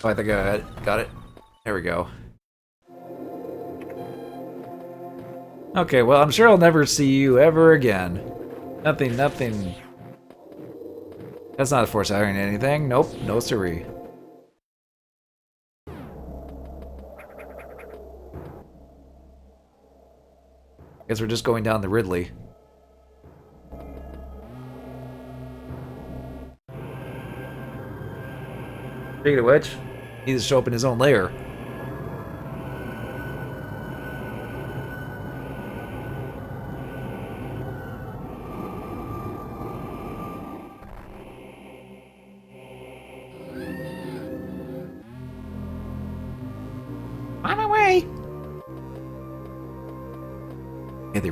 Oh, I think I got it. There we go. Okay, well, I'm sure I'll never see you ever again. Nothing. That's not a force iron anything. Nope, no siree. Guess we're just going down the Ridley. Speaking of which, he needs to show up in his own lair.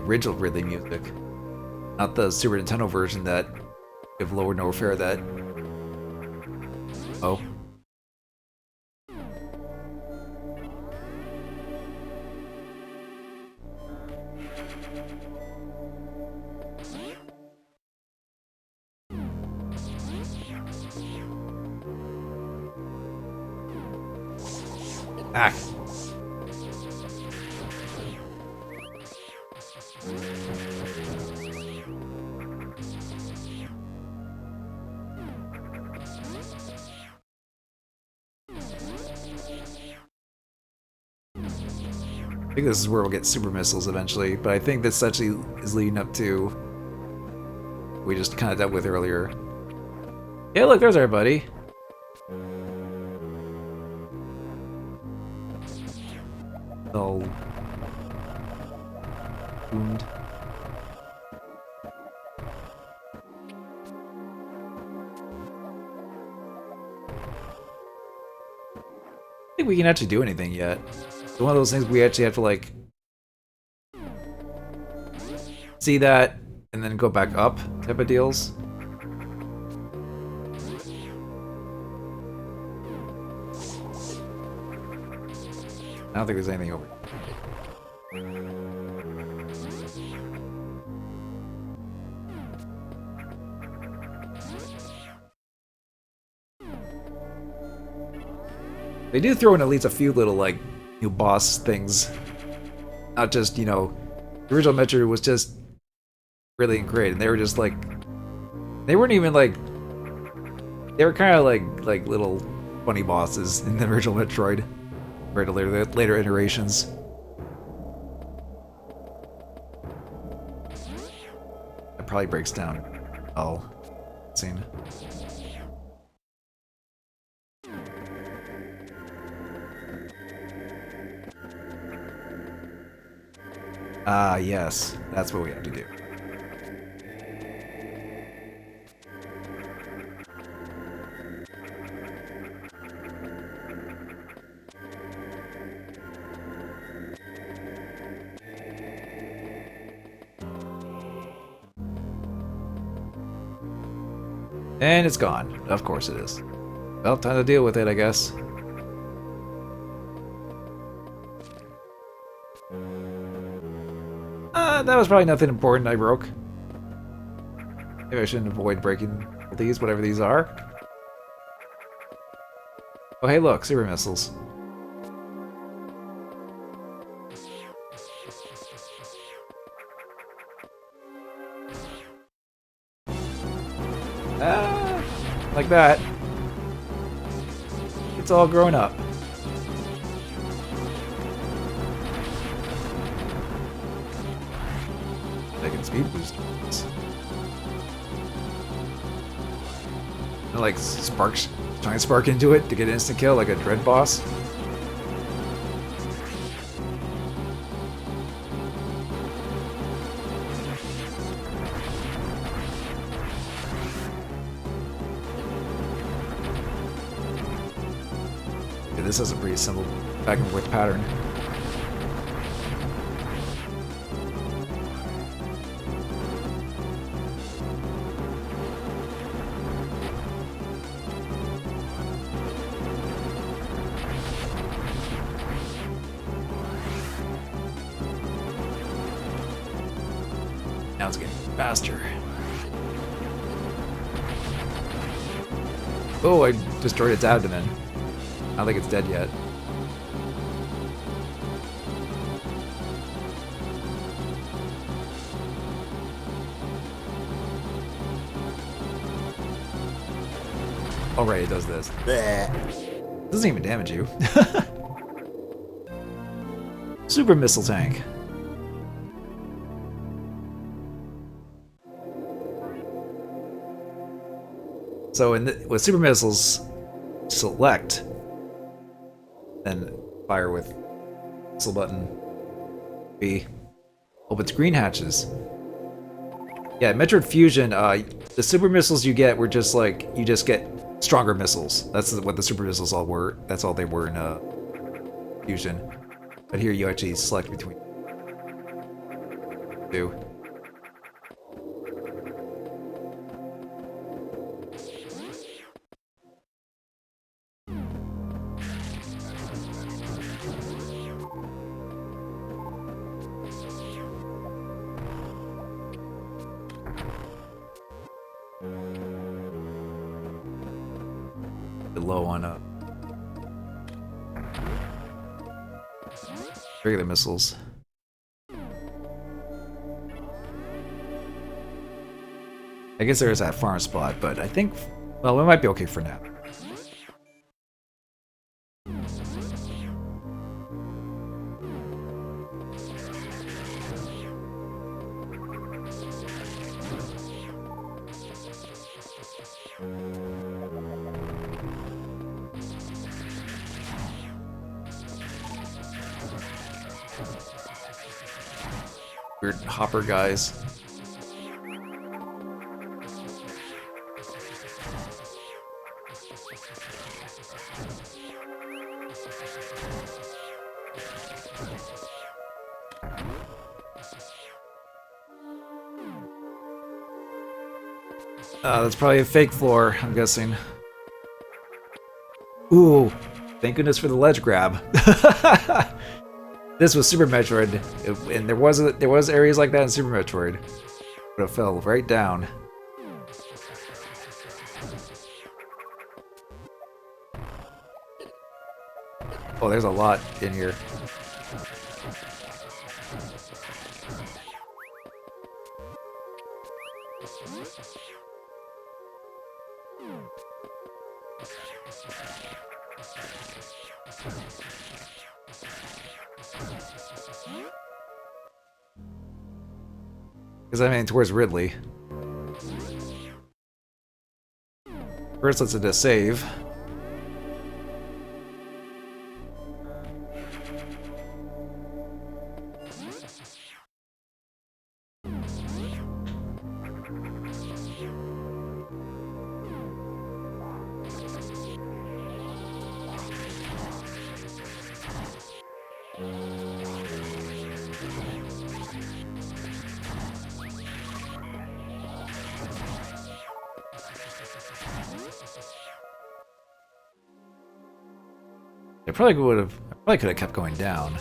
original Ridley music, not the Super Nintendo version that give lower no fair that. Oh. Back. I think this is where we'll get super missiles eventually, but I think this actually is leading up to we just kind of dealt with earlier. Yeah, look, there's our buddy. All boomed. I don't think we can actually do anything yet. It's one of those things we actually have to like see that and then go back up type of deals. I don't think there's anything over. They do throw in at least a few little like new boss things. Not just, you know, the original Metroid was just brilliant and great, and they were just like they weren't even like they were kind of like little funny bosses in the original Metroid. To later iterations. It probably breaks down all scene. Ah, yes, that's what we have to do. And it's gone. Of course it is. Well, time to deal with it, I guess. That was probably nothing important I broke. Maybe I shouldn't avoid breaking these, whatever these are. Oh, hey, look, super missiles. Ah, like that. It's all grown up. Taking speed boosters. And like sparks, trying to spark into it to get an instant kill like a dread boss. This is a pretty simple back and forth pattern. Now it's getting faster. Oh, I destroyed its abdomen. I don't think it's dead yet. Oh right, it does this. It doesn't even damage you. Super missile tank. So with super missiles, select, then fire with missile button B. Opens green hatches. Yeah, Metroid Fusion, the super missiles you get were just like, you just get stronger missiles. That's what the super missiles all were. That's all they were in Fusion. But here you actually select between. do. Low on regular missiles. I guess there is that farm spot, but I think, well, we might be okay for now. Weird hopper guys. That's probably a fake floor, I'm guessing. Ooh, thank goodness for the ledge grab. This was Super Metroid, and there was areas like that in Super Metroid, but it fell right down. Oh, there's a lot in here. Because I mean, towards Ridley. First, let's do a save. I probably could have kept going down.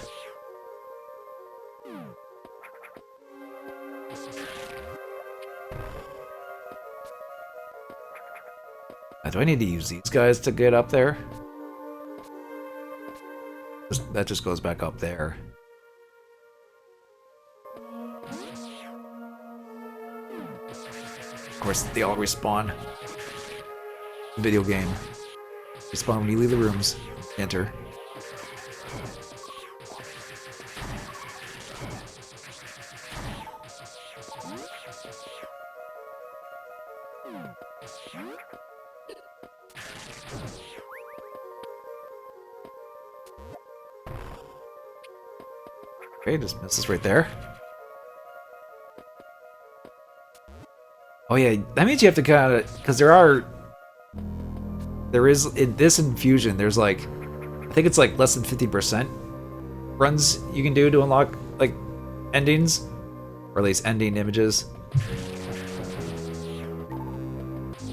Do I need to use these guys to get up there? That just goes back up there. Of course, they all respawn. Video game. Respawn when you leave the rooms. Enter. Okay, just misses right there. Oh yeah, that means you have to kind of, because there is in this infusion. There's like, I think it's like less than 50% runs you can do to unlock like endings, or at least ending images.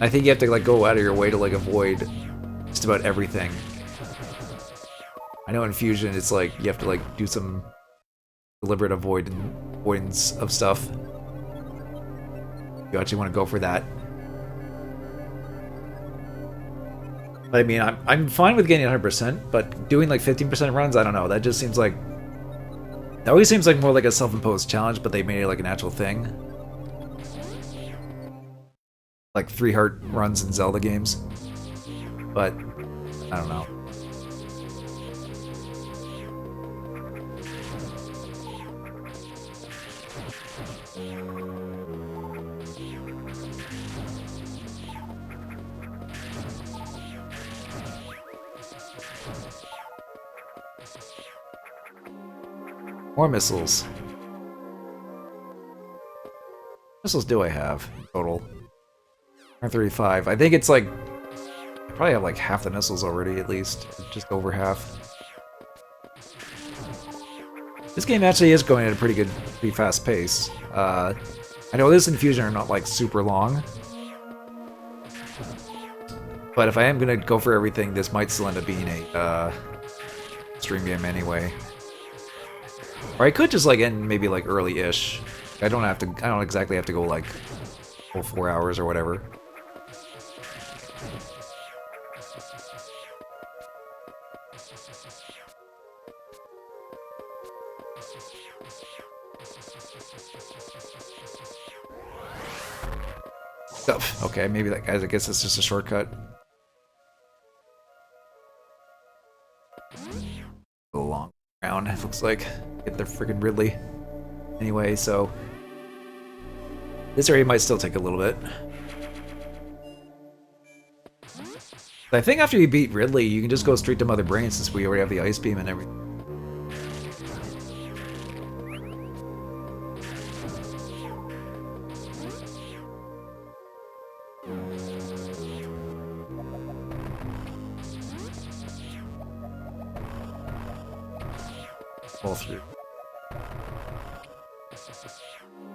I think you have to like go out of your way to like avoid just about everything. I know in Fusion it's like you have to like do some deliberate avoidance of stuff. You actually want to go for that. But I mean, I'm fine with getting 100%, but doing like 15% runs, I don't know. That just seems like, that always seems like more like a self-imposed challenge, but they made it like an actual thing. Like 3 heart runs in Zelda games. But I don't know. More missiles. Missiles do I have in total? 135. I think it's like, I probably have like half the missiles already, at least. Just over half. This game actually is going at a pretty fast pace. I know this and Fusion are not like super long, but if I am gonna go for everything, this might still end up being a stream game anyway. Or I could just like end maybe like early-ish. I don't exactly have to go like full 4 hours or whatever. Oh, okay, maybe that guys. I guess it's just a shortcut. A long round. It looks like get the friggin' Ridley. Anyway, so this area might still take a little bit. But I think after you beat Ridley, you can just go straight to Mother Brain since we already have the Ice Beam and everything.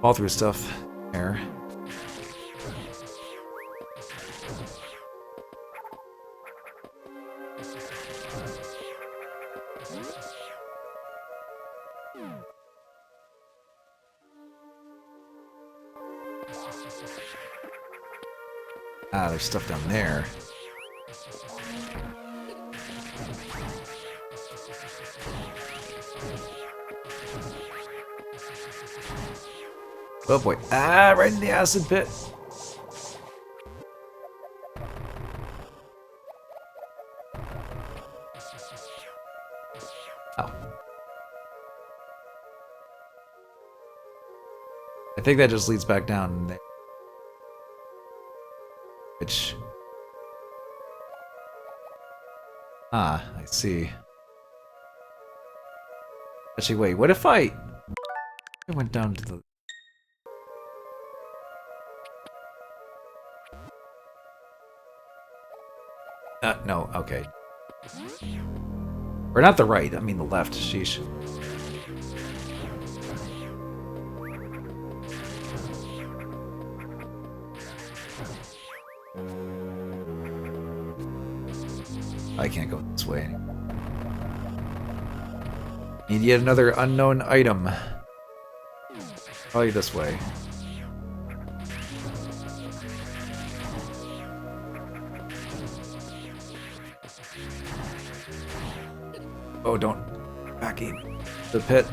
Fall through stuff there. Ah, there's stuff down there. Oh boy. Ah, right in the acid pit. Oh. I think that just leads back down there. Which... Ah, I see. Actually, wait, what if I went down to the... no, okay. Or not the right, I mean the left, sheesh. I can't go this way. Need yet another unknown item. Probably this way. Oh, don't back in the pit.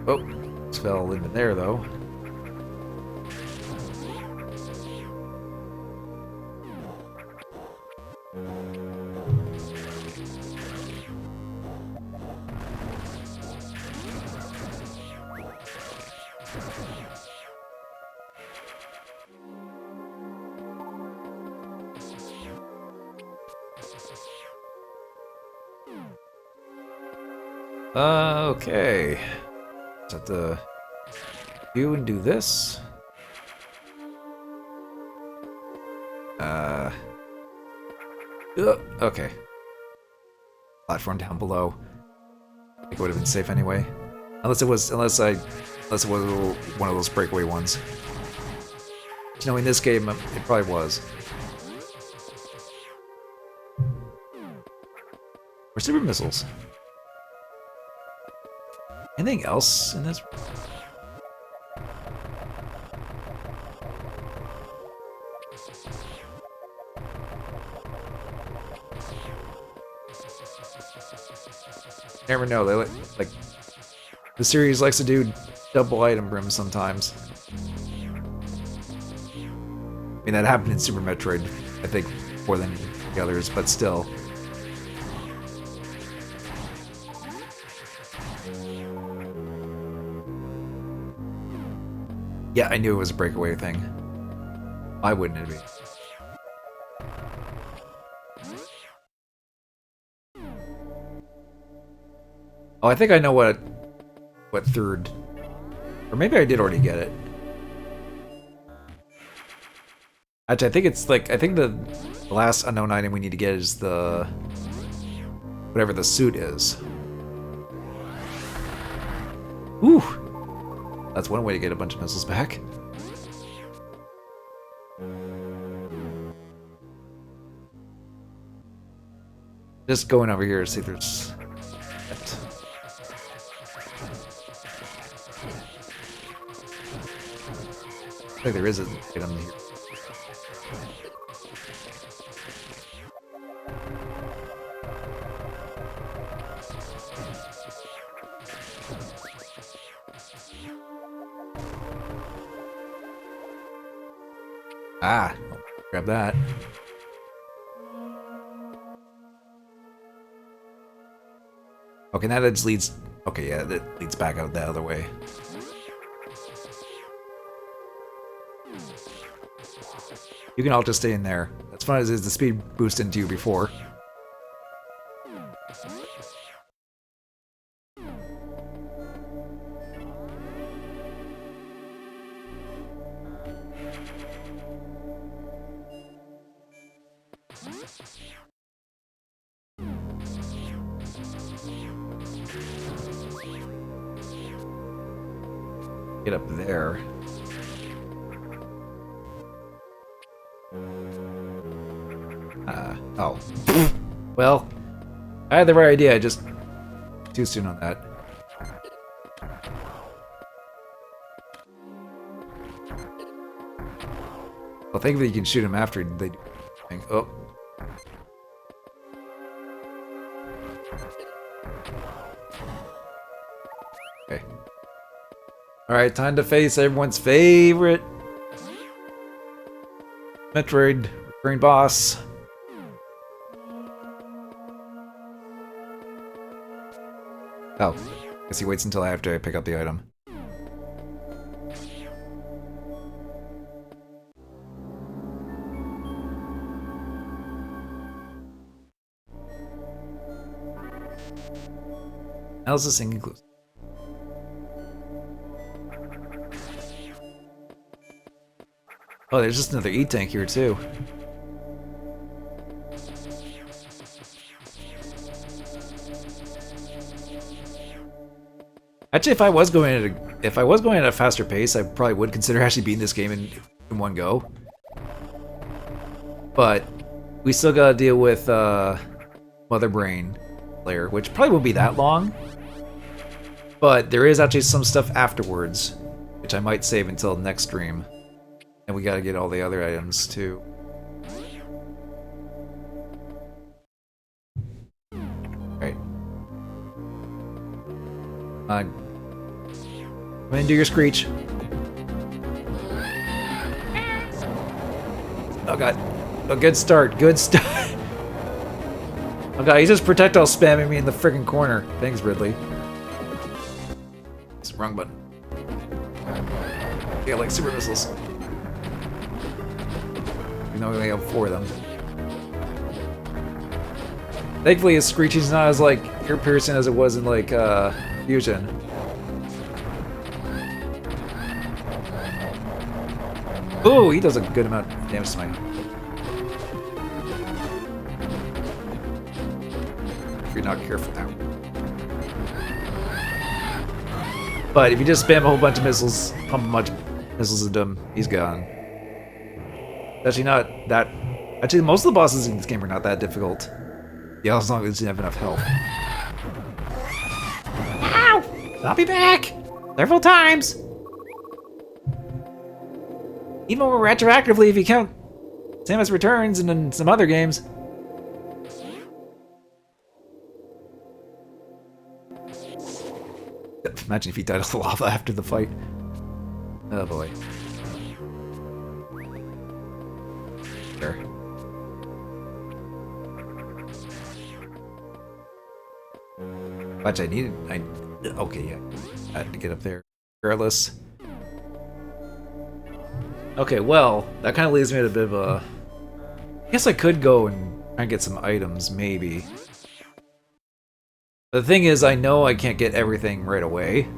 Oh, just fell into there though. Okay. Just have to do this. Okay. Platform down below. I think it would have been safe anyway. Unless it was one of those breakaway ones. You know, in this game, it probably was. Or super missiles. Anything else in this? Never know. They like the series likes to do double item rooms sometimes. I mean, that happened in Super Metroid, I think, more than the others, but still. Yeah, I knew it was a breakaway thing. Why wouldn't it be? Oh, I think I know what third... Or maybe I did already get it. Actually, I think it's like... I think the last unknown item we need to get is the whatever the suit is. Whew! That's one way to get a bunch of missiles back. Just going over here to see if there's... I think there is an item here. Ah, I'll grab that. Okay, now that just leads... Okay, yeah, that leads back out the other way. You can all just stay in there. As fun as the speed boost into you before. Get up there. Oh. Well, I had the right idea, just too soon on that. Well, thankfully you can shoot him after they do anything. Oh. Okay. Alright, time to face everyone's favorite Metroid recurring boss. Oh, guess he waits until after I pick up the item. How's this inconclusive? Oh, there's just another E-tank here too. Actually, if I was going at a faster pace, I probably would consider actually beating this game in one go. But we still gotta deal with Mother Brain layer, which probably won't be that long. But there is actually some stuff afterwards, which I might save until next stream. And we gotta get all the other items too. Right. Come in and do your screech. Oh god. Oh, good start. Good start. Oh god, he's just projectile spamming me in the freaking corner. Thanks, Ridley. It's the wrong button. Yeah, like super missiles. We know we only have 4 of them. Thankfully, his screeching's not as like ear piercing as it was in like Fusion. Ooh, he does a good amount of damage to my... If you're not careful now. But if you just spam a whole bunch of missiles, pump a bunch of missiles into him, he's gone. Actually not that... Actually, most of the bosses in this game are not that difficult. Yeah, as long as you have enough health. Ow! I'll be back! Several times! Even more retroactively if you count Samus Returns and then some other games. Imagine if he died of the lava after the fight. Oh boy. Sure. Watch, okay, yeah. I had to get up there. Regardless. Okay, well, that kind of leaves me at a bit of a... I guess I could go and try and get some items, maybe. The thing is, I know I can't get everything right away.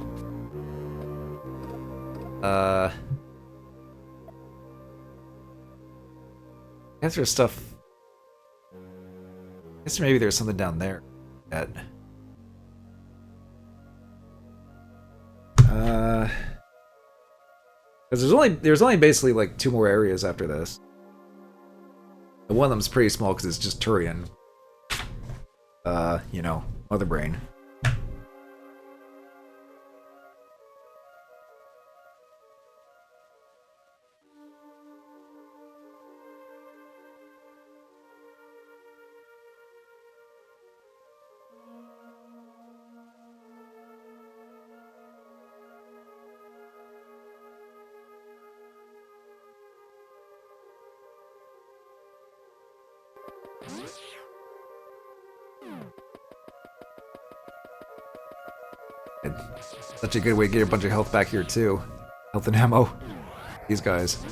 I guess there's stuff... I guess maybe there's something down there. At. Because there's only basically like 2 more areas after this. And one of them's pretty small because it's just Turian. You know, Mother Brain. Such a good way to get a bunch of health back here too. Health and ammo. These guys.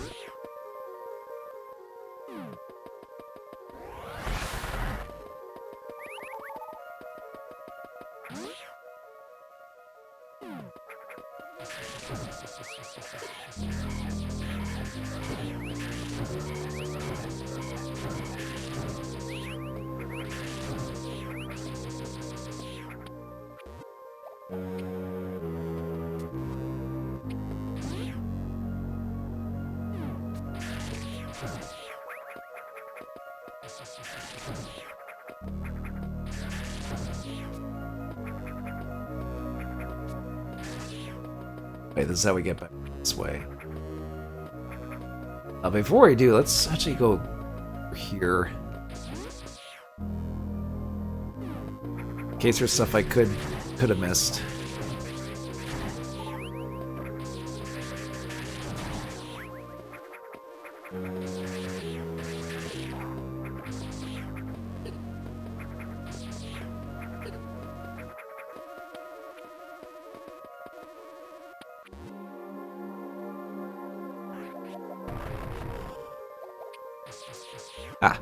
Wait, this is how we get back this way. Before we do, let's actually go over here. In case there's stuff I could have missed. Ah.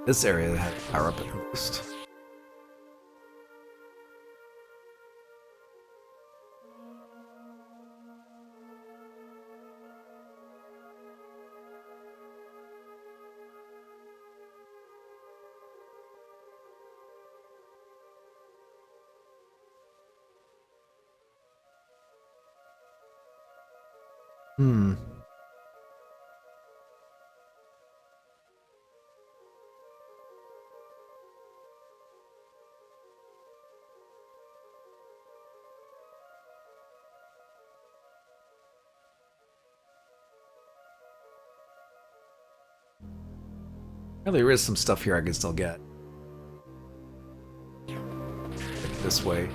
This area had power up at least. Hmm. Well, there is some stuff here I can still get. Like this way.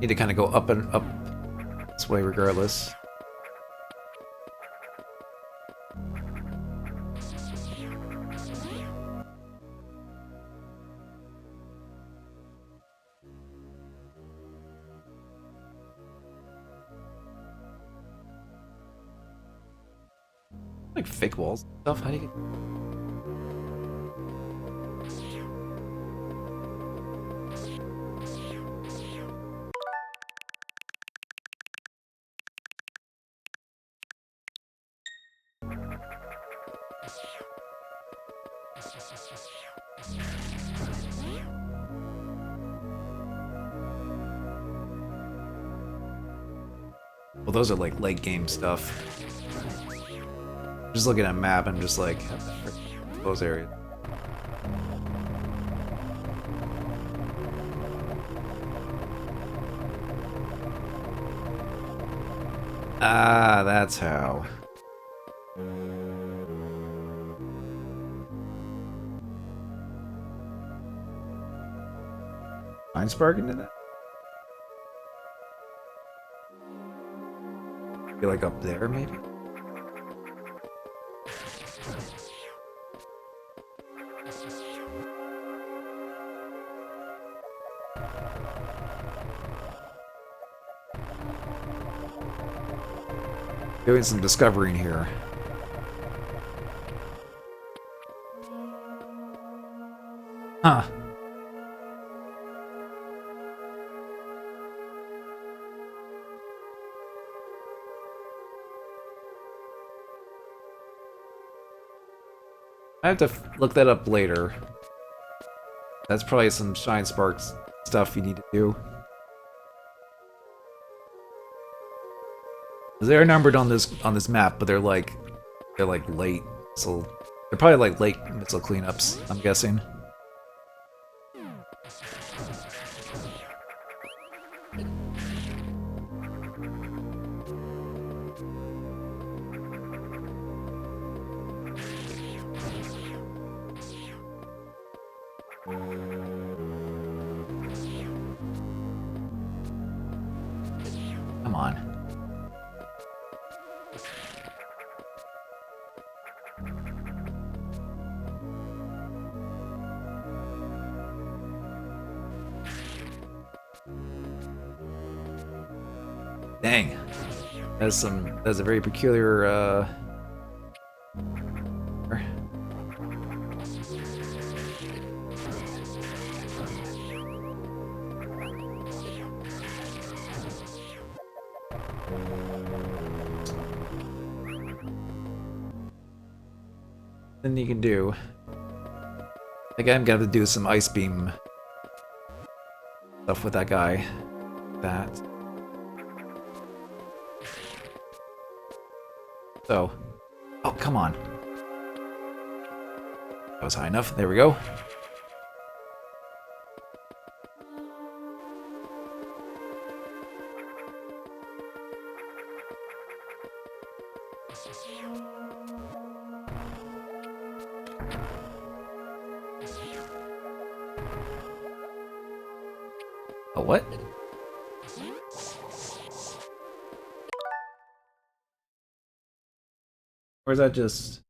Need to kind of go up and up this way regardless. Like fake walls and stuff. How do you get... Well, those are like late game stuff. Just looking at a map, I'm just like, those areas. Ah, that's how. Mind spark into that? Feel like up there, maybe? Doing some discovering here. Huh. I have to look that up later. That's probably some Shine Sparks stuff you need to do. They're numbered on this map, but they're like late, so they're probably like late missile cleanups, I'm guessing. Come on. Dang. That's a very peculiar thing you can do. Again, I'm gonna have to do some ice beam stuff with that guy. That. So, oh, come on. That was high enough. There we go. Oh, what? Or is that just...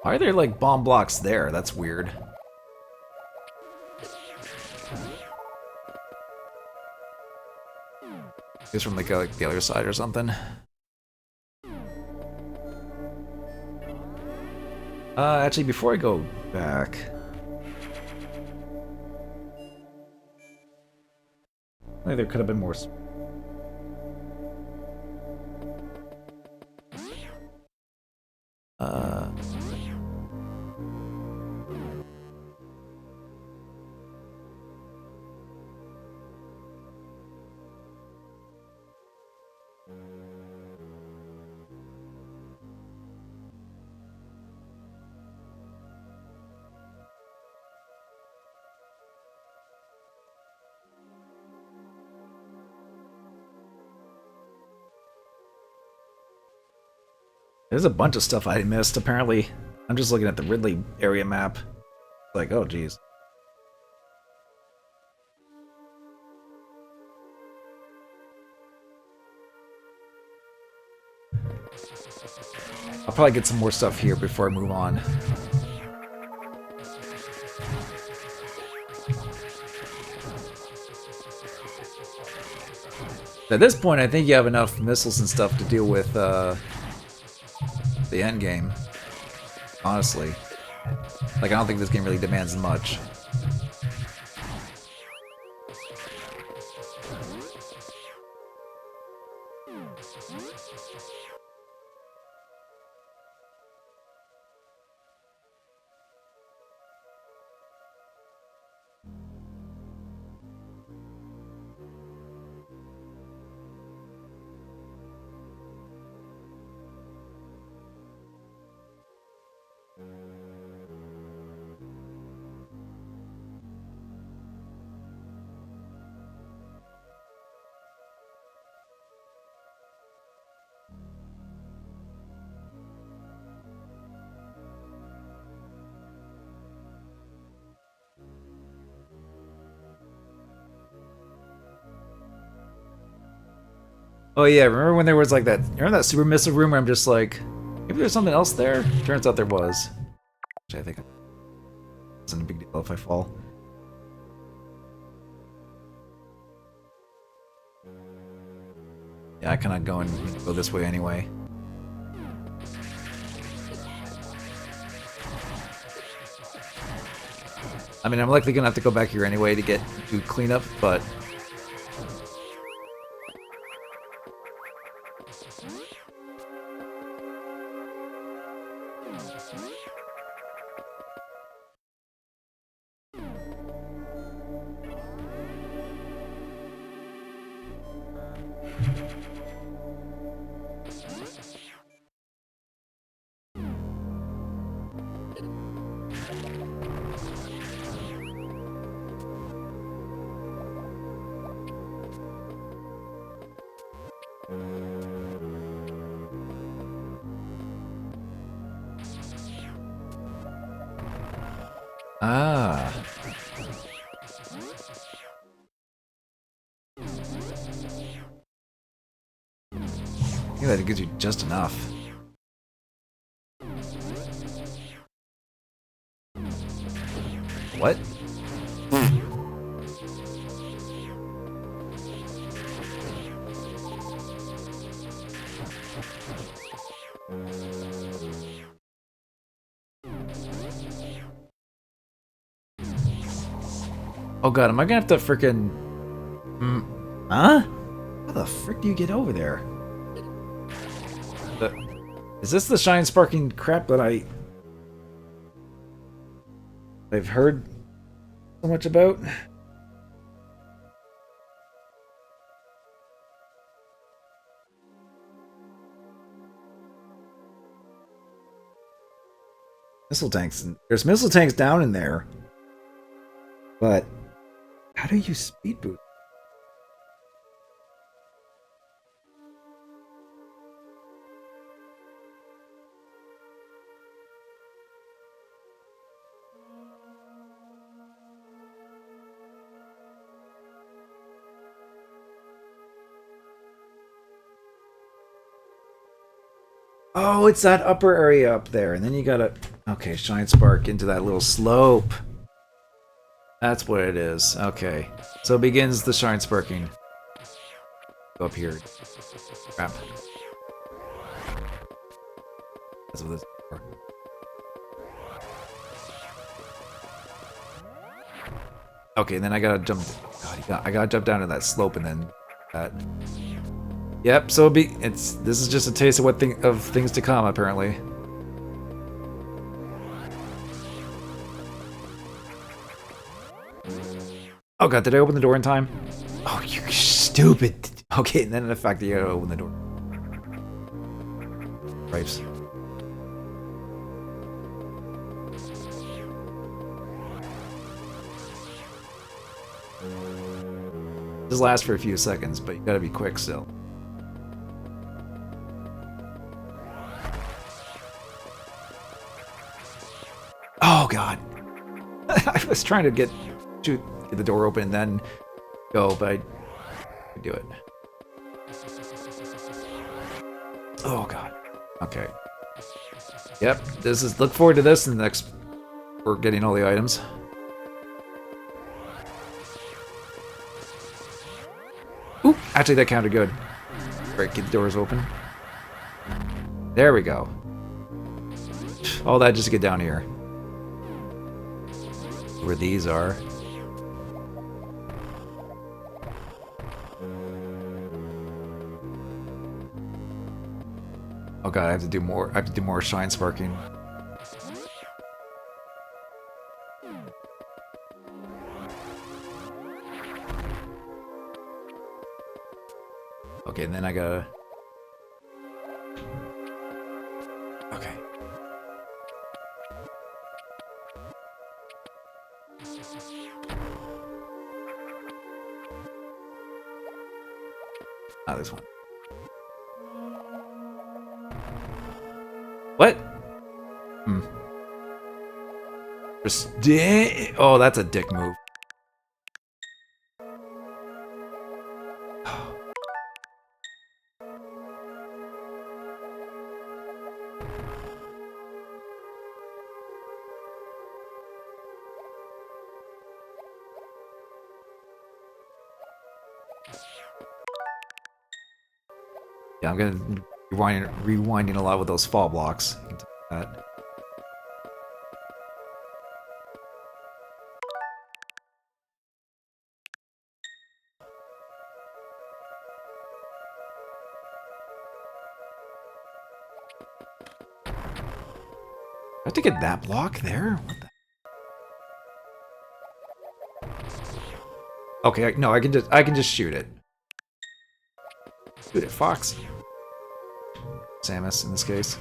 Why are there, like, bomb blocks there? That's weird. It's from, like the other side or something. Actually, before I go back... I think there could have been more... There's a bunch of stuff I missed, apparently. I'm just looking at the Ridley area map. Like, oh, geez. I'll probably get some more stuff here before I move on. At this point, I think you have enough missiles and stuff to deal with, the end game, honestly. Like, I don't think this game really demands much. Oh yeah, remember when there was like that, remember that super missile room where I'm just like, maybe there's something else there? Turns out there was. Which I think isn't a big deal if I fall. Yeah, I cannot go this way anyway. I mean, I'm likely gonna have to go back here anyway to do cleanup, but ah. I think that gives you just enough. What? Oh god, am I gonna have to frickin'... Huh? How the frick do you get over there? Is this the shine sparking crap that I've heard so much about? Missile tanks. There's missile tanks down in there. But how do you speed boost? Oh, it's that upper area up there. And then you gotta... Okay, shine spark into that little slope. That's what it is. Okay. So begins the shine sparking. Go up here. Crap. That's what this is for. Okay, and then I gotta jump... God, I gotta jump down to that slope and then... that... Yep, so this is just a taste of of things to come, apparently. Oh god, did I open the door in time? Oh, you stupid! Okay, and then the fact that you gotta open the door. Gripes. This lasts for a few seconds, but you gotta be quick still. Oh god. I was trying to get the door open and then go, but I could do it. Oh god. Okay. Yep, look forward to this in the next we're getting all the items. Ooh, actually that counted good. Alright, get the doors open. There we go. All that just to get down here. Where these are. Oh god, I have to do more. I have to do more shine sparking. Okay, and then I gotta... Okay. Ah, this one. What? Just... Oh, that's a dick move. Yeah, I'm gonna be rewinding a lot with those fall blocks. I can tell you that. I have to get that block there? What the? Okay, no, I can just shoot it. Shoot it, Fox. Samus in this case.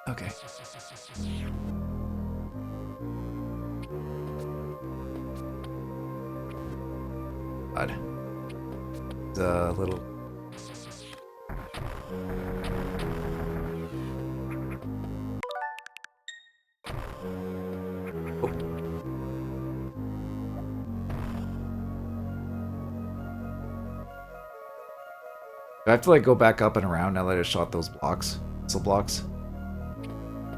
Okay. God. The little. Oh. Do I have to like go back up and around now that I shot those blocks? Missile blocks?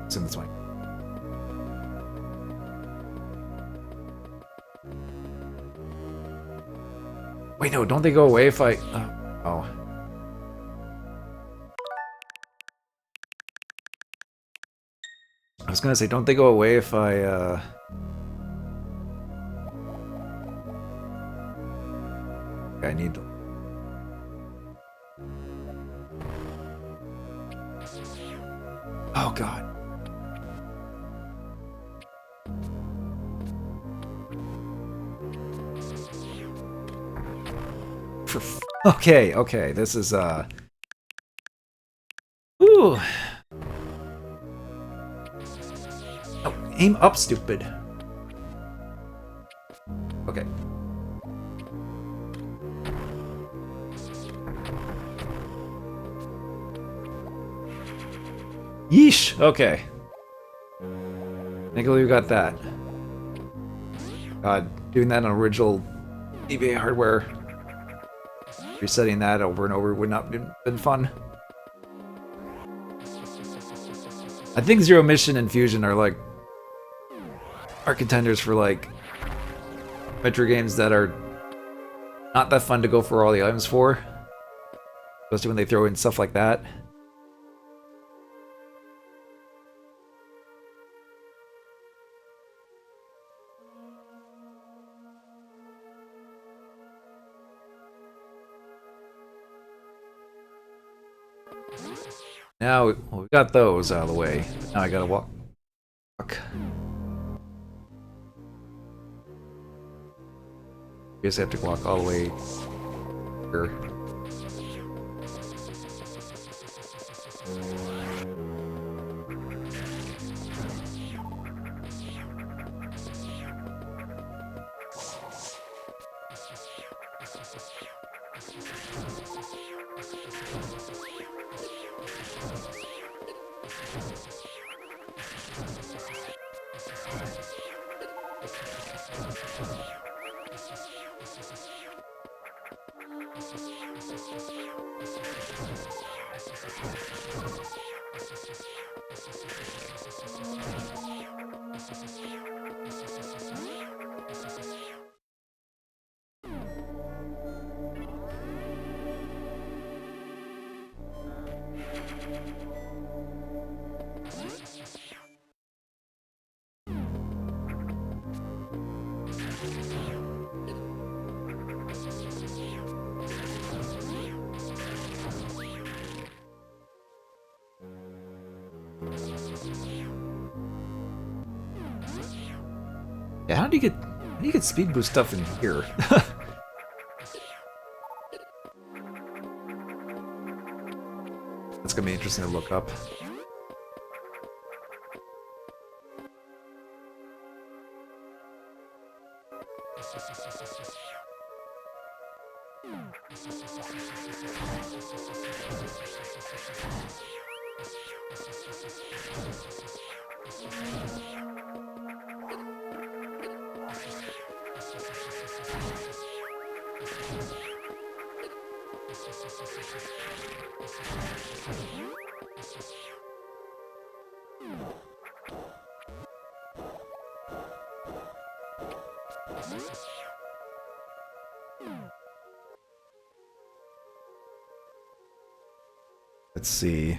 It's in this way. Wait, no, don't they go away if I... oh. I was gonna say, don't they go away if I, I need to... Oh, God. Okay, okay, this is, Ooh. Oh, aim up, stupid. Okay. Yeesh, okay. Nicola, you got that. God, doing that on original EVA hardware, resetting that over and over would not have been fun. I think Zero Mission and Fusion are contenders for like Metroid games that are not that fun to go for all the items for, especially when they throw in stuff like that. Now we got those out of the way. Now I gotta walk. I guess I have to walk all the way here. Yeah, how do you get speed boost stuff in here? That's gonna be interesting to look up. Let's see.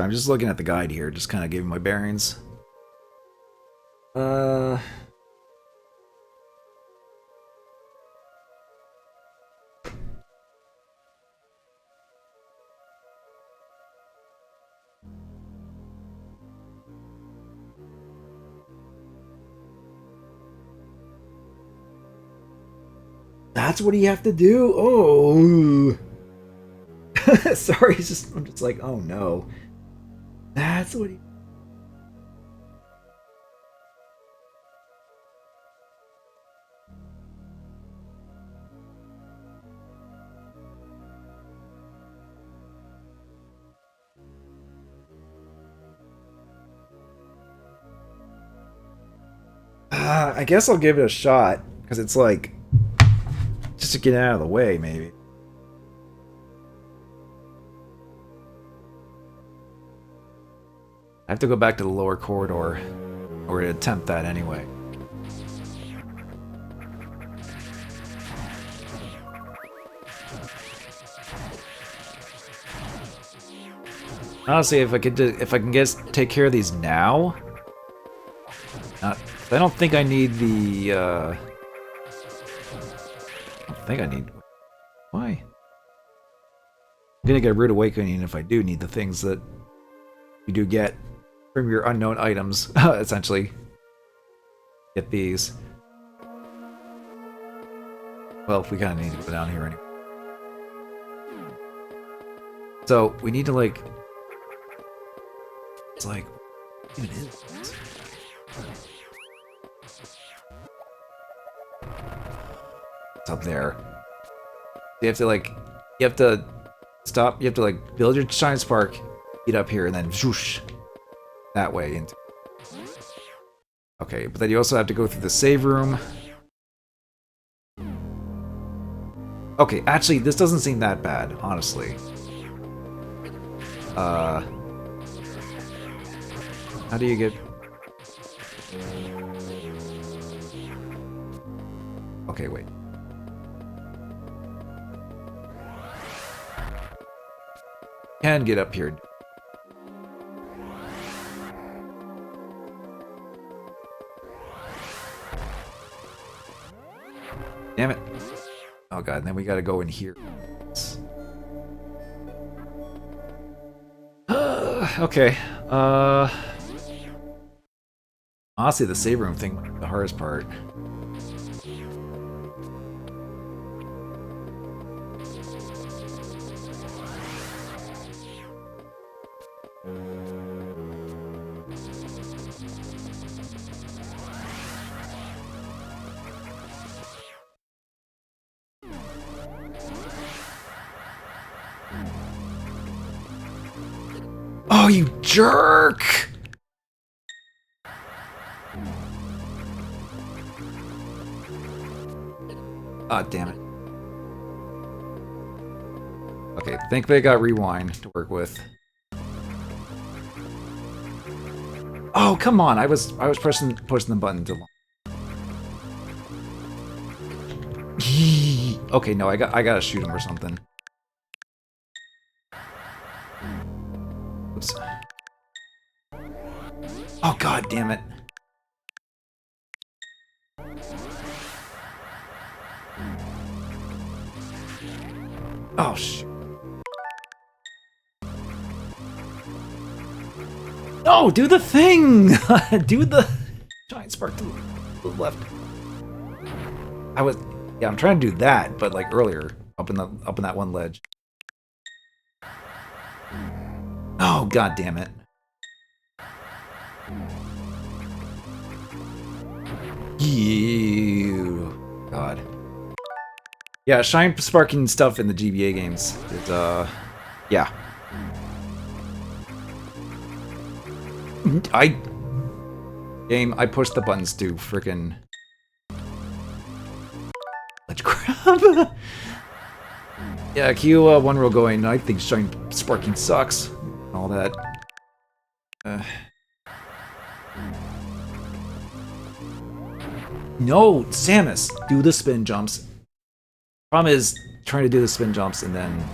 So I'm just looking at the guide here, just kind of giving my bearings. That's what you have to do? Oh. Sorry, I'm just like, oh no. That's what he... I guess I'll give it a shot, because it's like, just to get out of the way, maybe. I have to go back to the lower corridor, or attempt that anyway. Honestly, if I can take care of these now, I don't think I need the. I don't think I need. Why? I'm gonna get a rude awakening if I do need the things that you do get from your unknown items. Essentially, get these. Well, we kind of need to go down here anyway. So we need to like. It's like, what even is this? It's up there. You have to stop. You have to like build your shine spark, get up here, and then whoosh, that way into. Okay, but then you also have to go through the save room. Okay, actually, this doesn't seem that bad, honestly. How do you get... Okay, wait. Can get up here. Damn it. Oh god, and then we gotta go in here. Okay. Honestly, the save room thing was the hardest part. Oh, you jerk! Ah, damn it. Okay, thankfully I got rewind to work with. Oh, come on! I was pushing the button too long. Okay, no, I gotta shoot him or something. Oops. Oh god damn it. Oh shit. No, do the thing! Do the giant spark to the left. Yeah, I'm trying to do that, but like earlier, up in that one ledge. Oh god damn it. You god. Yeah, shine sparking stuff in the GBA games is yeah. I pushed the buttons to frickin' ledge grab. Yeah, Q one row going. I think shine sparking sucks. And all that. No, Samus, do the spin jumps. Problem is trying to do the spin jumps and then.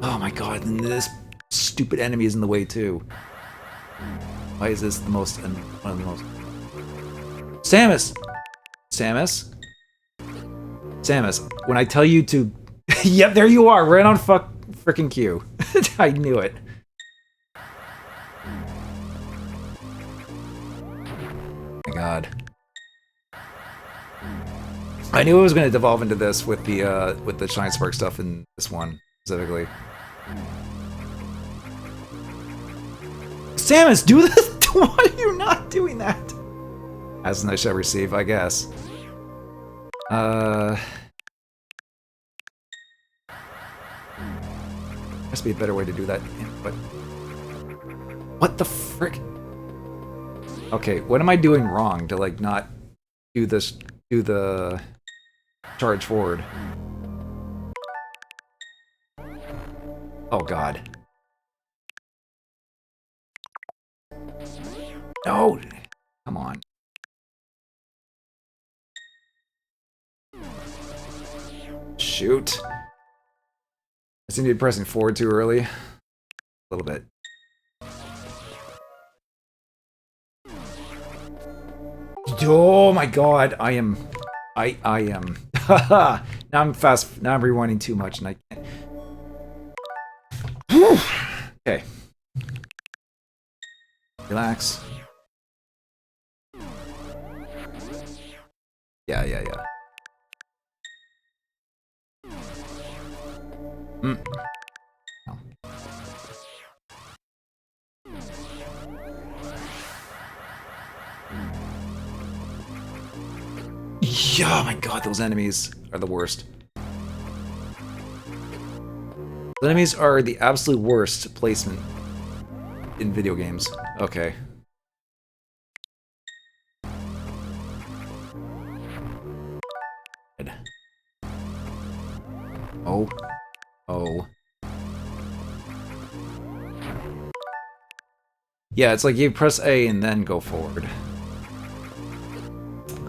Oh my god! Then this Stupid enemy is in the way too. Why is this the most one of the most? Samus, Samus, Samus. When I tell you to, yep, there you are, right on frickin' cue. I knew it. My God. I knew it was going to devolve into this with the Shine Spark stuff in this one specifically. Samus, do this! Why are you not doing that? As I shall receive, I guess. Must be a better way to do that. But what the frick? Okay, what am I doing wrong to like not do this? Do the charge forward? Oh God! No! Come on. Shoot. I seem to be pressing forward too early. A little bit. Oh my God, I am. Haha. Now I'm fast. Now I'm rewinding too much, and I can't. Okay. Relax. Yeah. No. Yeah, oh my God, those enemies are the worst. The enemies are the absolute worst placement in video games. Okay. Oh. Yeah, it's like you press A and then go forward.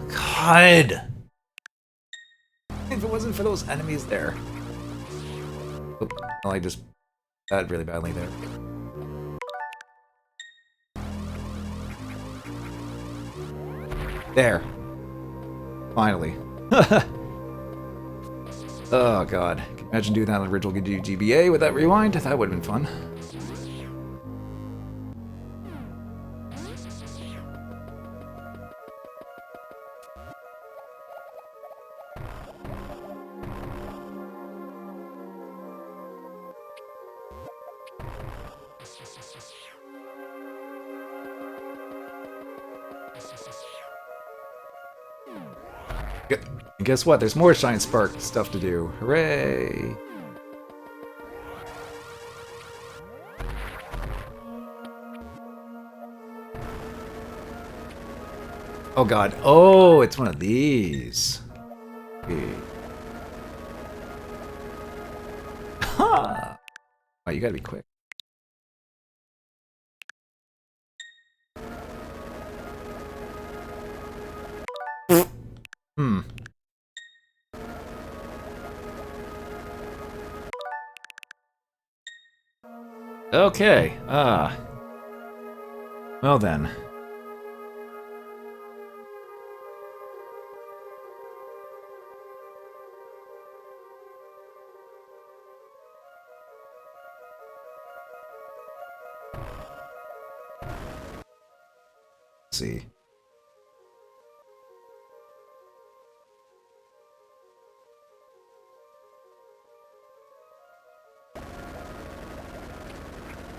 God! If it wasn't for those enemies there. Oop, well, I just died really badly there. There. Finally. Oh God. Can you imagine doing that on original GBA with that rewind? That would have been fun. And guess what? There's more Shine Spark stuff to do. Hooray! Oh God. Oh, it's one of these. Okay. Ha! Oh, you gotta be quick. Okay, well then. Let's see.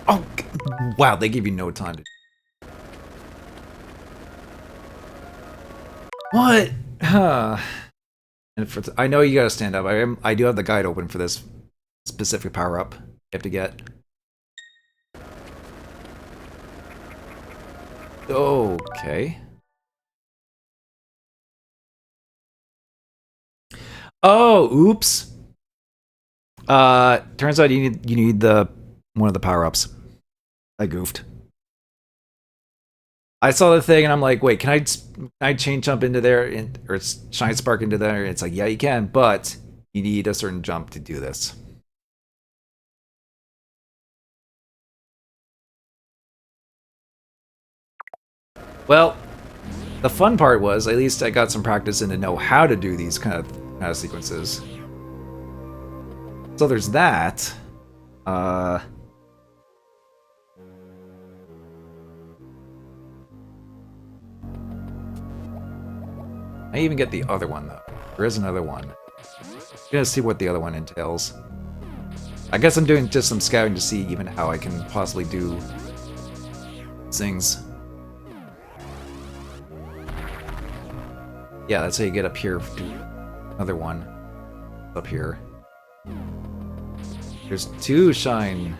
Oh, wow, they give you no time to... What? And for I know you gotta stand up. I do have the guide open for this specific power-up you have to get. Okay. Oh, oops. Turns out you need the one of the power-ups. I goofed. I saw the thing and I'm like, wait, can I chain jump into there or Shine Spark into there? And it's like, yeah, you can, but you need a certain jump to do this. Well, the fun part was, at least I got some practice in to know how to do these kind of sequences. So there's that. I even get the other one, though. There is another one. I'm gonna see what the other one entails. I guess I'm doing just some scouting to see even how I can possibly do things. Yeah, that's how you get up here. Another one. Up here. There's 2 shine.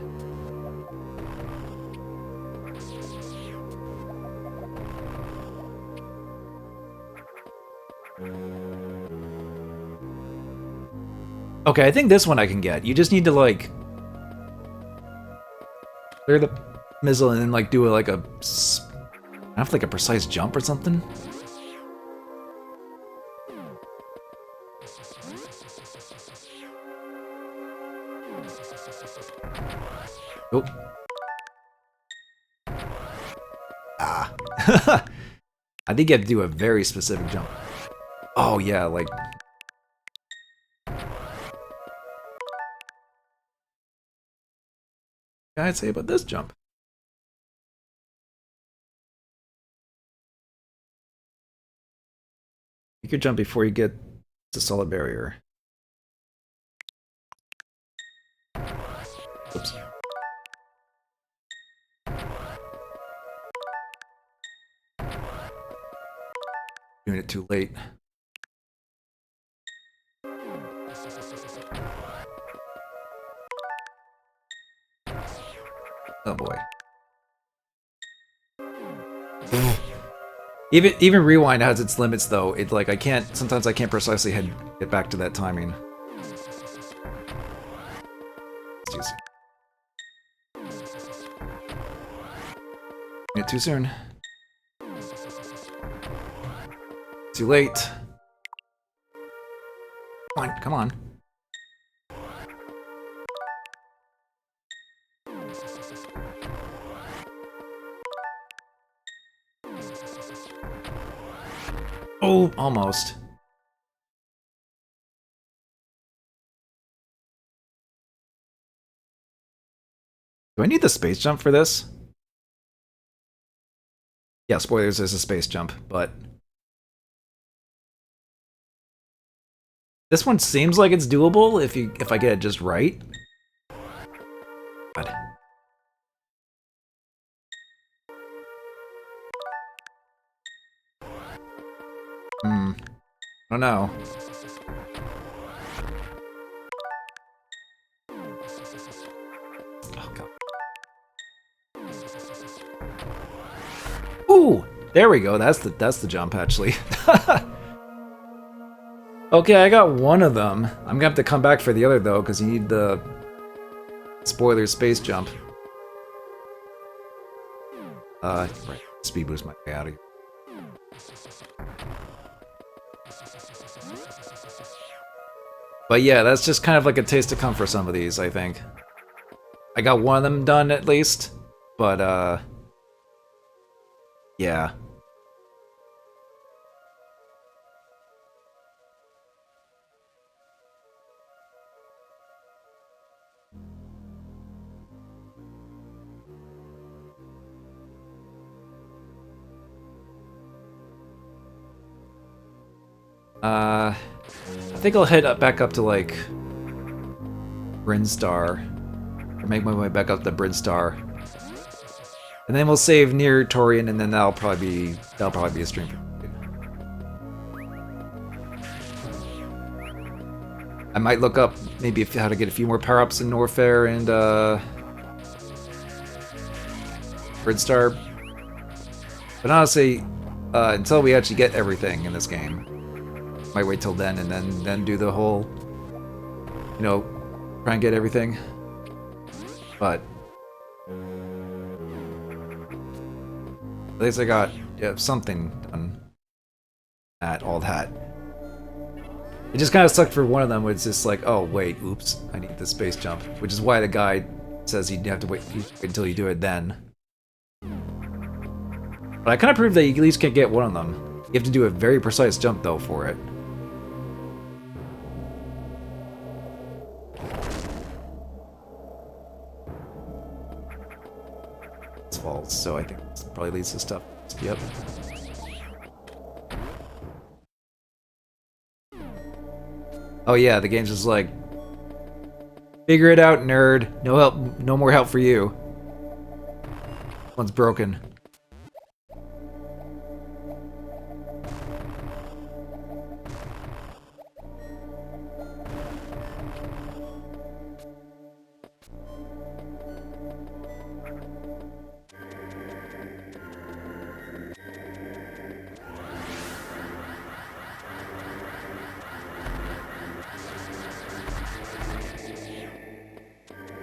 Okay, I think this one I can get. You just need to, like, clear the missile and then, like, do like a... I have, like, a precise jump or something? Oh. Ah. I think you have to do a very specific jump. Oh, yeah, like... What I'd say about this jump? You could jump before you get to solid barrier. Oops. Doing it too late. Oh boy. Even rewind has its limits though. It like sometimes I can't precisely get back to that timing. It's Get too soon. Too late. Come on. Oh, almost. Do I need the space jump for this? Yeah, spoilers, there's a space jump, but... This one seems like it's doable if I get it just right. God. I don't know. Oh god. Ooh, there we go. That's the jump actually. Okay, I got one of them. I'm gonna have to come back for the other though, because you need the spoiler space jump. Right. Speed boost my way out of here. But yeah, that's just kind of like a taste to come for some of these, I think. I got one of them done at least, but yeah. I think I'll head back up to like Brinstar, or make my way back up to Brinstar, and then we'll save near Torian, and then that'll probably be a stream. I might look up maybe how to get a few more power-ups in Norfair and Brinstar, but honestly, until we actually get everything in this game. Might wait till then and then do the whole, you know, try and get everything. But at least I got something done at all that. It just kind of sucked for one of them. It's just like, oh wait, oops, I need the space jump, which is why the guy says you have to wait until you do it then. But I kind of proved that you at least can get one of them. You have to do a very precise jump, though, for it. It's false, so I think this probably leads to stuff. Yep. Oh yeah, the game's just like, figure it out, nerd. No help, no more help for you. One's broken.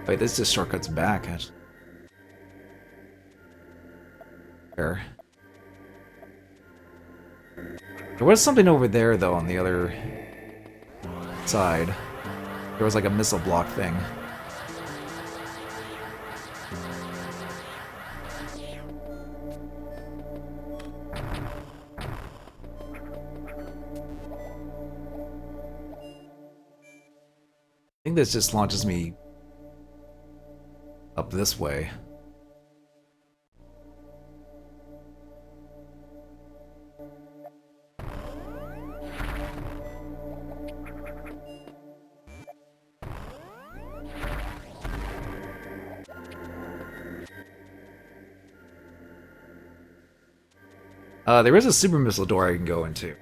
Wait, this just shortcuts back, actually. There. There was something over there, though, on the other side. There was like a missile block thing. I think this just launches me up this way. There is a super missile door I can go into.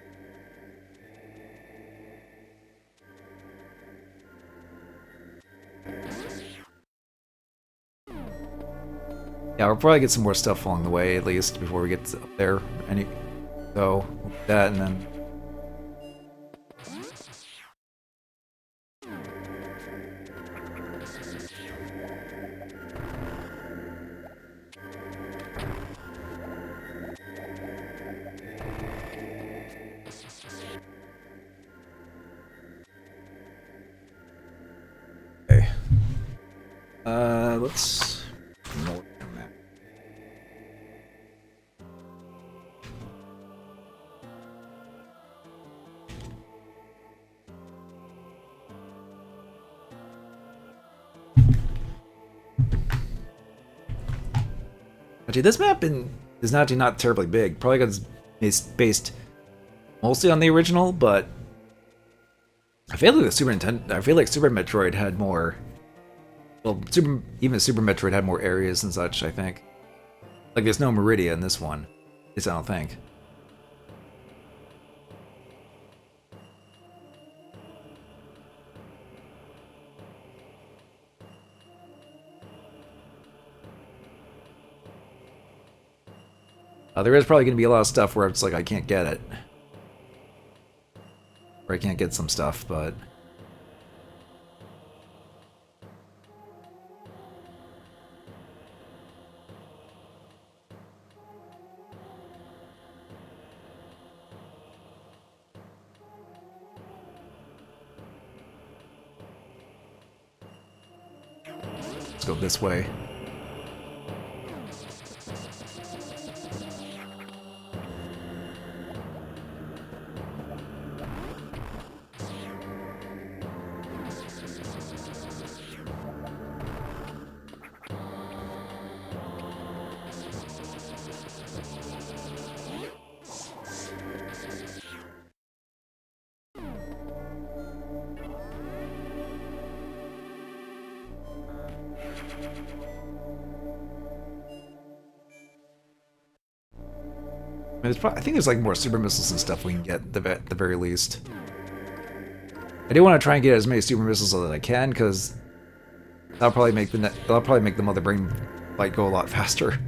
Yeah, we'll probably get some more stuff along the way, at least, before we get up there. So, that, and then... Okay. Let's... Actually, this map is actually not terribly big. Probably because it's based mostly on the original, but I feel like the Super Nintendo. I feel like Super Metroid had more. Well, even Super Metroid had more areas and such. I think. Like there's no Meridia in this one. At least I don't think. There is probably going to be a lot of stuff where it's like I can't get it. Or I can't get some stuff, but... Let's go this way. I think there's like more super missiles and stuff we can get at the very least. I do want to try and get as many super missiles as I can because that'll probably make the Mother Brain fight go a lot faster.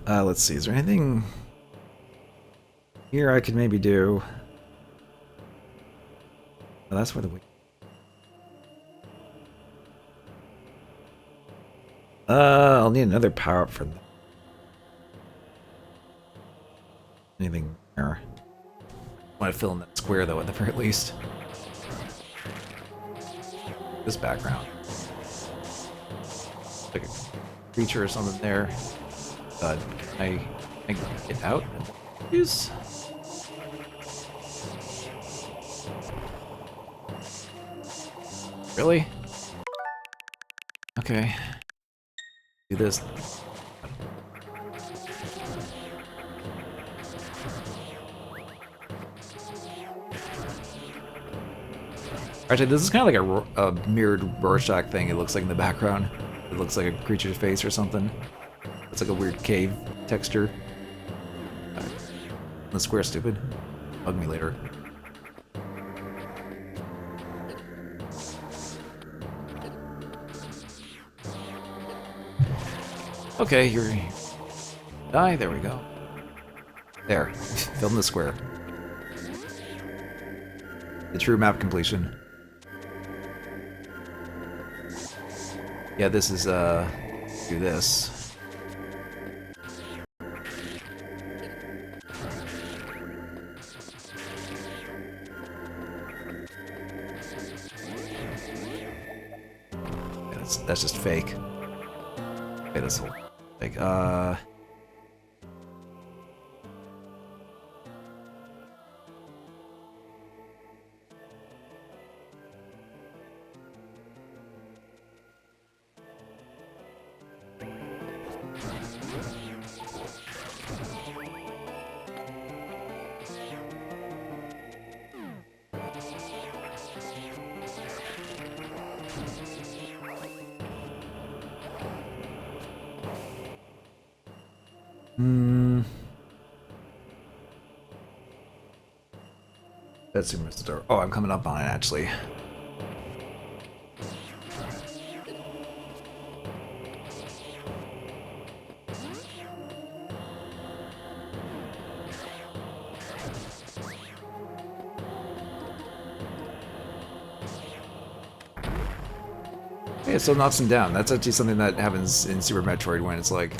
Let's see. Is there anything here I could maybe do? Oh, that's where the... I'll need another power-up for that. Anything there? I want to fill in that square, though, at the very least. This background. Like a creature or something there. Can I get out? Use. Really? Okay. Do this. Actually, this is kind of like a mirrored Rorschach thing, it looks like in the background. It looks like a creature's face or something. It's like a weird cave texture. The square stupid. Hug me later. Okay, you're... Die, there we go. There. Fill in the square. The true map completion. Yeah, this is, do this. Yeah, that's just fake. Okay, this whole fake, That's Super Star. Oh, I'm coming up on it actually. Yeah, it still knocks him down. That's actually something that happens in Super Metroid when it's like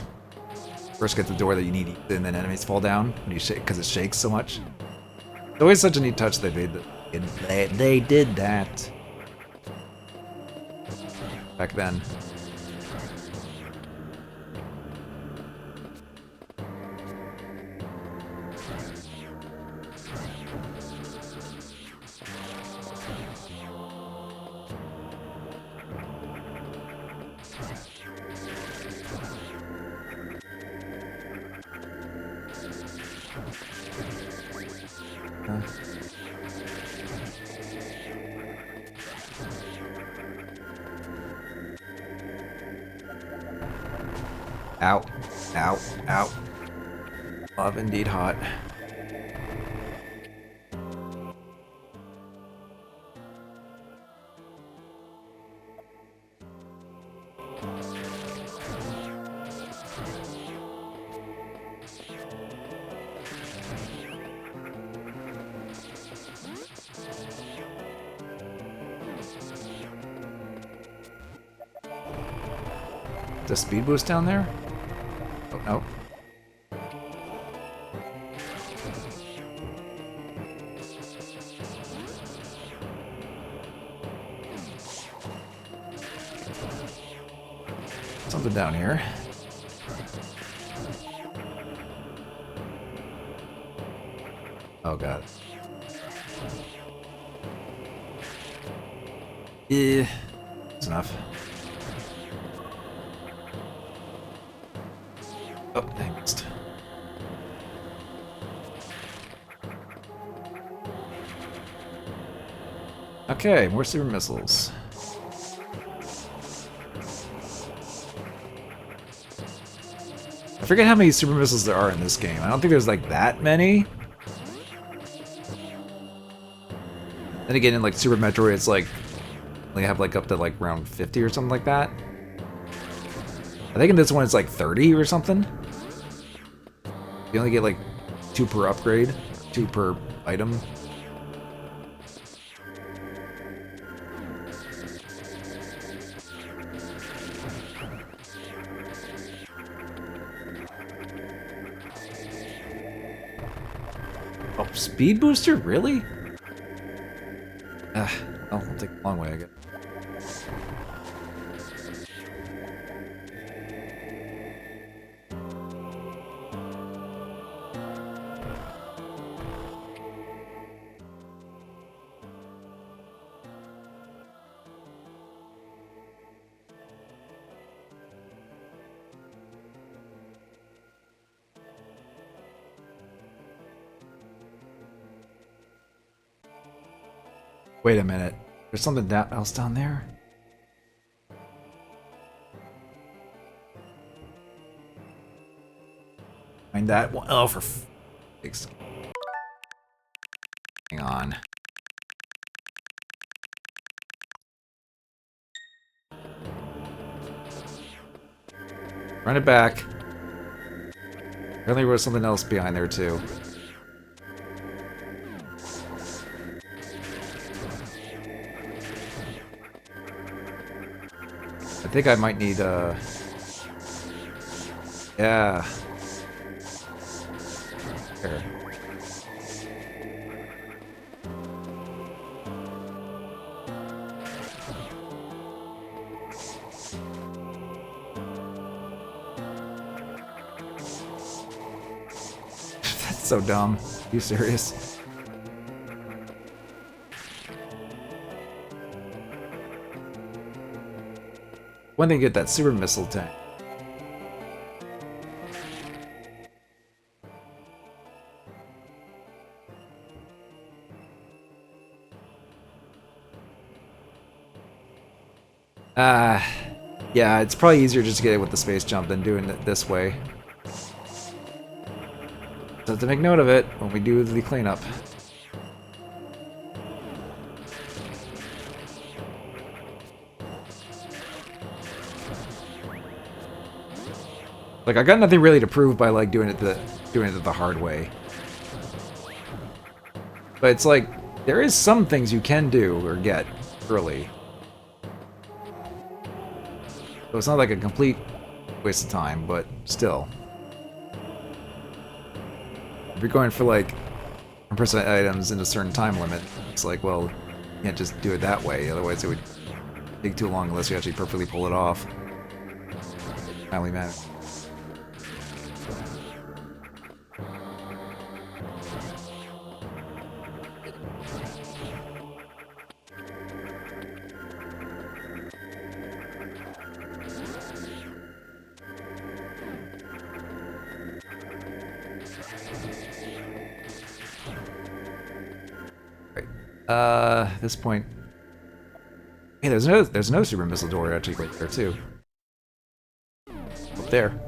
first get the door that you need, and then enemies fall down when you shake because it shakes so much. It's always such a neat touch they made that they did that back then. Ow. Ow. Ow. Love indeed hot. The speed boost down there? Oh, no. Something down here. Oh god. Yeah, that's enough. Oh, dang, missed. Okay, more super missiles. I forget how many super missiles there are in this game. I don't think there's like that many. Then again, in like Super Metroid, it's like they have like up to like around 50 or something like that. I think in this one it's like 30 or something. You only get like 2 per upgrade, 2 per item. Oh, speed booster? Really? Oh, I'll take the long way, I guess. Wait a minute. There's something else down there? Find that one. Oh, for f***ing. Hang on. Run it back. Apparently there was something else behind there, too. I think I might need, yeah. Here. That's so dumb. Are you serious? When they get that super missile tank. Yeah, it's probably easier just to get it with the space jump than doing it this way. So have to make note of it when we do the cleanup. Like, I got nothing really to prove by like doing it the hard way. But it's like there is some things you can do or get early. So it's not like a complete waste of time, but still. If you're going for like 100% items in a certain time limit, it's like, well, you can't just do it that way, otherwise it would take too long unless you actually perfectly pull it off. Timely manner. At this point, hey, there's no super missile door actually right there too. Up there.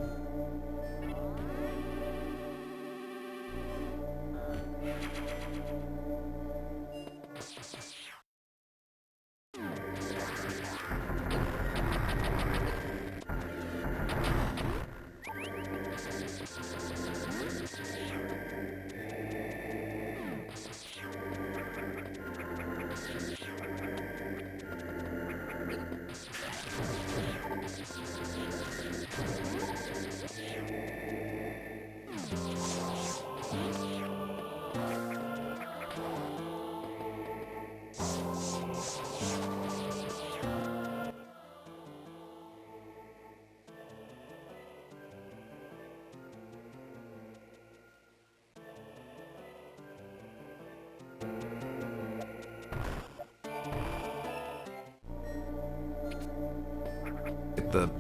Get the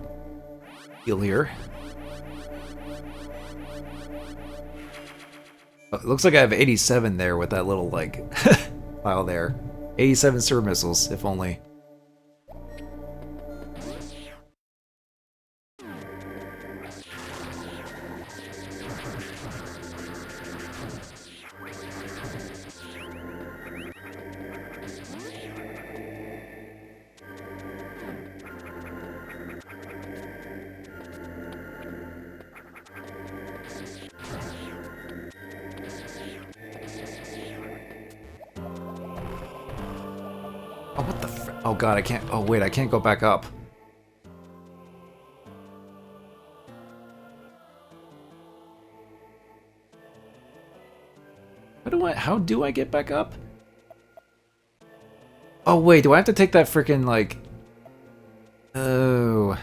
heal here. Oh, it looks like I have 87 there with that little, like, pile there. 87 super missiles, if only. Oh god, I can't. Oh wait, I can't go back up. How do I get back up? Oh wait, do I have to take that freaking like... Oh... I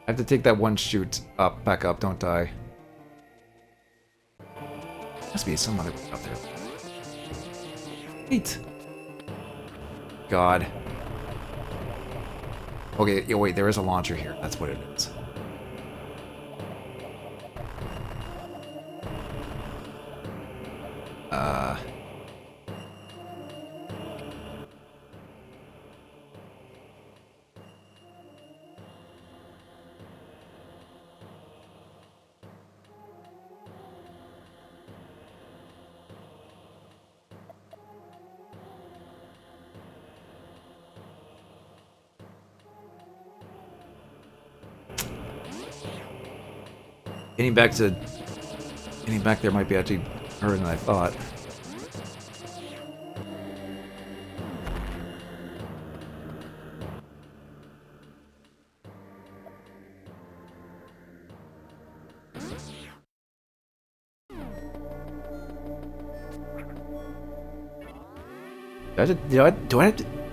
have to take that one chute up, back up, don't I? Must be some other way up there. Wait. God. Okay, yeah, wait, there is a launcher here. That's what it is. Getting back there might be actually harder than I thought.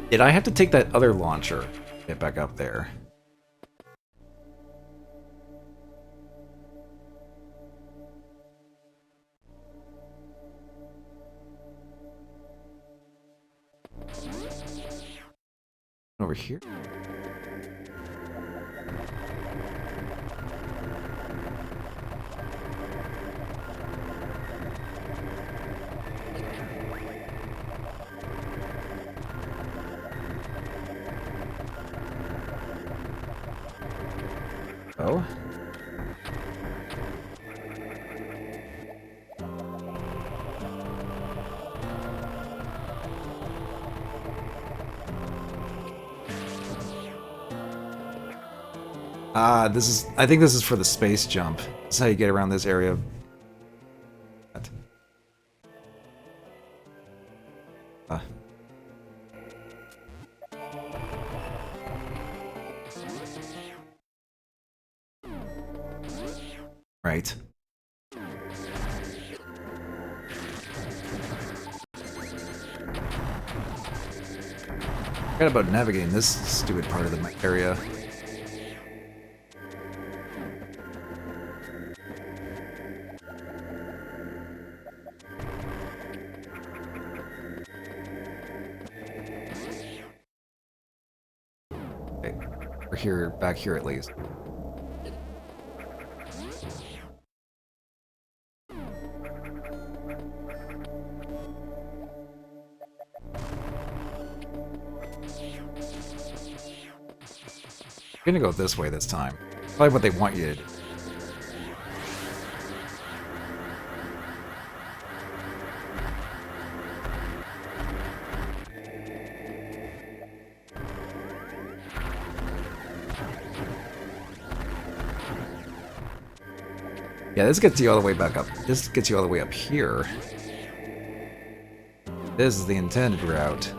Did I have to take that other launcher to get back up there? Over here? Oh? Ah, I think this is for the space jump. This is how you get around this area. Right. Forgot about navigating this stupid part of the area. Okay. We're here, back here at least. I'm gonna go this way this time. Probably what they want you to do. Yeah, this gets you all the way back up. This gets you all the way up here. This is the intended route.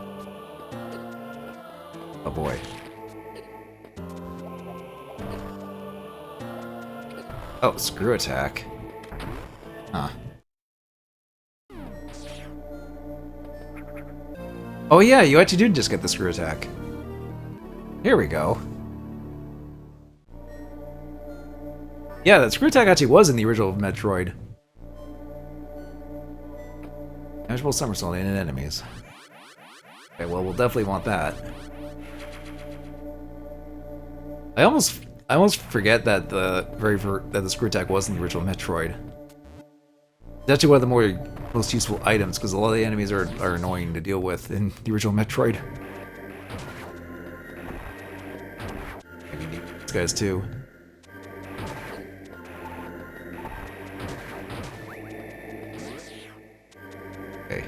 Oh boy. Oh, screw attack. Huh. Oh yeah, you actually do just get the screw attack. Here we go. Yeah, that screw attack actually was in the original Metroid. Manageable somersault in enemies. Okay, well, we'll definitely want that. I almost forget that the screw attack was in the original Metroid. It's actually one of the most useful items because a lot of the enemies are annoying to deal with in the original Metroid. Maybe need these guys too. Okay.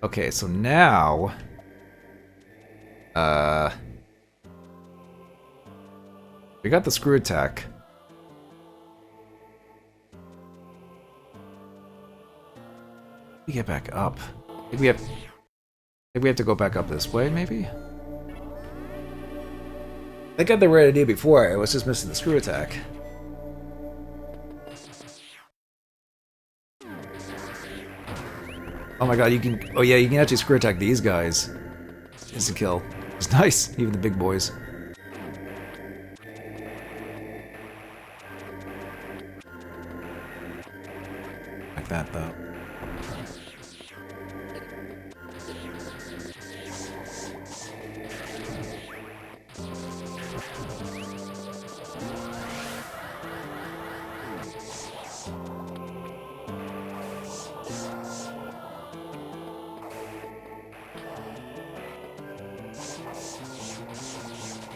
Okay, so now... we got the screw attack. We get back up. Maybe we have to go back up this way, maybe? I got the right idea before, I was just missing the screw attack. Oh my god, you can... Oh yeah, you can actually screw attack these guys. Instant kill. It's nice, even the big boys. Like that, though.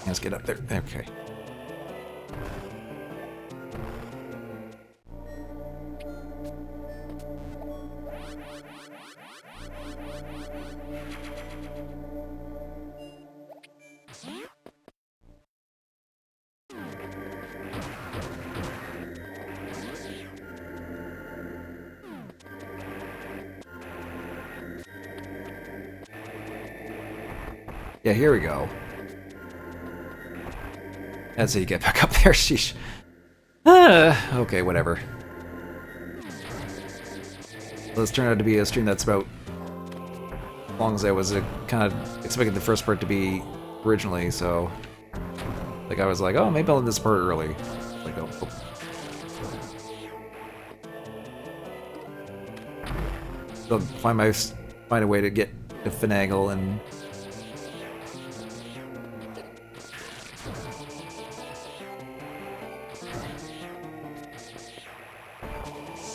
Let's get up there. Okay. Yeah, here we go. That's how you get back up there, sheesh. Okay, whatever. Well, this turned out to be a stream that's about as long as I was kind of expecting the first part to be originally, so... Like, I was like, oh, maybe I'll end this part early. Like, oh. So find a way to get to finagle and...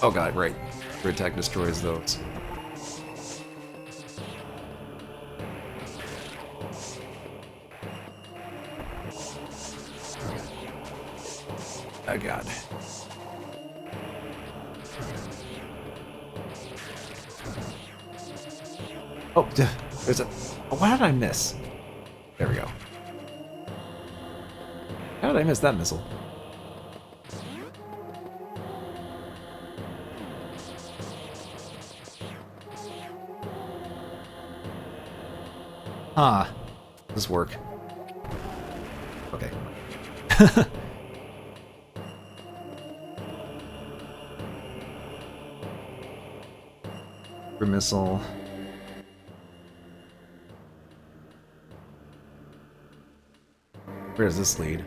Oh god, right. Your attack destroys those. Oh god. Oh, there's a... Oh, why did I miss? There we go. How did I miss that missile? Ah, does this work? Okay. Missile. Where does this lead?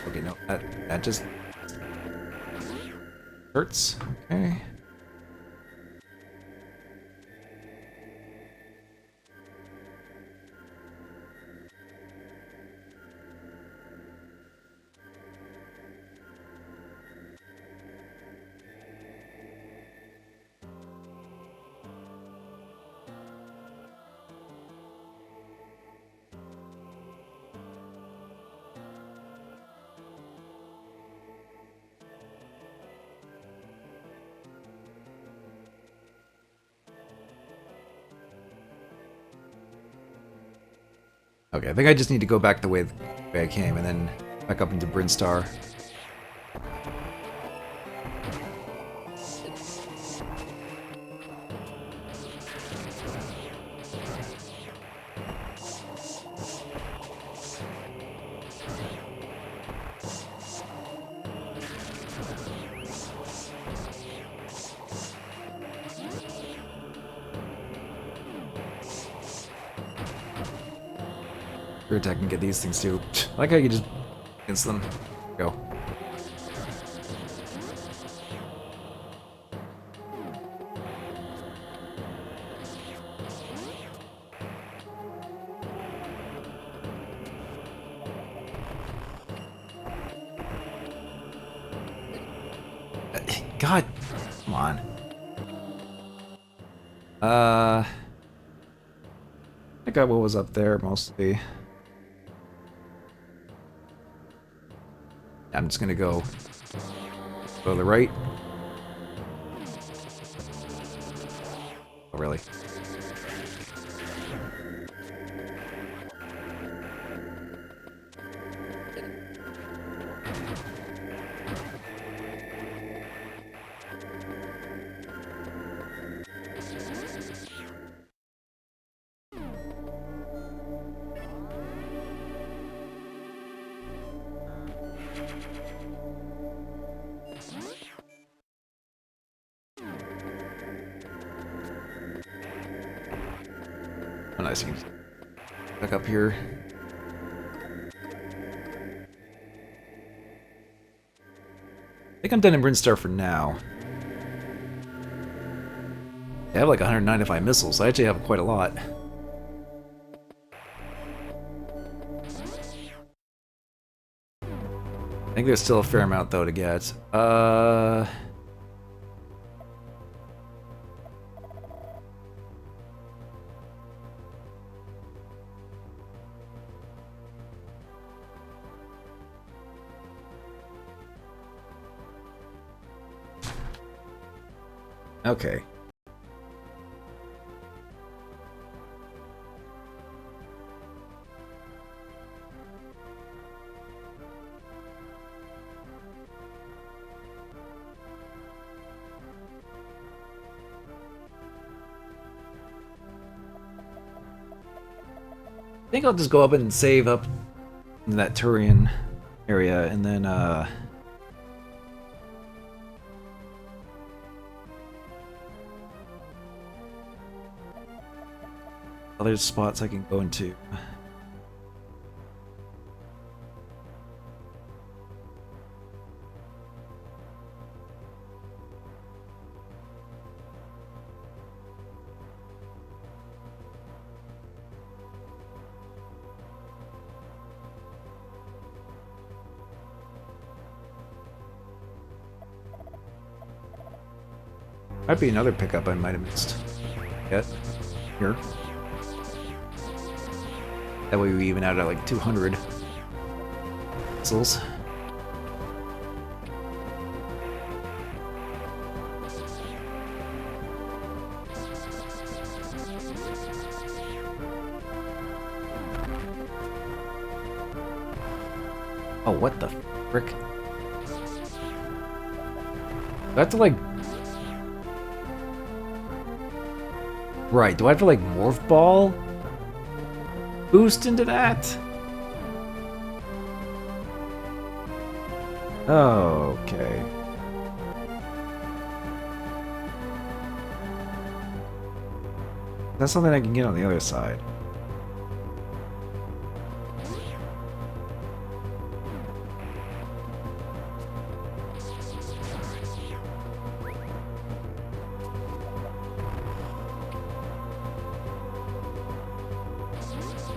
Okay, no, that just hurts. Okay. Okay, I think I just need to go back the way I came and then back up into Brinstar. Your attack can get these things too. I like how you just against them. Go. God, come on. I got what was up there mostly. I'm just gonna go to the right. Oh, really? Oh, nice. Back up here. I think I'm done in Brinstar for now. I have like 195 missiles. I actually have quite a lot. I think there's still a fair amount though to get. Okay. I think I'll just go up and save up in that Turian area, and then other spots I can go into. Might be another pickup I might have missed. Yet. Here. That way we even out at like 200 missiles. Oh, what the frick? Do I have to like... Right, do I have to like morph ball? Boost into that? Oh, okay. That's something I can get on the other side.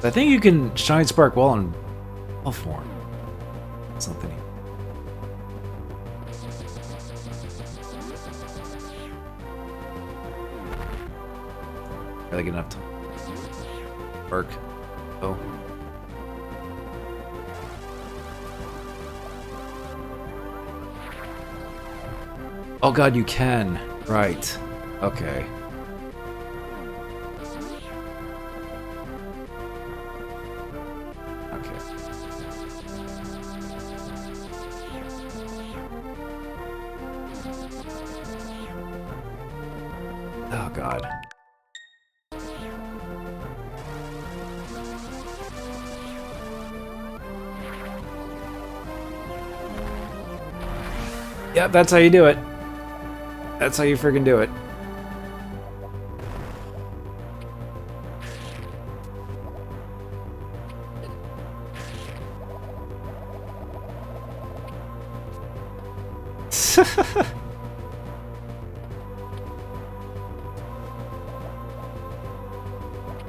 I think you can shine spark wall in ball form. Something. Gotta get enough time. Spark. Oh. Oh god, you can. Right. Okay. Oh god. Yep, that's how you do it. That's how you friggin' do it.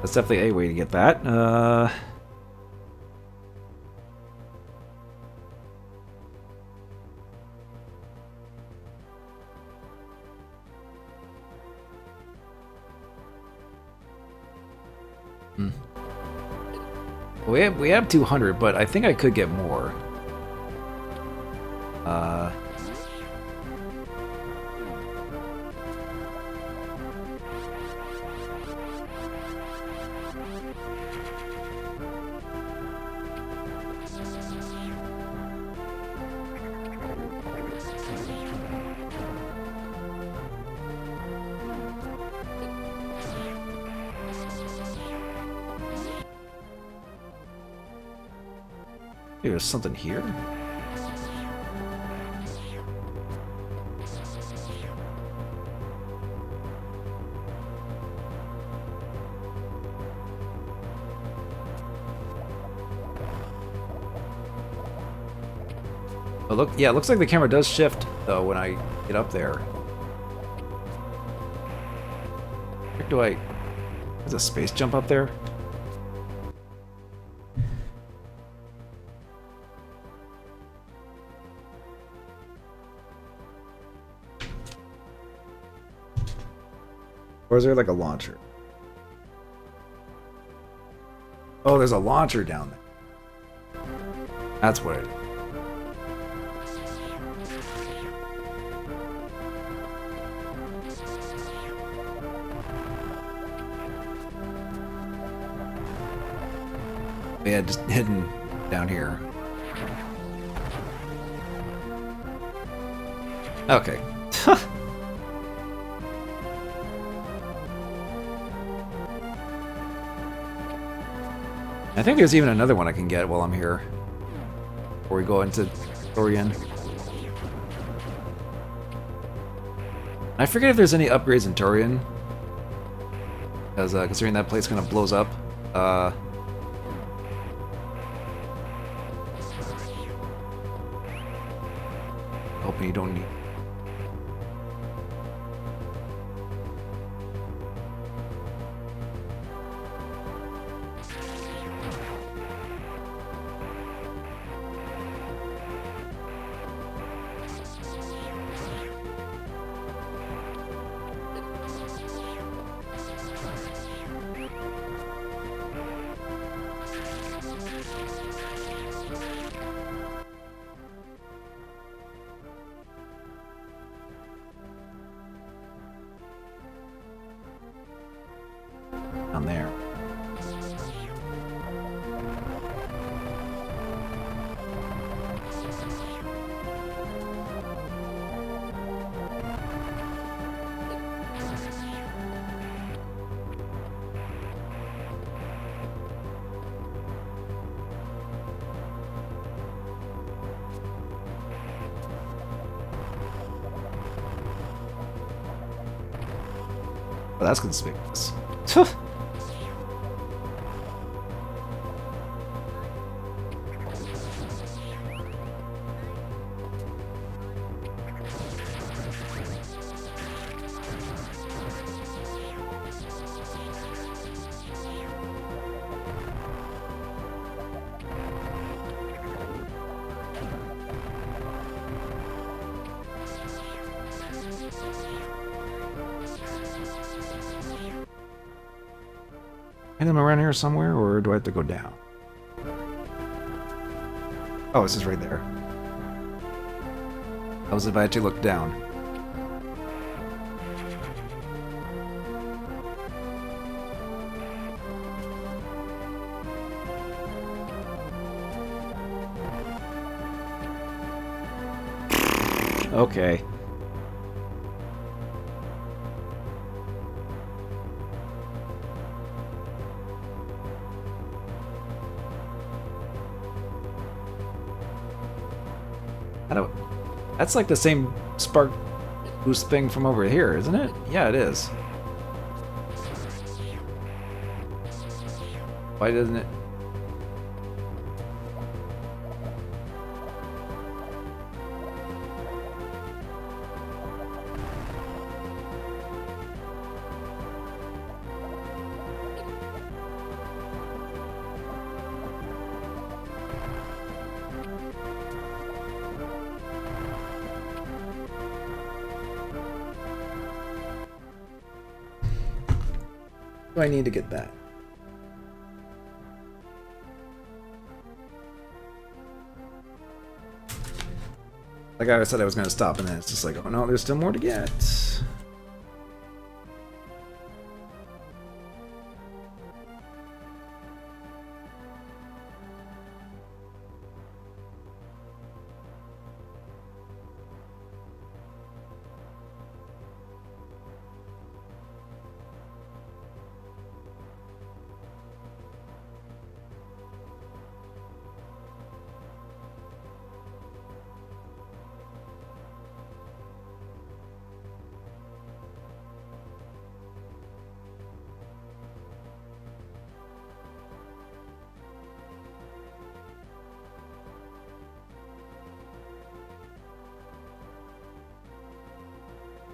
That's definitely a way to get that. We have 200, but I think I could get more. There's something here. But look, yeah, it looks like the camera does shift though when I get up there. Where do I? There's a space jump up there. Or is there like a launcher? Oh, there's a launcher down there. That's what it is. Yeah, just hidden down here. Okay. I think there's even another one I can get while I'm here. Before we go into Dorian. I forget if there's any upgrades in Turian. Because considering that place kind of blows up. Hoping you don't need... down there. Oh, that's conspicuous. Hit him around here somewhere, or do I have to go down? Oh, this is right there. I was if I had to look down. Okay. That's like the same spark boost thing from over here, isn't it? Yeah, it is. Why doesn't it? Do I need to get that? Like I said I was going to stop, and then it's just like, oh no, there's still more to get.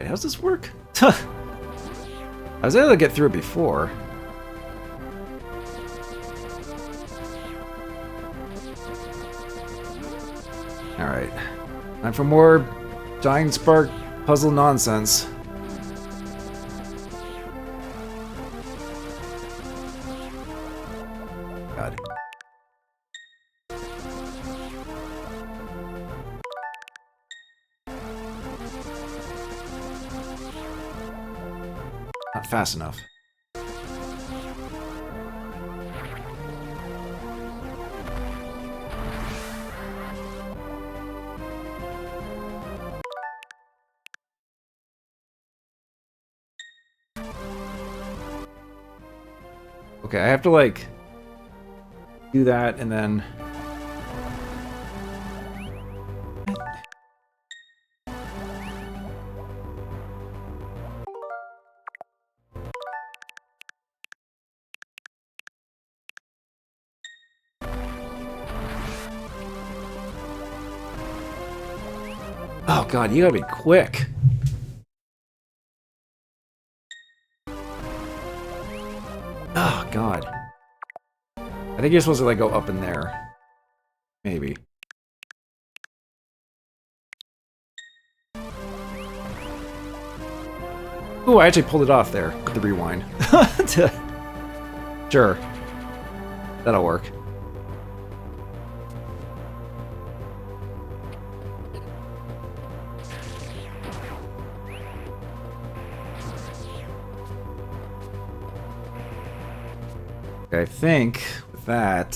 Wait, how's this work? I was able to get through it before. Alright. Time for more Giant Spark puzzle nonsense. God. Not fast enough. Okay, I have to like do that and then oh god, you gotta be quick. Oh god. I think you're supposed to like go up in there. Maybe. Ooh, I actually pulled it off there with the rewind. Sure. That'll work. I think with that,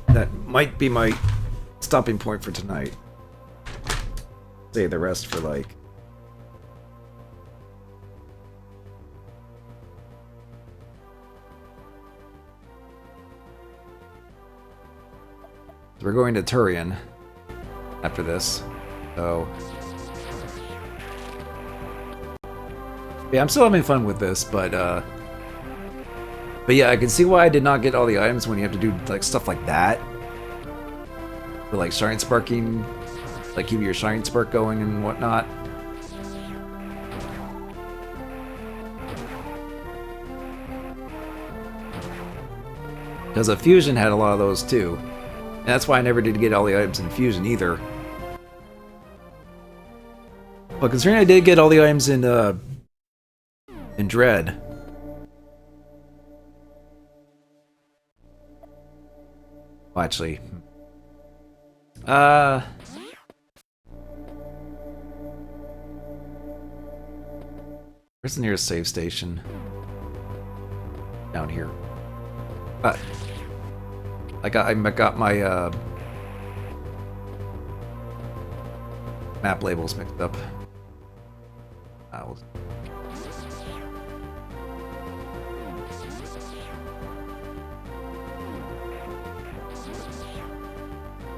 that might be my stopping point for tonight. Save the rest for like... So we're going to Turian after this, so... Yeah, I'm still having fun with this, but yeah, I can see why I did not get all the items when you have to do like stuff like that. For like shine sparking, like keep your shine spark going and whatnot. Because a Fusion had a lot of those too. And that's why I never did get all the items in Fusion either. But considering I did get all the items in Dread. Well, actually, where's the nearest save station? Down here. I got my map labels mixed up.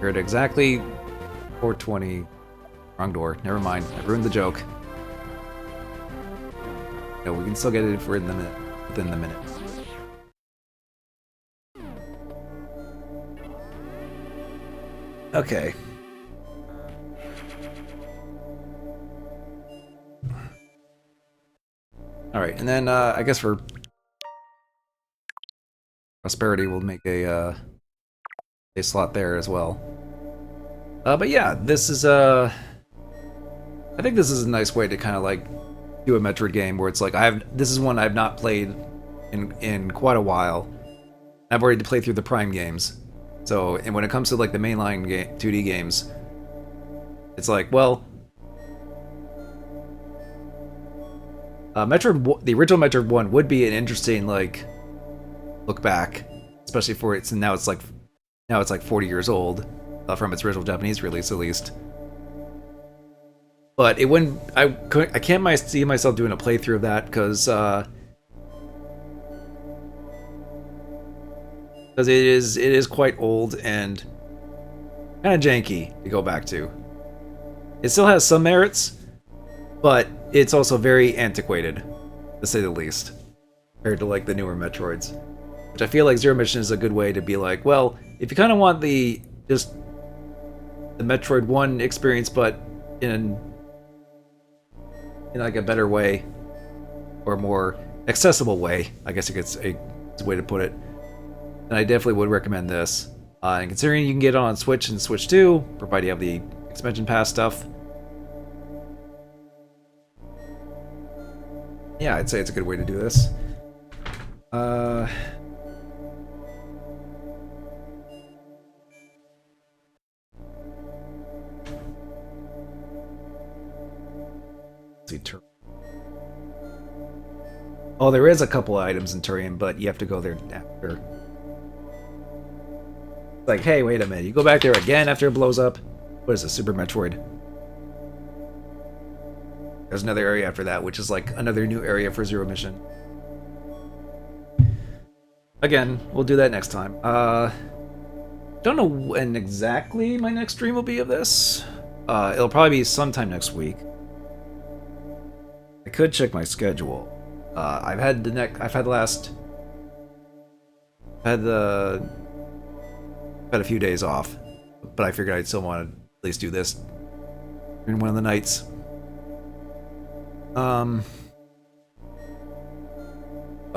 We're at exactly 420. Wrong door. Never mind. I ruined the joke. No, we can still get it if we're in the minute, within the minute. Okay. Alright, and then I guess for prosperity we'll make a slot there as well. But yeah, this is I think this is a nice way to kind of like do a Metroid game where it's like this is one I've not played in quite a while. I've already played through the Prime games. So, and when it comes to like the mainline 2D games, it's like, well, Metroid, the original Metroid 1 would be an interesting like look back, especially for it's now it's like 40 years old from its original Japanese release at least. But it wouldn't. I can't see myself doing a playthrough of that because it is quite old and kind of janky to go back to. It still has some merits, but it's also very antiquated, to say the least, compared to like the newer Metroids. Which I feel like Zero Mission is a good way to be like, well, if you kind of want just the Metroid 1 experience, but in in like a better way or more accessible way, I guess it's a way to put it, then I definitely would recommend this. And considering you can get it on Switch and Switch 2, provided you have the expansion pass stuff, yeah, I'd say it's a good way to do this. Oh, there is a couple of items in Turian, but you have to go there after. It's like, hey, wait a minute, you go back there again after it blows up? What is this, Super Metroid? There's another area after that, which is like another new area for Zero Mission. Again, we'll do that next time. Don't know when exactly my next stream will be of this. It'll probably be sometime next week. I could check my schedule. I've had a few days off, but I figured I'd still want to at least do this during one of the nights. But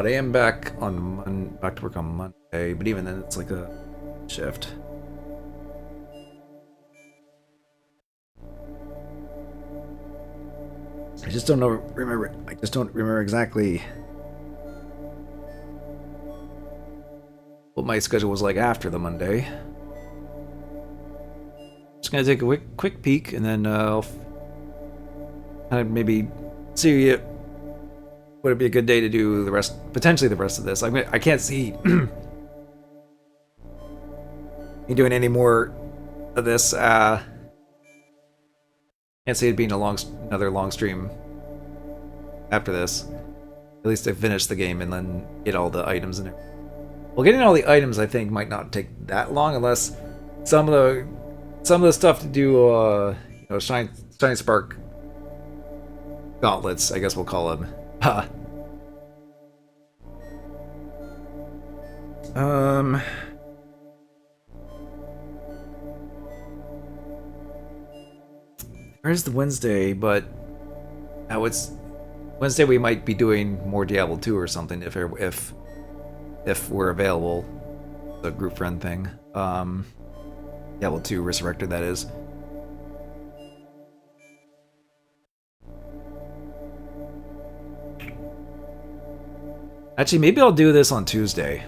I am back to work on Monday. But even then, it's like a shift. I just don't remember exactly what my schedule was like after the Monday. Just gonna take a quick peek, and then I'll maybe see it. Would it be a good day to do potentially the rest of this? I can't see me doing any more of this. Can't see it being another long stream after this. At least I finish the game and then get all the items in it. Well, getting all the items I think might not take that long, unless some of the stuff to do, Shine Spark gauntlets, I guess we'll call them. There's the Wednesday, but now it's Wednesday. We might be doing more Diablo 2 or something if we're available. The group friend thing. Diablo 2 Resurrected, that is. Actually, maybe I'll do this on Tuesday.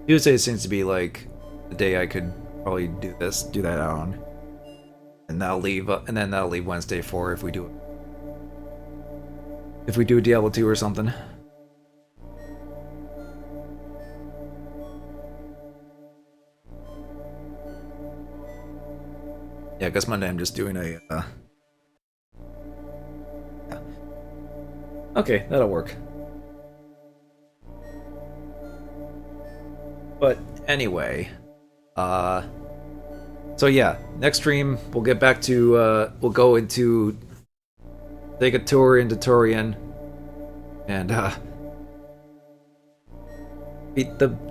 Tuesday seems to be like the day I could probably do that on. And that'll leave Wednesday for if we do Diablo 2 or something. Yeah, I guess Monday I'm just doing a yeah. Okay, that'll work. But anyway, so yeah, next stream we'll get back to we'll go into take a tour into Turian and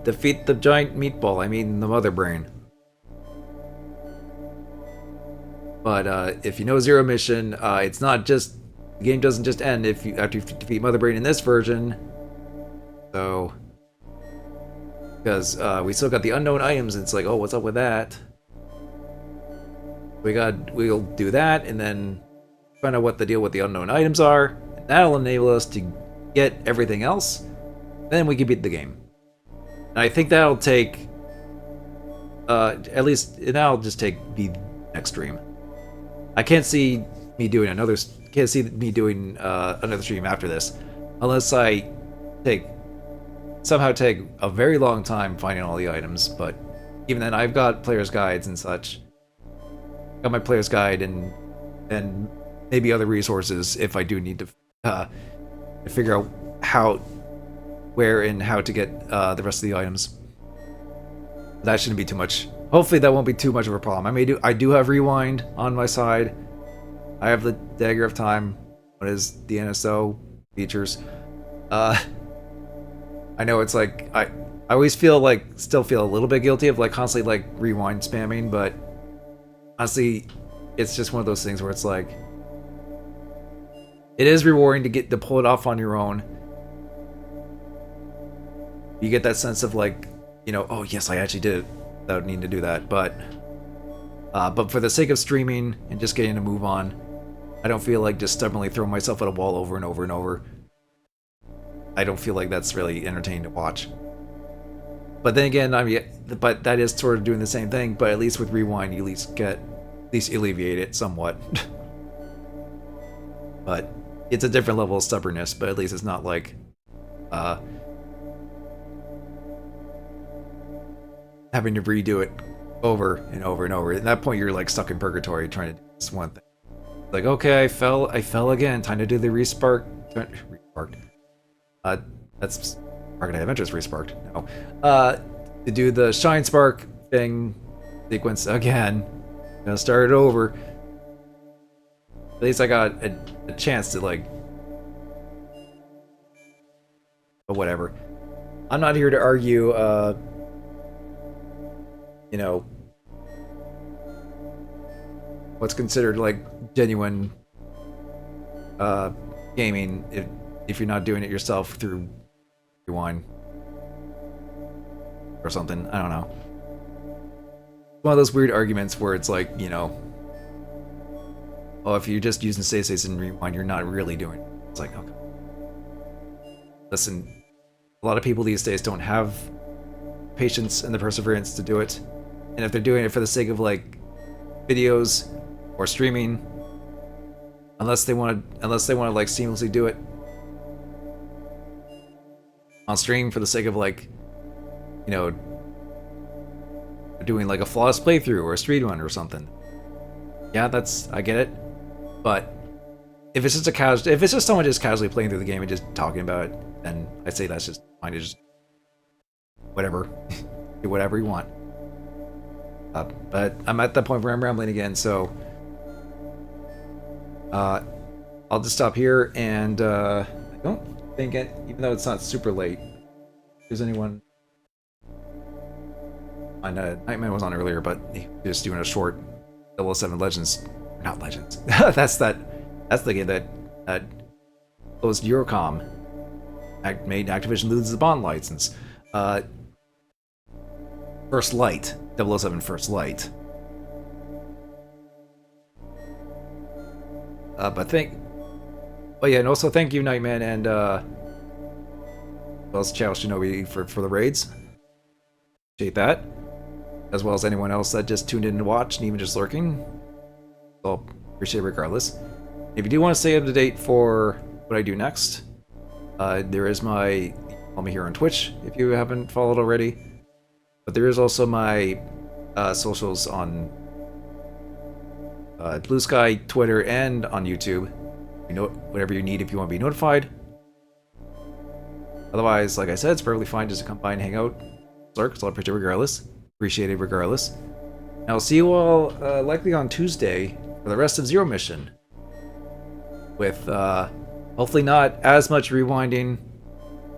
defeat the giant meatball. I mean the mother brain. But if you know Zero Mission, it's not just the game doesn't just end after you defeat Mother Brain in this version. So because we still got the unknown items, and it's like, oh, what's up with that? We'll do that, and then find out what the deal with the unknown items are, and that'll enable us to get everything else. Then we can beat the game. And I think that'll take at least that'll just take the next stream. I can't see me doing another stream after this, unless I somehow take a very long time finding all the items. But even then, I've got player's guides and such. Got my player's guide and maybe other resources if I do need to figure out where and how to get the rest of the items. That shouldn't be too much. Hopefully that won't be too much of a problem. I do have rewind on my side. I have the Dagger of Time. What is the NSO features? I know it's like I always still feel a little bit guilty of constantly rewind spamming, but honestly, it's just one of those things where it's like It is rewarding to pull it off on your own. You get that sense of like, you know, oh yes, I actually did it without needing to do that. But for the sake of streaming and just getting to move on, I don't feel like just stubbornly throwing myself at a wall over and over and over. I don't feel like that's really entertaining to watch. But then again, I mean, but that is sort of doing the same thing. But at least with Rewind, you at least alleviate it somewhat. But it's a different level of stubbornness. But at least it's not like having to redo it over and over and over. At that point, you're like stuck in purgatory trying to do this one thing. Like, okay, I fell again. Time to do the respark. That's Arcanine Adventures resparked. No. To do the Shine Spark thing sequence again. Gonna start it over. At least I got a chance to like. But whatever. I'm not here to argue. You know, what's considered like genuine gaming if you're not doing it yourself through Rewind or something. I don't know. One of those weird arguments where it's like, you know, oh, if you're just using save states and Rewind, you're not really doing it. It's like, okay. Listen, a lot of people these days don't have patience and the perseverance to do it. And if they're doing it for the sake of like videos or streaming, unless they want to like seamlessly do it on stream for the sake of like, you know, doing like a flawless playthrough or a speedrun or something. Yeah, I get it. But if it's just someone just casually playing through the game and just talking about it, then I'd say that's just fine to just whatever, do whatever you want. But I'm at that point where I'm rambling again, so I'll just stop here, and I don't think it, even though it's not super late, if there's anyone. I know Nightman was on earlier, but he was just doing a short 007 Legends, not Legends. that's the game that closed Eurocom, made Activision lose the Bond license. First Light, 007 First Light. But yeah, and also thank you, Nightman, and well as Chow Shinobi for the raids. Appreciate that. As well as anyone else that just tuned in to watch and even just lurking. So appreciate it regardless. If you do want to stay up to date for what I do next, there is my follow me here on Twitch if you haven't followed already. But there is also my socials on Blue Sky, Twitter, and on YouTube. You know, whatever you need if you want to be notified. Otherwise, like I said, it's perfectly fine just to come by and hang out. Lurk, so I'll appreciate it regardless. Appreciate it regardless. And I'll see you all likely on Tuesday for the rest of Zero Mission. With hopefully not as much rewinding,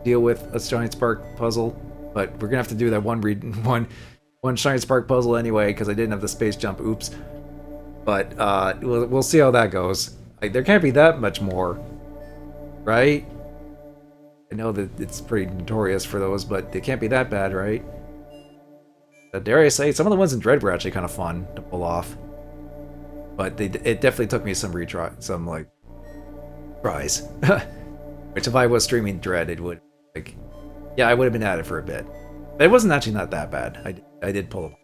deal with a Giant Spark puzzle, but we're gonna have to do that one Giant Spark puzzle anyway because I didn't have the space jump. Oops. But we'll see how that goes. Like, there can't be that much more, right? I know that it's pretty notorious for those, but they can't be that bad, right? Dare I say, some of the ones in Dread were actually kind of fun to pull off. But it definitely took me some like tries. Which if I was streaming Dread, it would, like, yeah, I would have been at it for a bit. But it wasn't actually not that bad. I did pull them.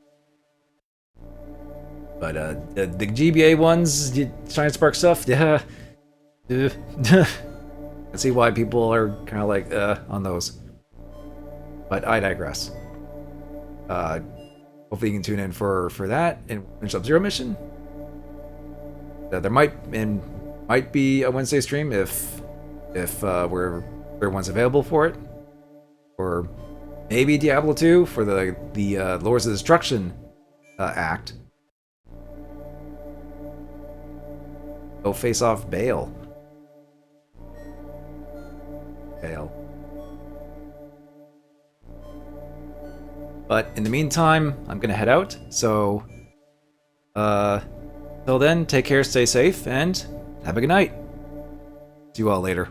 But the GBA ones, Giant Spark stuff, yeah. I see why people are kind of like on those. But I digress. Hopefully you can tune in for that and finish up Zero Mission. There might be a Wednesday stream if everyone's available for it, or maybe Diablo 2 for the Lords of Destruction act. Go face off Bale. But in the meantime, I'm gonna head out. So, till then, take care, stay safe, and have a good night. See you all later.